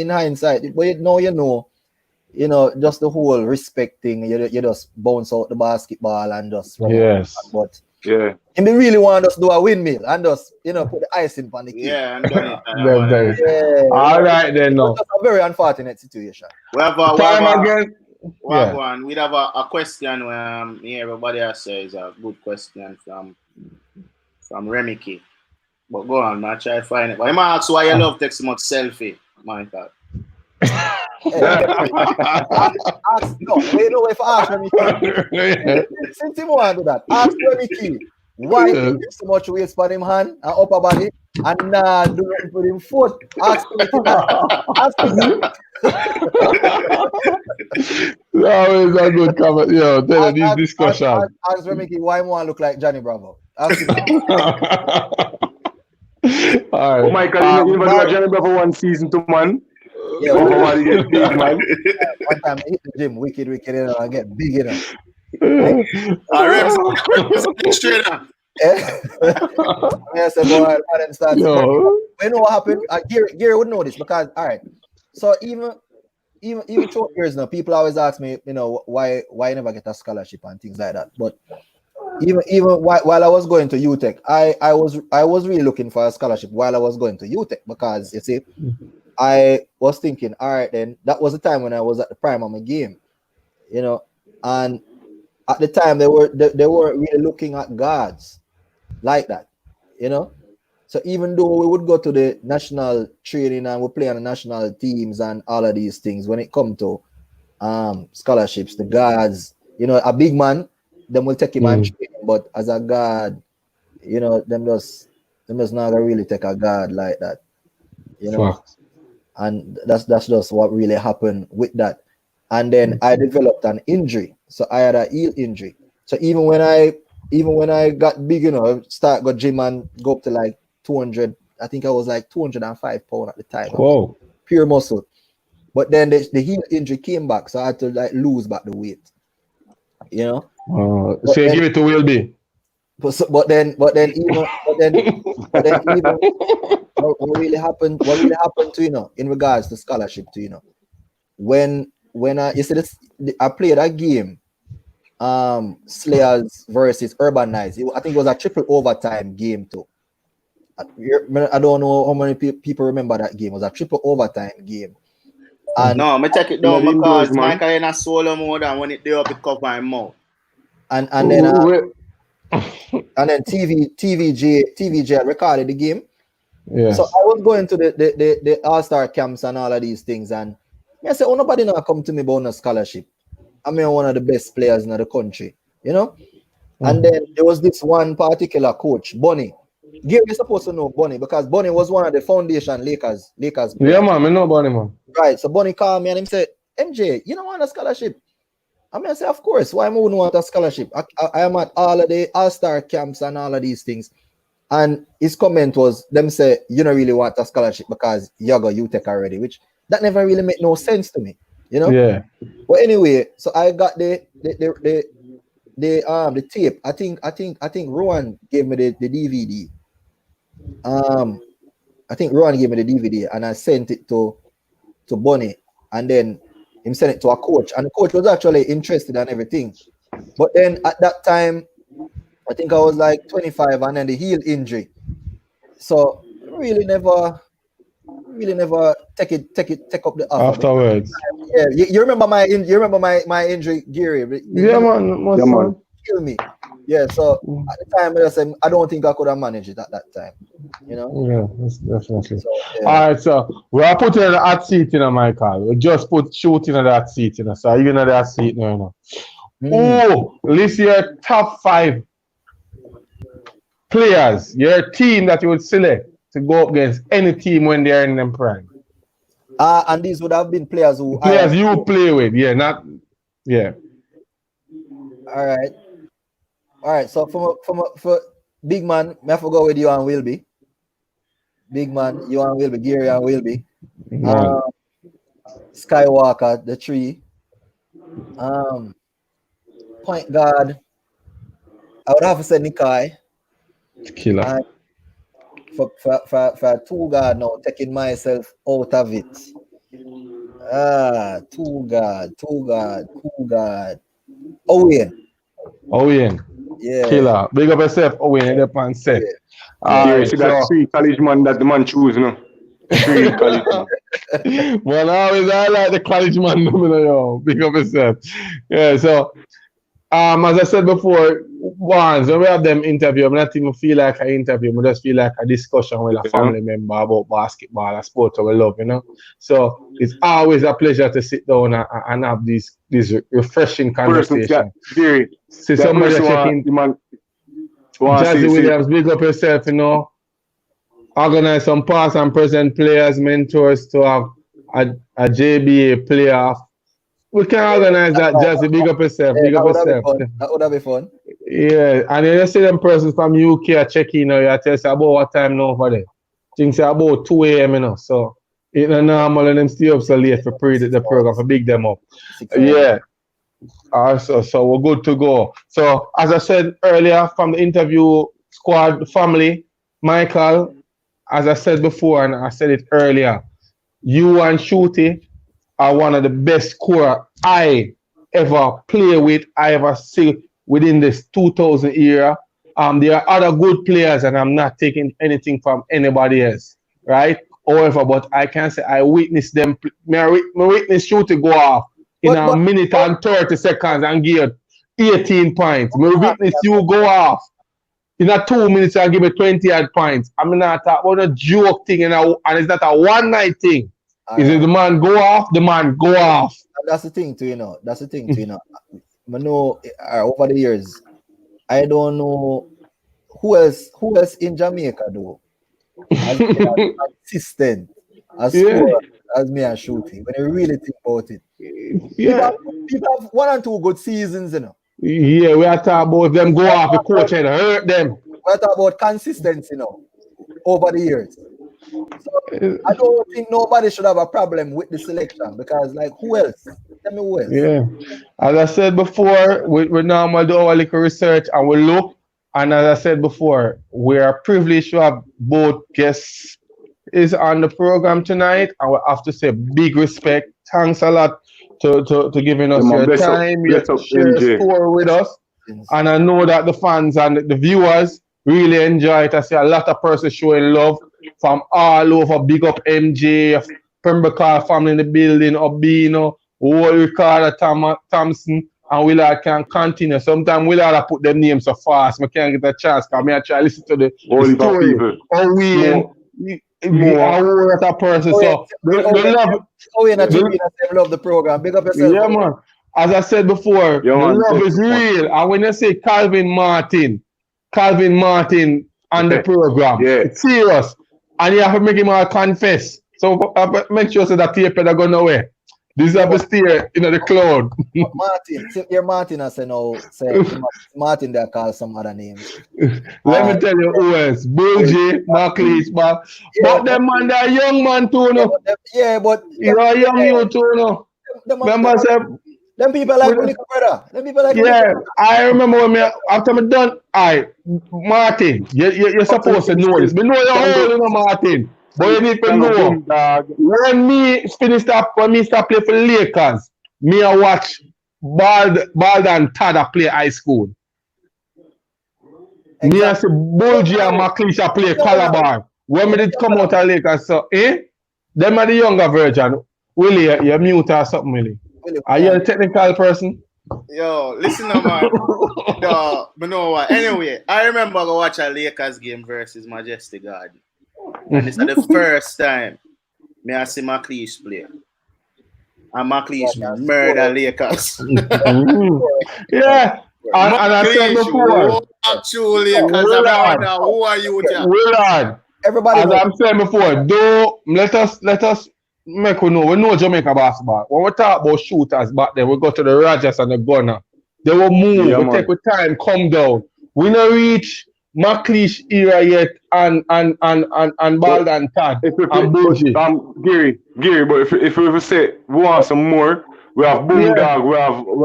hindsight, but just the whole respect thing. You just bounce out the basketball and just But he really want us to do a windmill and just put the icing on the cake. Yeah, and done it. All right then. No, it's a very unfortunate situation. We have again. We'd have a question where everybody else says a good question from Remike. But go on, man, try to find it. But I might ask why you love take so much selfie, my God. If I ask Remike, since you want to do that, ask Remike why he gives so much weight for him hand and upper body and do nothing for him foot. Ask Remike. That was a good comment. Tell this discussion. Ask Remike why more look like Johnny Bravo. Ask him. All right. Oh my God, you never do Johnny Bravo 1 season 2, man. Yeah, one time I hit the gym, wicked, and I get big enough. I said, boy, and start. You know what happened? Gary would know this because, all right. So even through years now, people always ask me, you know, why I never get a scholarship and things like that. But even while I was going to UTech, I was really looking for a scholarship while I was going to UTech because you see, I was thinking, all right, then that was the time when I was at the prime of my game, you know, and at the time they were really looking at guards like that, you know. So even though we would go to the national training and we play on the national teams and all of these things, when it come to scholarships, the guards, you know, a big man, them will take him and train him, but as a guard, you know, them just not gonna really take a guard like that, you know. Fuck. And that's just what really happened with that. And then I developed an injury, so I had a heel injury. So even when I got big, you know, start go gym and go up to like 200, I think I was like 205 pounds at the time. Whoa. Pure muscle. But then the heel injury came back, so I had to like lose back the weight. You know? So you give it to Wilby. But then what really happened to, you know, in regards to scholarship to, you know, when I you see this, I played a game, Slayers versus Urban Knights. I think it was a triple overtime game too. I don't know how many people remember that game. It was a triple overtime game. And no, I take it down because Michael in a solo mode, and when it do up, it cover him mouth. And then TVJ recorded the game. Yeah. So I was going to the All-Star camps and all of these things, and I said, oh, nobody now come to me about a scholarship. I'm one of the best players in the country, you know. And then there was this one particular coach, Bonnie. Gary, you're supposed to know Bonnie because Bonnie was one of the foundation Lakers players. Yeah, man, I know Bonnie, man. Right. So Bonnie called me and he said, MJ, you don't want a scholarship? I say, of course. Why I wouldn't want a scholarship? I am at all of the All-Star camps and all of these things. And his comment was, them say, you don't really want a scholarship because you got UTech already, which that never really made no sense to me, you know? Yeah. But anyway, so I got the tape. I think Rowan gave me the DVD. I think Rowan gave me the DVD and I sent it to Bonnie, and then him sent it to a coach, and the coach was actually interested in everything. But then at that time, I think I was like 25, and then the heel injury. So really never take up the offer. Afterwards. Yeah, you remember my injury, Gary? Yeah, man. Kill me. Yeah, so at the time I said I don't think I could have managed it at that time. You know? Yeah, that's definitely. So, yeah. All right, so we are putting in the hot seat in Micheal. We just put Shooty in the hot seat, you know. So you're in the hot seat now, you know. Oh, list your top 5 players, your team that you would select to go up against any team when they're in them prime. And these would have been players who you play with, yeah, not All right. So for big man, I have to go with you and Wilby. Big man, you and Wilby, Gary and Wilby. Skywalker, the 3. Point guard, I would have to say Nikai. Killer. For 2 guard now, taking myself out of it. 2 guard. Owen. Yeah. Killer. Big up yourself, Owen, in the pan set. Yeah, see that 3 college man that the man choose, you know. 3 college man. Well, I like the college man, you know. Big up yourself. Yeah, so as I said before, once when we have them interview, I not even feel like an interview, I just feel like a discussion with a family member about basketball, a sport we love, you know. So it's always a pleasure to sit down and have these refreshing conversations. See somebody checking. Jazzy Williams, big up yourself, you know. Organize some past and present players, mentors to have a JBA playoff. We can organize that, Jazzy. Big up yourself. Big up yourself. That would have been fun. Yeah, and then you see them persons from UK are checking, you know, you tell us about what time now for them. Things say about 2 a.m., you know, so it's not normal and them stay up so late for the program, for big them up. Yeah. So we're good to go. So as I said earlier from the interview squad family, Micheal, as I said before and I said it earlier, you and Shooty are one of the best scorer I ever play with, I ever see within this 2000 era. There are other good players and I'm not taking anything from anybody else, right? However, but I can say I witnessed them, I witnessed Shooty go off in a minute and 30 seconds and give 18 points. I witness you go off in a 2 minutes and give me 20 odd points. I'm not talking about a joke thing and it's not a one night thing. Is it the man go off, the man go off. And that's the thing too, you know. That's the thing too, you know. I know over the years, I don't know who else in Jamaica though has been as consistent as scorer as me and Shooty. When you really think about it. Yeah. People have 1 or 2 good seasons, you know. Yeah, we are talking about them go off the coach and hurt them. We're talking about consistency, you know, over the years. So I don't think nobody should have a problem with the selection because, like, who else? Tell me who else. Yeah. As I said before, we normally do our little research and we look. And as I said before, we are privileged to have both guests is on the program tonight. And we have to say big respect. Thanks a lot to giving us your time, your score with us. And I know that the fans and the viewers really enjoy it. I see a lot of persons showing love from all over. Big up MJ, Pembroke family in the building, Obino, Ricardo Thompson, and Willard can continue. Sometimes Willard put them names so fast, I can't get a chance because I try to listen to the story. How we are that person. So they love the program. Big up yourself. Yeah, man. As I said before, the love is real. And when you say Calvin Martin on the program, it's serious. And you have to make him all confess. So make sure so that tape is going nowhere. This is a steer in the cloud. Martin has say Martin there call some other names. Let me tell you who else. Bulgy, Marclis, but them man, they're young man too, no? Yeah, but you're a young you too, no? Remember, them people like little brother. Them people like I remember when after me done, Martin, you're supposed to know this. We know you're old, Martin. But you need to know, when me start playing for Lakers, me I watch Bald and Tada play high school. Exactly. Me I see Bulgy and Maclisha play Calabar. When me did come out of Lakers, so them are the younger version. Willie, you're mute or something, Willie. Are you a technical person? Yo, listen to man. Yo, but know what? Anyway, I remember I watch a Lakers game versus Majestic Garden. And it's the first time me I see Macleish play. And Macleish murder Lakers. Yeah. And I said before. Who are you? Willard. Everybody. As I'm saying before, though, let us make we know Jamaica basketball. When we talk about shooters back then, we go to the Rogers and the Gunner. They will move, we take the time, come down. We not reach Macleish era yet and Bald and Tad and Bulgy. Gary, but if we say we want some more, we have Boondog, we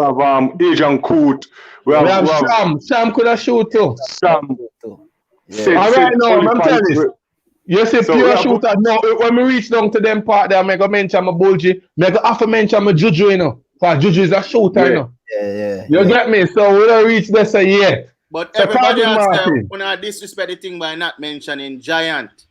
have Asian Coot, we have Sam. Sam could have shoot too. Sam. All right, now I'm telling you. You say pure shooter. No, when we reach down to them part there, I go mention my Bulgy. I go have to mention my Juju, you know. Because Juju is a shooter, you know. You get me? So we don't reach this yet. But everybody else when I disrespect the thing by not mentioning Giant.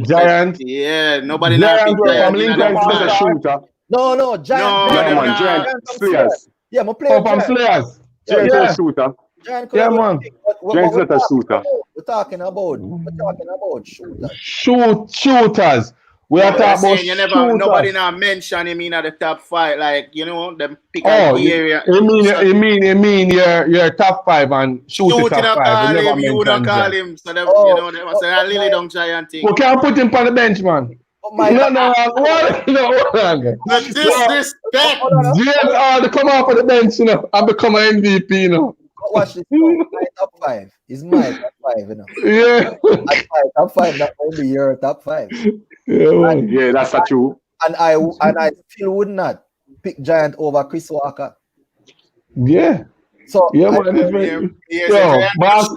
Giant? Yeah, nobody not big Giant. Giant is a shooter. No, Giant. Giant Slayers. Yeah, I'm playing from Slayers. Giant is a shooter. Yeah, man. Giant's not a shooter. We're talking about shooters. Shooters. We are talking about nobody now mention him in the top 5, like, you know, them pick out the area. You mean your top 5 and shooting top 5. You don't call him. So them, you know, they say I really don't Giant thing. We can't put him on the bench, man. No, Disrespect. Just all to come off of the bench, you know, and become an MVP, you know. Watch this. My top 5 is my top 5, you know. Yeah. Top 5, not only your top 5. Yeah, that's not true. And I still would not pick Giant over Chris Walker. Yeah. So Yeah, man. Different. Here's Yo, boss,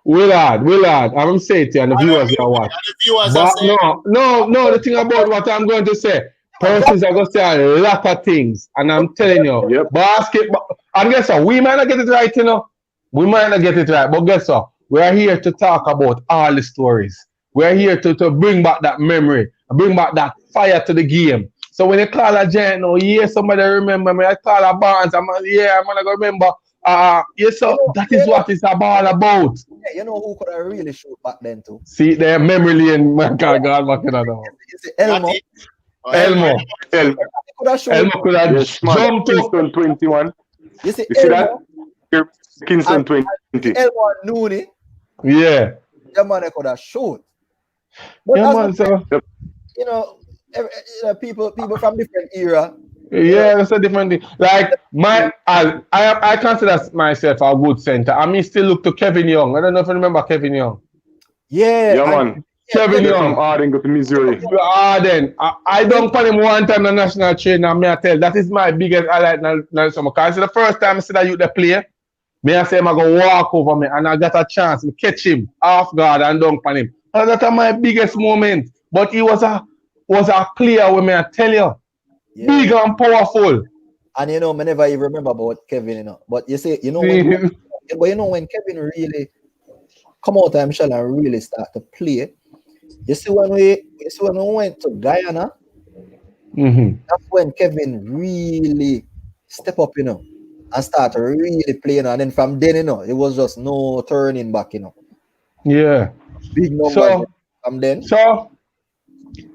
Willard, I'm saying to you, and the viewers you watch. But no, the thing about what I'm going to say, persons are going to say a lot of things, and I'm telling you, basketball, and guess what, we might not get it right, you know. We might not get it right, but guess what? We are here to talk about all the stories. We are here to bring back that memory, bring back that fire to the game. So when you call a giant, oh yeah, somebody remember me. I call a Barnes, I'm gonna go remember. Yes, so that is what it's all about. Yeah, you know who could have really shoot back then too? See, their memory lane, man, God, back in now. Elmo. Elmo could have jumped Kingston 21. You see that? Kingston 20. Elmo and Nooney. Yeah. That man could have shoot. But yeah, man, so you know, people from different era. Yeah, that's a different thing. Like I consider myself a good center. I mean, still look to Kevin Young. I don't know if you remember Kevin Young. Yeah, man. Kevin Young from Arden go to Missouri. Arden. I don't put him one time on national trainer. Me I tell that is my biggest highlight now. Because it's the first time I see that you the play. Me I say I'm gonna walk over me and I got a chance to catch him off guard and dunk on him. And that's my biggest moment. But he was a player with me, I tell you. Yeah. Big and powerful. And you know, I never even remember about Kevin, you know. But you see, you know, when Kevin really come out of Micheal and really start to play, you see when we went to Guyana, that's when Kevin really step up, you know, and start really playing. And then from then, you know, it was just no turning back, you know. Yeah. Big numbers from then. So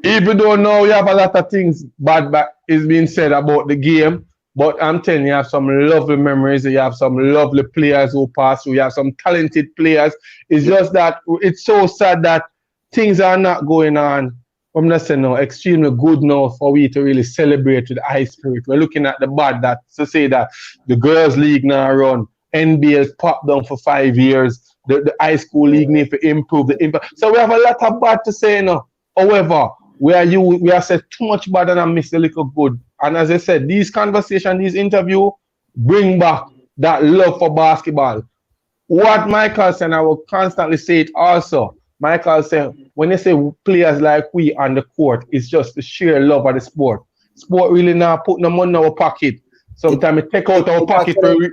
if you don't know, you have a lot of things bad is being said about the game. But I'm telling you, you have some lovely memories. You have some lovely players who pass through. You have some talented players. It's just that it's so sad that things are not going on. I'm not saying no, extremely good now for we to really celebrate with high spirit. We're looking at the bad that to say that the girls' league now run, NBA's popped down for 5 years. The high school league need to improve the impact. So we have a lot of bad to say now. However, we are said too much bad and I miss a little good. And as I said, these conversations, these interviews bring back that love for basketball. What Micheal said, and I will constantly say it also. Micheal said, when they say players like we on the court, it's just the sheer love of the sport. Sport really not put no money in our pocket. Sometimes we take out our pocket. But we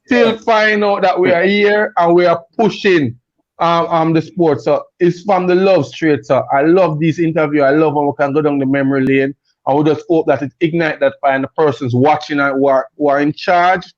still find out that we are here and we are pushing the sport. So it's from the love straight. So I love this interview. I love when we can go down the memory lane. I would just hope that it ignite that fire and the persons watching and who are in charge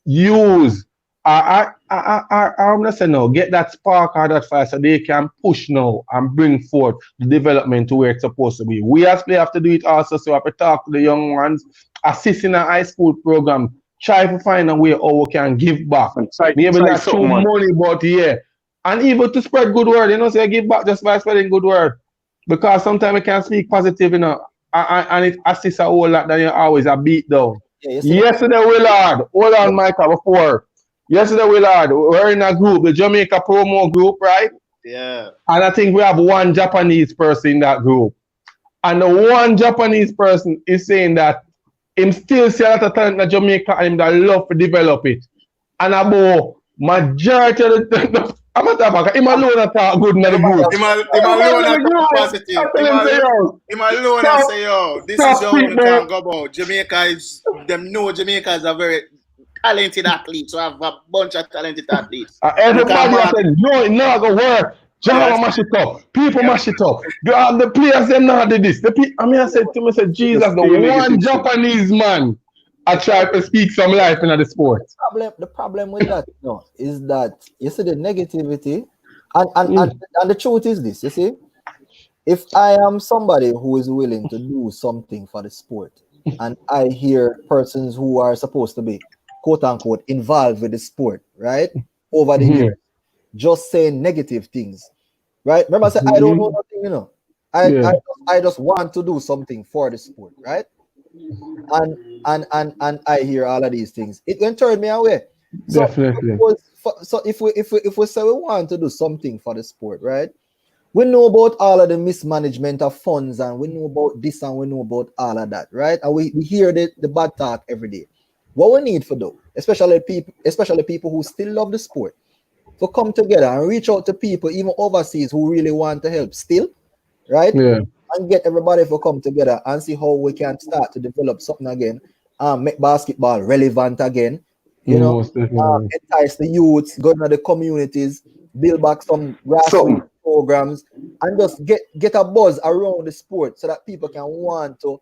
use I'm not saying no, get that spark or that fire so they can push now and bring forth the development to where it's supposed to be. We as players have to do it also, so we have to talk to the young ones, assist in a high school program, try to find a way how we can give back. Maybe not through money, but yeah. And even to spread good word, you know, say give back just by spreading good word. Because sometimes we can speak positive, you know, and it assists a whole lot than you always a beat down. Yesterday, Willard, hold on, Micheal, before. Yesterday, Willard, we're in a group, the Jamaica promo group, right? Yeah. And I think we have one Japanese person in that group. And the one Japanese person is saying that him still see a lot of talent in Jamaica and him that love to develop it. And about majority of the I'm not talking him alone that talk good in the group. Him alone talk positive. Him alone say, yo, this is how we can go about. Jamaica is, them know Jamaica is a very talented athlete. So I have a bunch of talented athletes. Everybody said, no, it's not going to work. Java mash it up. People mash it up. The players, them not did this. I said to myself, Jesus, the one Japanese man I try to speak some life in the sport. The problem with that, you know, is that you see the negativity, and the truth is this, you see, if I am somebody who is willing to do something for the sport, and I hear persons who are supposed to be, quote unquote, involved with the sport, right, over the years, just saying negative things, right? Remember I said, I don't know nothing, you know. I just want to do something for the sport, right? And I hear all of these things. It can turn me away. So definitely. So if we say we want to do something for the sport, right? we know about all of the mismanagement of funds, and we know about this, and we know about all of that, right? And we hear the bad talk every day. What we need for though, especially people who still love the sport, to come together and reach out to people even overseas who really want to help still, right? Yeah. And get everybody to come together and see how we can start to develop something again, make basketball relevant again, you know, entice the youths, go into the communities, build back some grassroots programs, and just get a buzz around the sport so that people can want to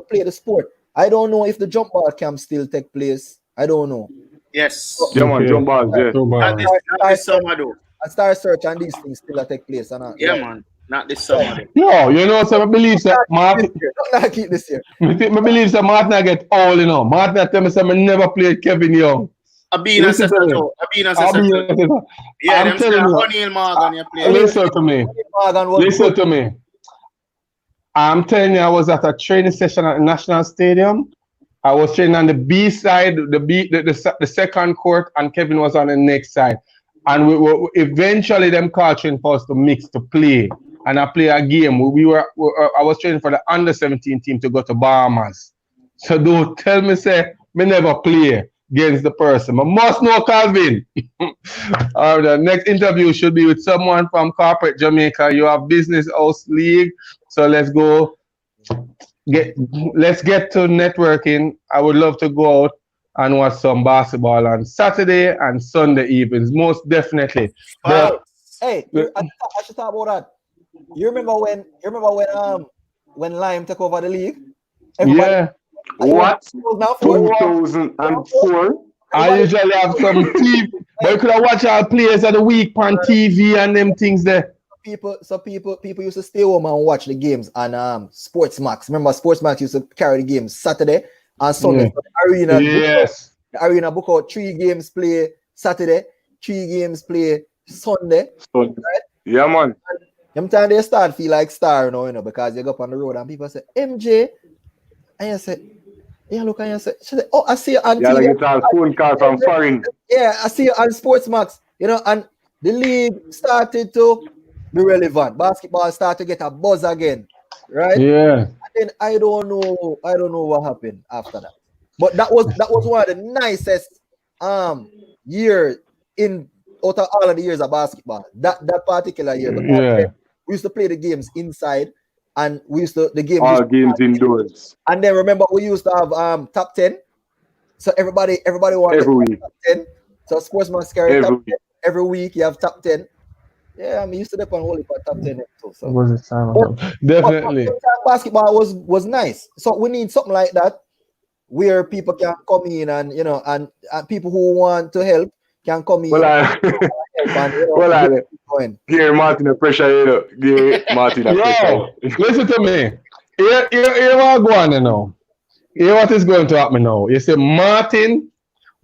play the sport. I don't know if the jump ball camp still take place. I don't know. Yes. Jump balls, yeah. Not this summer though. A star search and these things still take place. Yeah, man. Not this summer. No, you know, so I believe that Martin. Not keep this year. I believe that Martin get all, you know. Martin tell me I never played Kevin Young. Abina says so. Yeah, I'm telling you. O'Neal Morgan you play. Listen to me. Listen to me. I'm telling you, I was at a training session at the National Stadium. I was training on the B side, the second court, and Kevin was on the next side. And we eventually them called training for us to mix to play. And I play a game. I was training for the under 17 team to go to Bahamas. So don't tell me say me never play against the person. I must know Calvin. The next interview should be with someone from corporate Jamaica. You have business house league. So let's go. Let's get to networking. I would love to go out and watch some basketball on Saturday and Sunday evenings, most definitely. Hey, I should talk about that. You remember when Lime took over the league? Yeah. What? 2004? I usually have some TV, but you could have watched our players of the week on TV and them things there. People used to stay home and watch the games on Sportsmax. Remember, Sportsmax used to carry the games Saturday and Sunday. Yeah. So the arena book out 3 games play Saturday, 3 games play Sunday. Right? Yeah, man. Sometimes they start feel like star, you know, because you go up on the road and people say, MJ, and you say, yeah, look, and you say, oh, I see you on TV. Yeah, like it's a phone call from foreign. Yeah, I see you on Sportsmax, you know, and the league started to be relevant. Basketball started to get a buzz again, right? Yeah. And then I don't know what happened after that. But that was one of the nicest years out of all of the years of basketball. That particular year. Yeah. We used to play the games inside, and games indoors. And then remember we used to have top 10. So everybody wanted every week. Top 10. So Sportsman carry top 10. Every week you have top 10. Yeah, I mean, used to dip on Holy for top 10 too. So definitely. Basketball was nice. So we need something like that where people can come in and, you know, and people who want to help can come in. Here, Martin, the pressure, you know. Here, Martin, the pressure. Listen to me. Here what going on now. Here what is going to happen now. You say Martin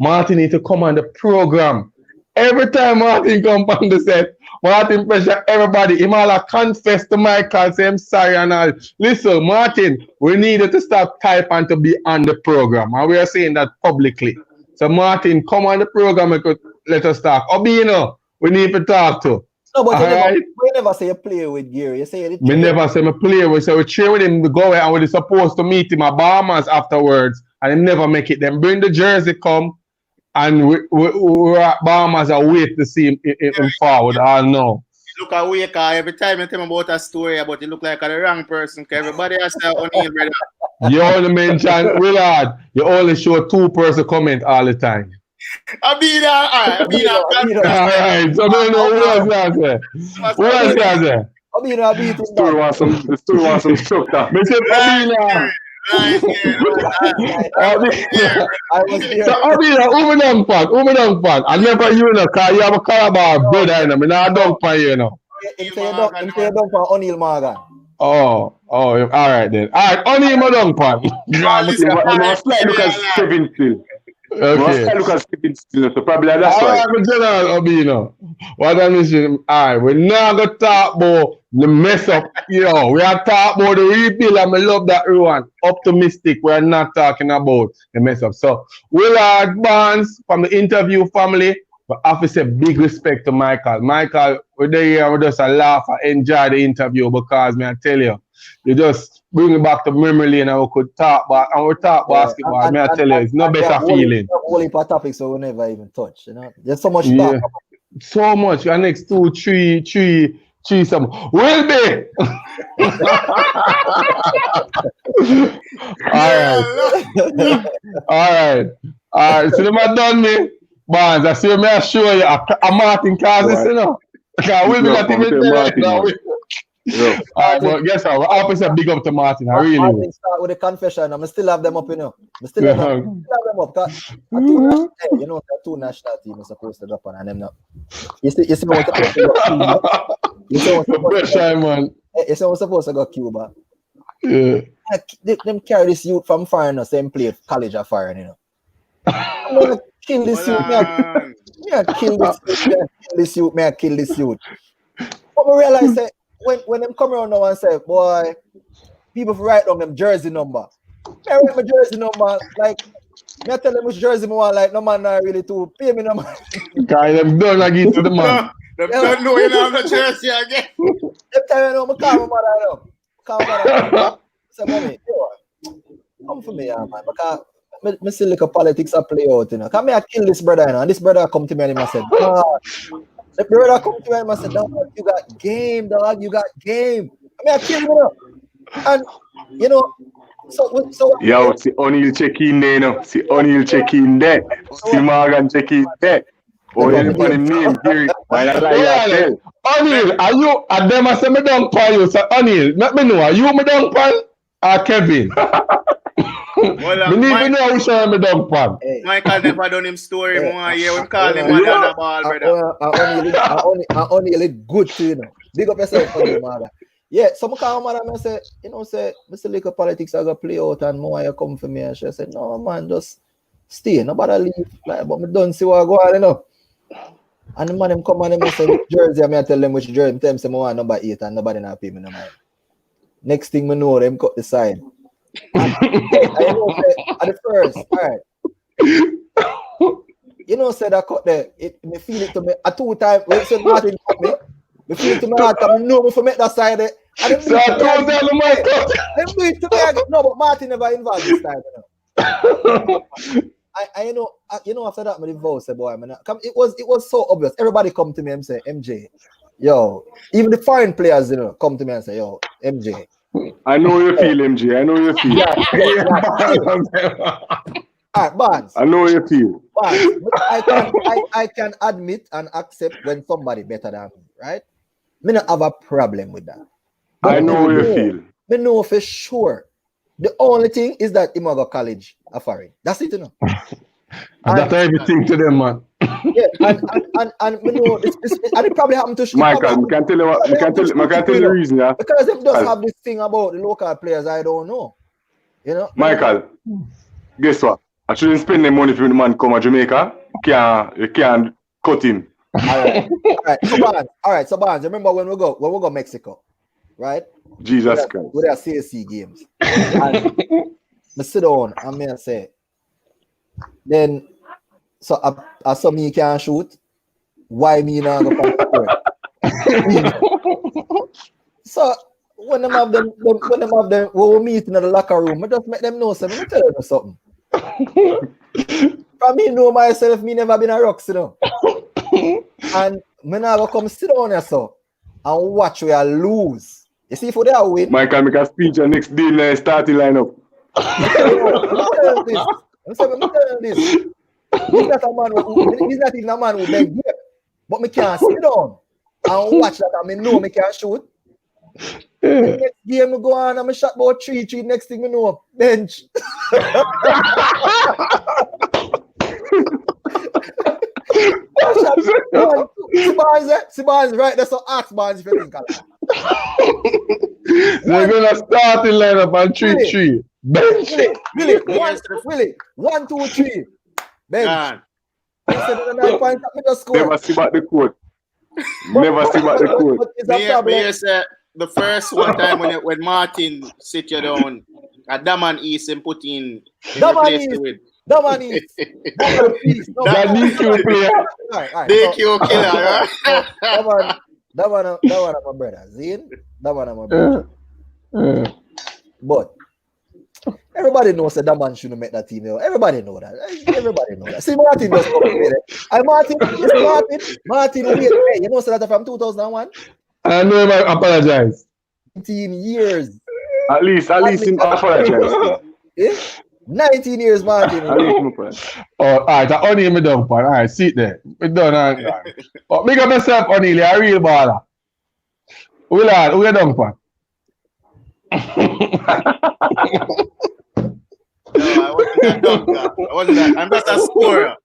need to come on the program. Every time Martin come on the set, Martin pressure everybody. He might confess to Micheal, say I'm sorry and all. Listen, Martin, we needed to stop type and to be on the program. And we are saying that publicly. So Martin, come on the program and let us talk. Obino, we need to talk to. No, but you never say you play with Gary. You say we never say me play with. So we cheer with him to go and we're supposed to meet him at Bahamas afterwards. And he never make it. Then bring the jersey come. And we're at Bahamas and wait to see him forward. I know. Look at Wake every time you tell me about a story about you look like the wrong person. Everybody has their own brother. You only mention Willard. You only show 2 person comment all the time. All right. So don't know who else there. Who else there? The story wants some structure. Mr. Abina. So Abina, who me dunk pan? I never you know, cause you have a Calabar brother in them. I dunk pan you know. Him say you dunk pan O'Neal Morgan. Oh, all right then. All right, O'Neal my dunk pan. Look at Kevin still. Okay. Look at Kevin still. So probably that's why. All right, General Obino. What I'm saying, all right, we're not gonna talk about the mess up, you know. We are talking about the rebuild, and I love that everyone. Optimistic. We're not talking about the mess up. So, Willard Barnes from the interview family, But I have to say big respect to Micheal. Micheal, we're there here and we just laugh and enjoy the interview because, man, I tell you, you just bring it back to memory lane and we could talk about, and we talk basketball. I tell you, it's no better feeling. Only for topics so we never even touch, you know. There's so much talk. So much. Your next 2, 3, some will be. All right. So them are done me. Barnes, I see me I show you a Martin Causes, you know. Because we'll be not even there now. But guess what? I have to big up to Martin. I really will. Start with a confession. I still have them up, you know. I still have them up. You know, the 2 national teams are supposed to drop on and them now. You see what's supposed to go Cuba. You see what's supposed to go Cuba. Yeah. Them carry this youth from foreign, the same play college of foreign, you know. I'm gonna kill this youth, man. Kill this youth. But I realize that when them come around now and say, boy, people write down them jersey number. I write my jersey number, like, I tell them which jersey I want, like, no man not really to pay me no man. Guy, them done again to the man. Them don't know you have a jersey again. Them time you know, I call my mother now. Call my mother. Say, mommy, come for me, man, because I see like a politics a play out, you know. Come here, kill this brother, you know. And this brother come to me and he said, the brother come to me and I said, dog, you got game, dog, you got game. I mean, I kill you, and you know, so yo, see O'Neal check in there, you know. See O'Neal check in there. See Morgan check in there. Oh, you put him name here. Why not like that? O'Neal, are you? And them I say me down pan you. So O'Neal, let me know. Are you me down pan or Kevin? Well, me need to know which one me down pan. Micheal never done him story. More yeah, we call him on the ball, brother. I only look good to you know. Big up yourself, mother. Yeah, some come mother and say, you know, say, Mr. Liquor politics I go play out and more you come for me. And she said, no man, just stay, nobody leave. Like, but me don't see what go on, you know. And the man them come and them say which jersey, I tell them which jersey. I tell them say I want number 8 and nobody not pay me no mind. Next thing me know, them cut the sign. And, I know say at the first, all right. You know, say that cut there, me feel it to me at 2 times when said Martin cut me. Me feel it to my heart, I know me for make that side there. And them do it to me. No, but Martin never involved this time, you know. You know, after that, my divorce, boy, man, it was so obvious. Everybody come to me and say, MJ, yo, even the foreign players, you know, come to me and say, yo, MJ. I know you feel, MJ. I know you feel. All right, Barnes. I know you feel. Barnes, I can admit and accept when somebody better than me, right? Me not have a problem with that. But I know you feel. Me know for sure. The only thing is that he might go college a foreign. That's it, you know. That's everything to them, man. Yeah, and you know, and it probably happened to Micheal, I can tell you what, I can tell you the reason, yeah. Because they just have this thing about the local players I don't know. You know? Micheal, guess what? I shouldn't spend the money for the man come to Jamaica. You can't cut him. All right, so Barnes, remember when we go Mexico, right? Jesus Christ. With our CSC games. And I sit down and me say, then so I saw me can't shoot. Why me not go from the So when them have them, when we meet in the locker room, I just make them know something. I tell them something. For me know myself, me never been a rock, you know. And me now go come sit down here so and watch we are lose. You see, for their win. Micheal make a speech and next day in the starting lineup. I'm telling this. He's not even a man who beg here. But me can't sit down and watch that and me know me can't shoot. The next game I go on and I shot about 3-3. Next thing I know, bench. Barnes, right? That's what ask Barnes if you think of that. They're gonna start in lineup and 3-3. Bench. Willie. 1, 2, 3. Bench. Never see back the court. Never see back the court. The first one time when Martin sit you down, Daman East and put in Daman East. That man is. That man is. No, That DQ player. Alright. DQ killer, right? That one, my brother. Zin. That one, my brother. But everybody knows that man shouldn't make that team. Everybody know that. Everybody know that. See, Martin just come with it. Martin, it's Martin. Wait, hey, you know that from 2001. I know him. I apologize. 19 years. At least him apologize. Yeah? 19 years, Martin. At least him apologize. Oh, all right. I only him done, part. All right, sit there. We done. But big up yourself, O'Neal. A real baller. We done, part. No, I wasn't that dumb. I'm not a scorer.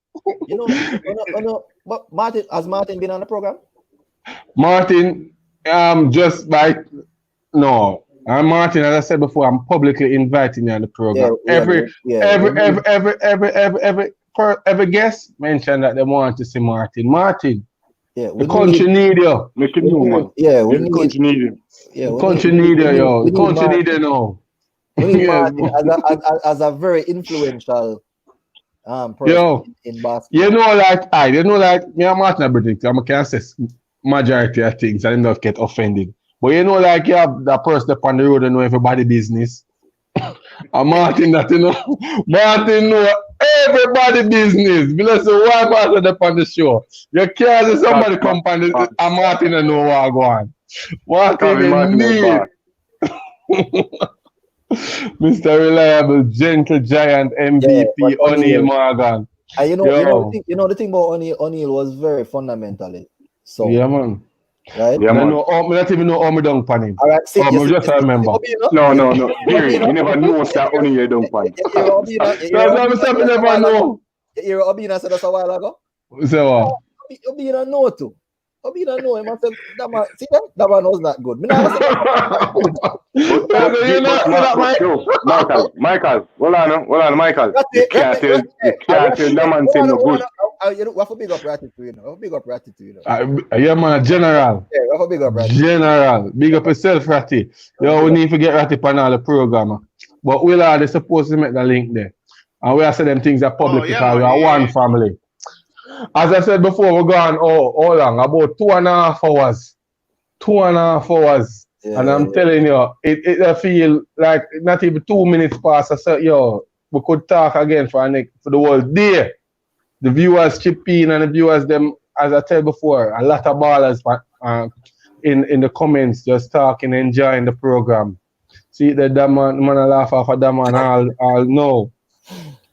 But Martin, has Martin been on the program? Martin, just like no. Martin, as I said before, I'm publicly inviting you on the program. Every guest mentioned that they want to see Martin. Martin, the country need you. Make it know, man. Yeah, the country need you. The country need you, yo. The country need you now. Martin as a very influential person in basketball. You know, like me and Martin are British. I can say majority of things and not get offended. But you know, like you have that person up on the road and know everybody business. And Martin Martin know everybody business. Because the one person up on the show. You can't see somebody come on the and Martin and know what go on. Martin need. Mr. Reliable, gentle giant, MVP, O'Neal Morgan. And you know the thing about O'Neal was very fundamentally. So yeah, man. Right? Yeah, man. I don't even know how me dunk pan him. All right, see, just remember. No. You never know that O'Neal dunk pan. You never know. You hear Obina said that a while ago? Say what? Obina know too. Obina know him. I said, that man was not good. Michael, hold on, Michael. You can't tell that man say no good. What for big up Ratty to you know? Big up Ratty to you know? Yeah, man, general. Yeah, what for big up Ratty? General. Big up yourself, Ratty. Yo, we need to get Ratty on all the program. But they're supposed to make the link there. And we are saying them things are public because we are one family. As I said before, we're gone how long? About 2.5 hours. 2.5 hours. Yeah, and I'm telling you, it feel like not even 2 minutes past. I said, we could talk again for the whole day. The viewers chip in and the viewers, them, as I said before, a lot of ballers in the comments just talking, enjoying the program. See that man laugh off of that man, I'll know.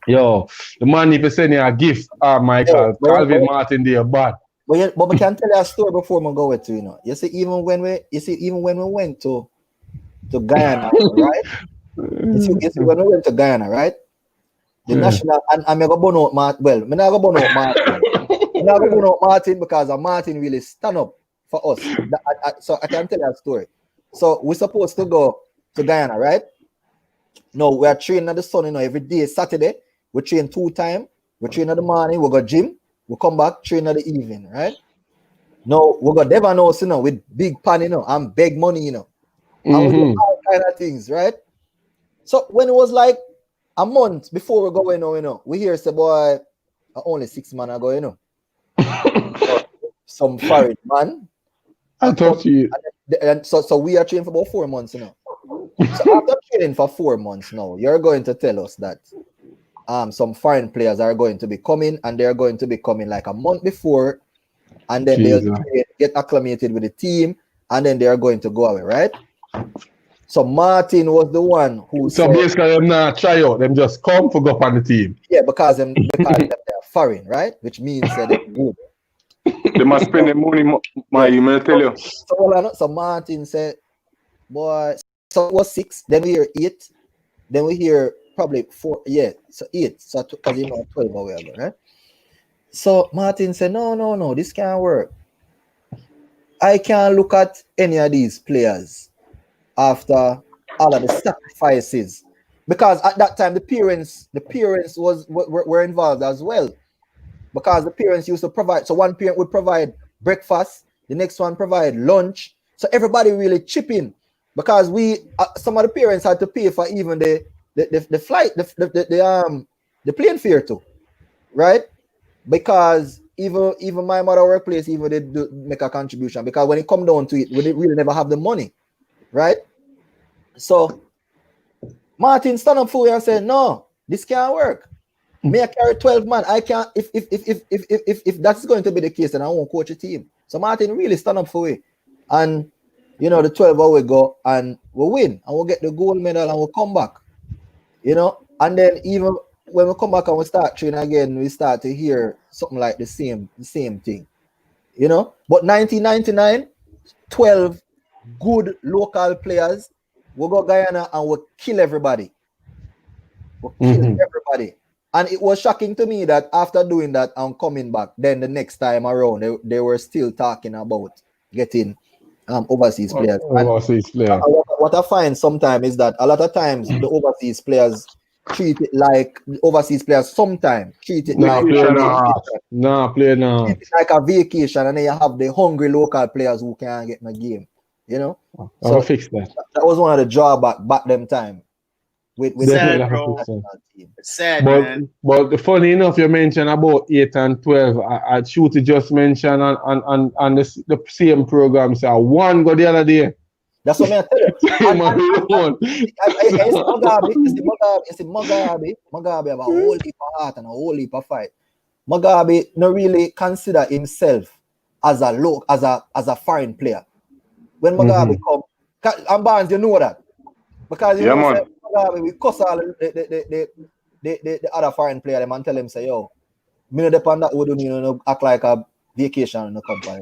Yo, the man if you send you a gift, Micheal, Calvin Martin there, but we can tell you a story before we go with you know. You see, even when we went to Guyana, right? You see when we went to Guyana, right? The national and I'm gonna burn out Martin. Well, I'm not gonna burn out Martin. I'm not gonna burn out Martin because Martin really stand up for us. So I can tell you a story. So we're supposed to go to Guyana, right? No, we are training at the sun, you know, every day. Saturday, we train 2 times. We train in the morning, we go gym, we come back, train in the evening, right? No, we got Devon House, you know, with big pan, you know, and big money, you know. And we do all kind of things, right? So when it was like a month before we go, you know, we hear say, boy, only 6 months ago, you know. Some foreign man. I talk to you. And so we are training for about 4 months, you know. So after training for 4 months now, you're going to tell us that some foreign players are going to be coming, and they're going to be coming like a month before, and then they'll get acclimated with the team, and then they're going to go away, right? So Martin was the one who so basically them not try out, them just come for go up on the team. Yeah, because they're foreign, right? Which means that they're good. They must spend the money, I tell you. So Martin said, boy, so it was 6, then we hear 8, then we hear probably 4, so 8, so because you know 12 or whatever, right? So Martin said, no, this can't work. I can't look at any of these players after all of the sacrifices, because at that time the parents were involved as well, because the parents used to provide. So one parent would provide breakfast, the next one provide lunch, so everybody really chip in, because we some of the parents had to pay for even the flight, They're playing fair too, right? Because even my mother workplace, even they do make a contribution. Because when it come down to it, we really never have the money, right? So Martin stand up for you and say, no, this can't work. Me I carry 12 man. I can't. If that's going to be the case, then I won't coach a team. So Martin really stand up for it, and you know the 12 hour we go and we win and we'll get the gold medal and we'll come back. You know, and then even when we come back and we start training again, we start to hear something like the same thing. You know, but 1999, 12 good local players. We'll go Guyana and we'll kill everybody. We'll kill everybody. And it was shocking to me that after doing that and coming back, then the next time around, they were still talking about getting overseas players. Overseas players. What I find sometimes is that a lot of times the overseas players treat it like sometimes treat it like a vacation, and then you have the hungry local players who can't get in the game. You know, I'll fix that. That was one of the drawbacks back them time. With sad, bro. It's sad, man. But the funny enough, you mentioned about 8 and 12. I Shooty just mentioned on the same program. So one go the other day. That's what I tell you. It's Mugabe have a whole heap of heart and a whole heap of fight. Mugabe no really consider himself as a foreign player. When Mugabe come, and Barnes, you know that. Because you know Mugabe, we cuss all the other foreign player them and tell them, say, yo, me no depend that we don't you act like a vacation in the company.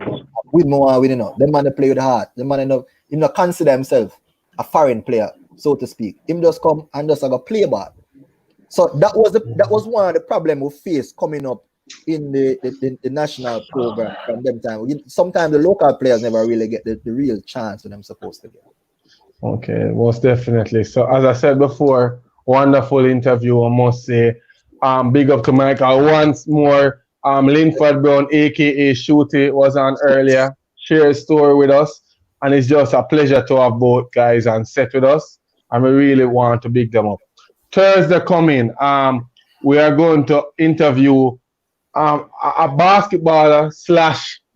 With more winning up. Them man they play with the heart. Them man he not consider himself a foreign player, so to speak. Him just come and just have a play ball. So that was one of the problems we faced coming up in the national program from them time. Sometimes the local players never really get the real chance that they're supposed to get. Okay, most definitely. So as I said before, wonderful interview, I must say. Big up to Micheal once more. Lynford Brown, aka Shooty, was on earlier. Share a story with us. And it's just a pleasure to have both guys on set with us. And we really want to big them up. Thursday coming, we are going to interview a basketballer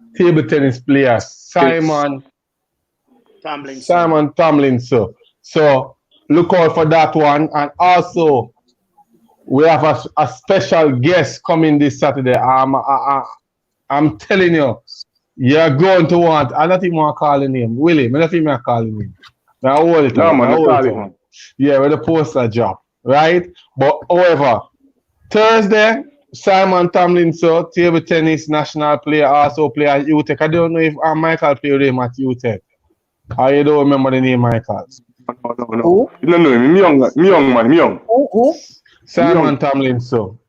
/ table tennis player, Simon Tomlinson. So look out for that one. And also, we have a special guest coming this Saturday. I'm telling you, you're going to want. I don't even want to call the name. Willie, I don't even call the name. Now hold it. Yeah, with the poster job, right? But however, Thursday, Simon Tomlinson, table tennis national player, also player at UTEC. I don't know if Micheal played him at UTEC. You don't remember the name Micheal? No. You don't know him. Me young man. Who? Simon Tomlinson.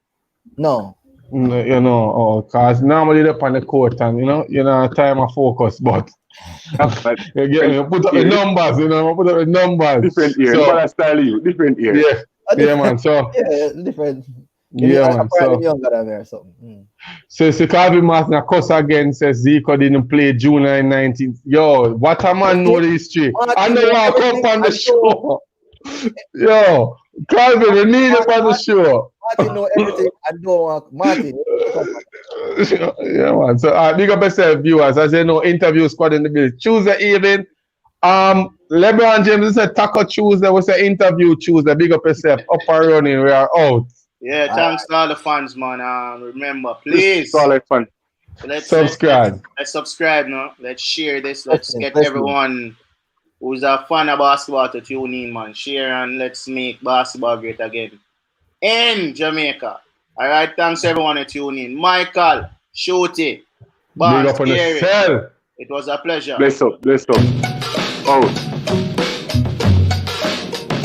No. You know, because normally they're on the court and you know, time of focus, but you put up the numbers, Different ear. So, style you, different ear. Yeah, man. So different. Yeah, man. So younger than me or something. So Calvin Martin cuss again says Zico didn't play junior in 19. Yo, what a man know the history. I know I come on the show. Yo, Calvin, we need it on the show. Martin know everything. I don't want Martin. Yeah, man. So big up yourself, viewers. As you know, interview squad in the building. Tuesday evening. LeBron James said Taco Tuesday was an interview Tuesday. Big up yourself. Up and running. We are out. Yeah, thanks to all the fans, man. Remember, please. All the fun. Let's subscribe. Let's subscribe now. Let's share this. Let's get everyone who's a fan of basketball to tune in, man. Share and let's make basketball great again in Jamaica. All right, thanks everyone to tune in. Micheal, Shooty, Barnes, It was a pleasure. Bless up. Oh.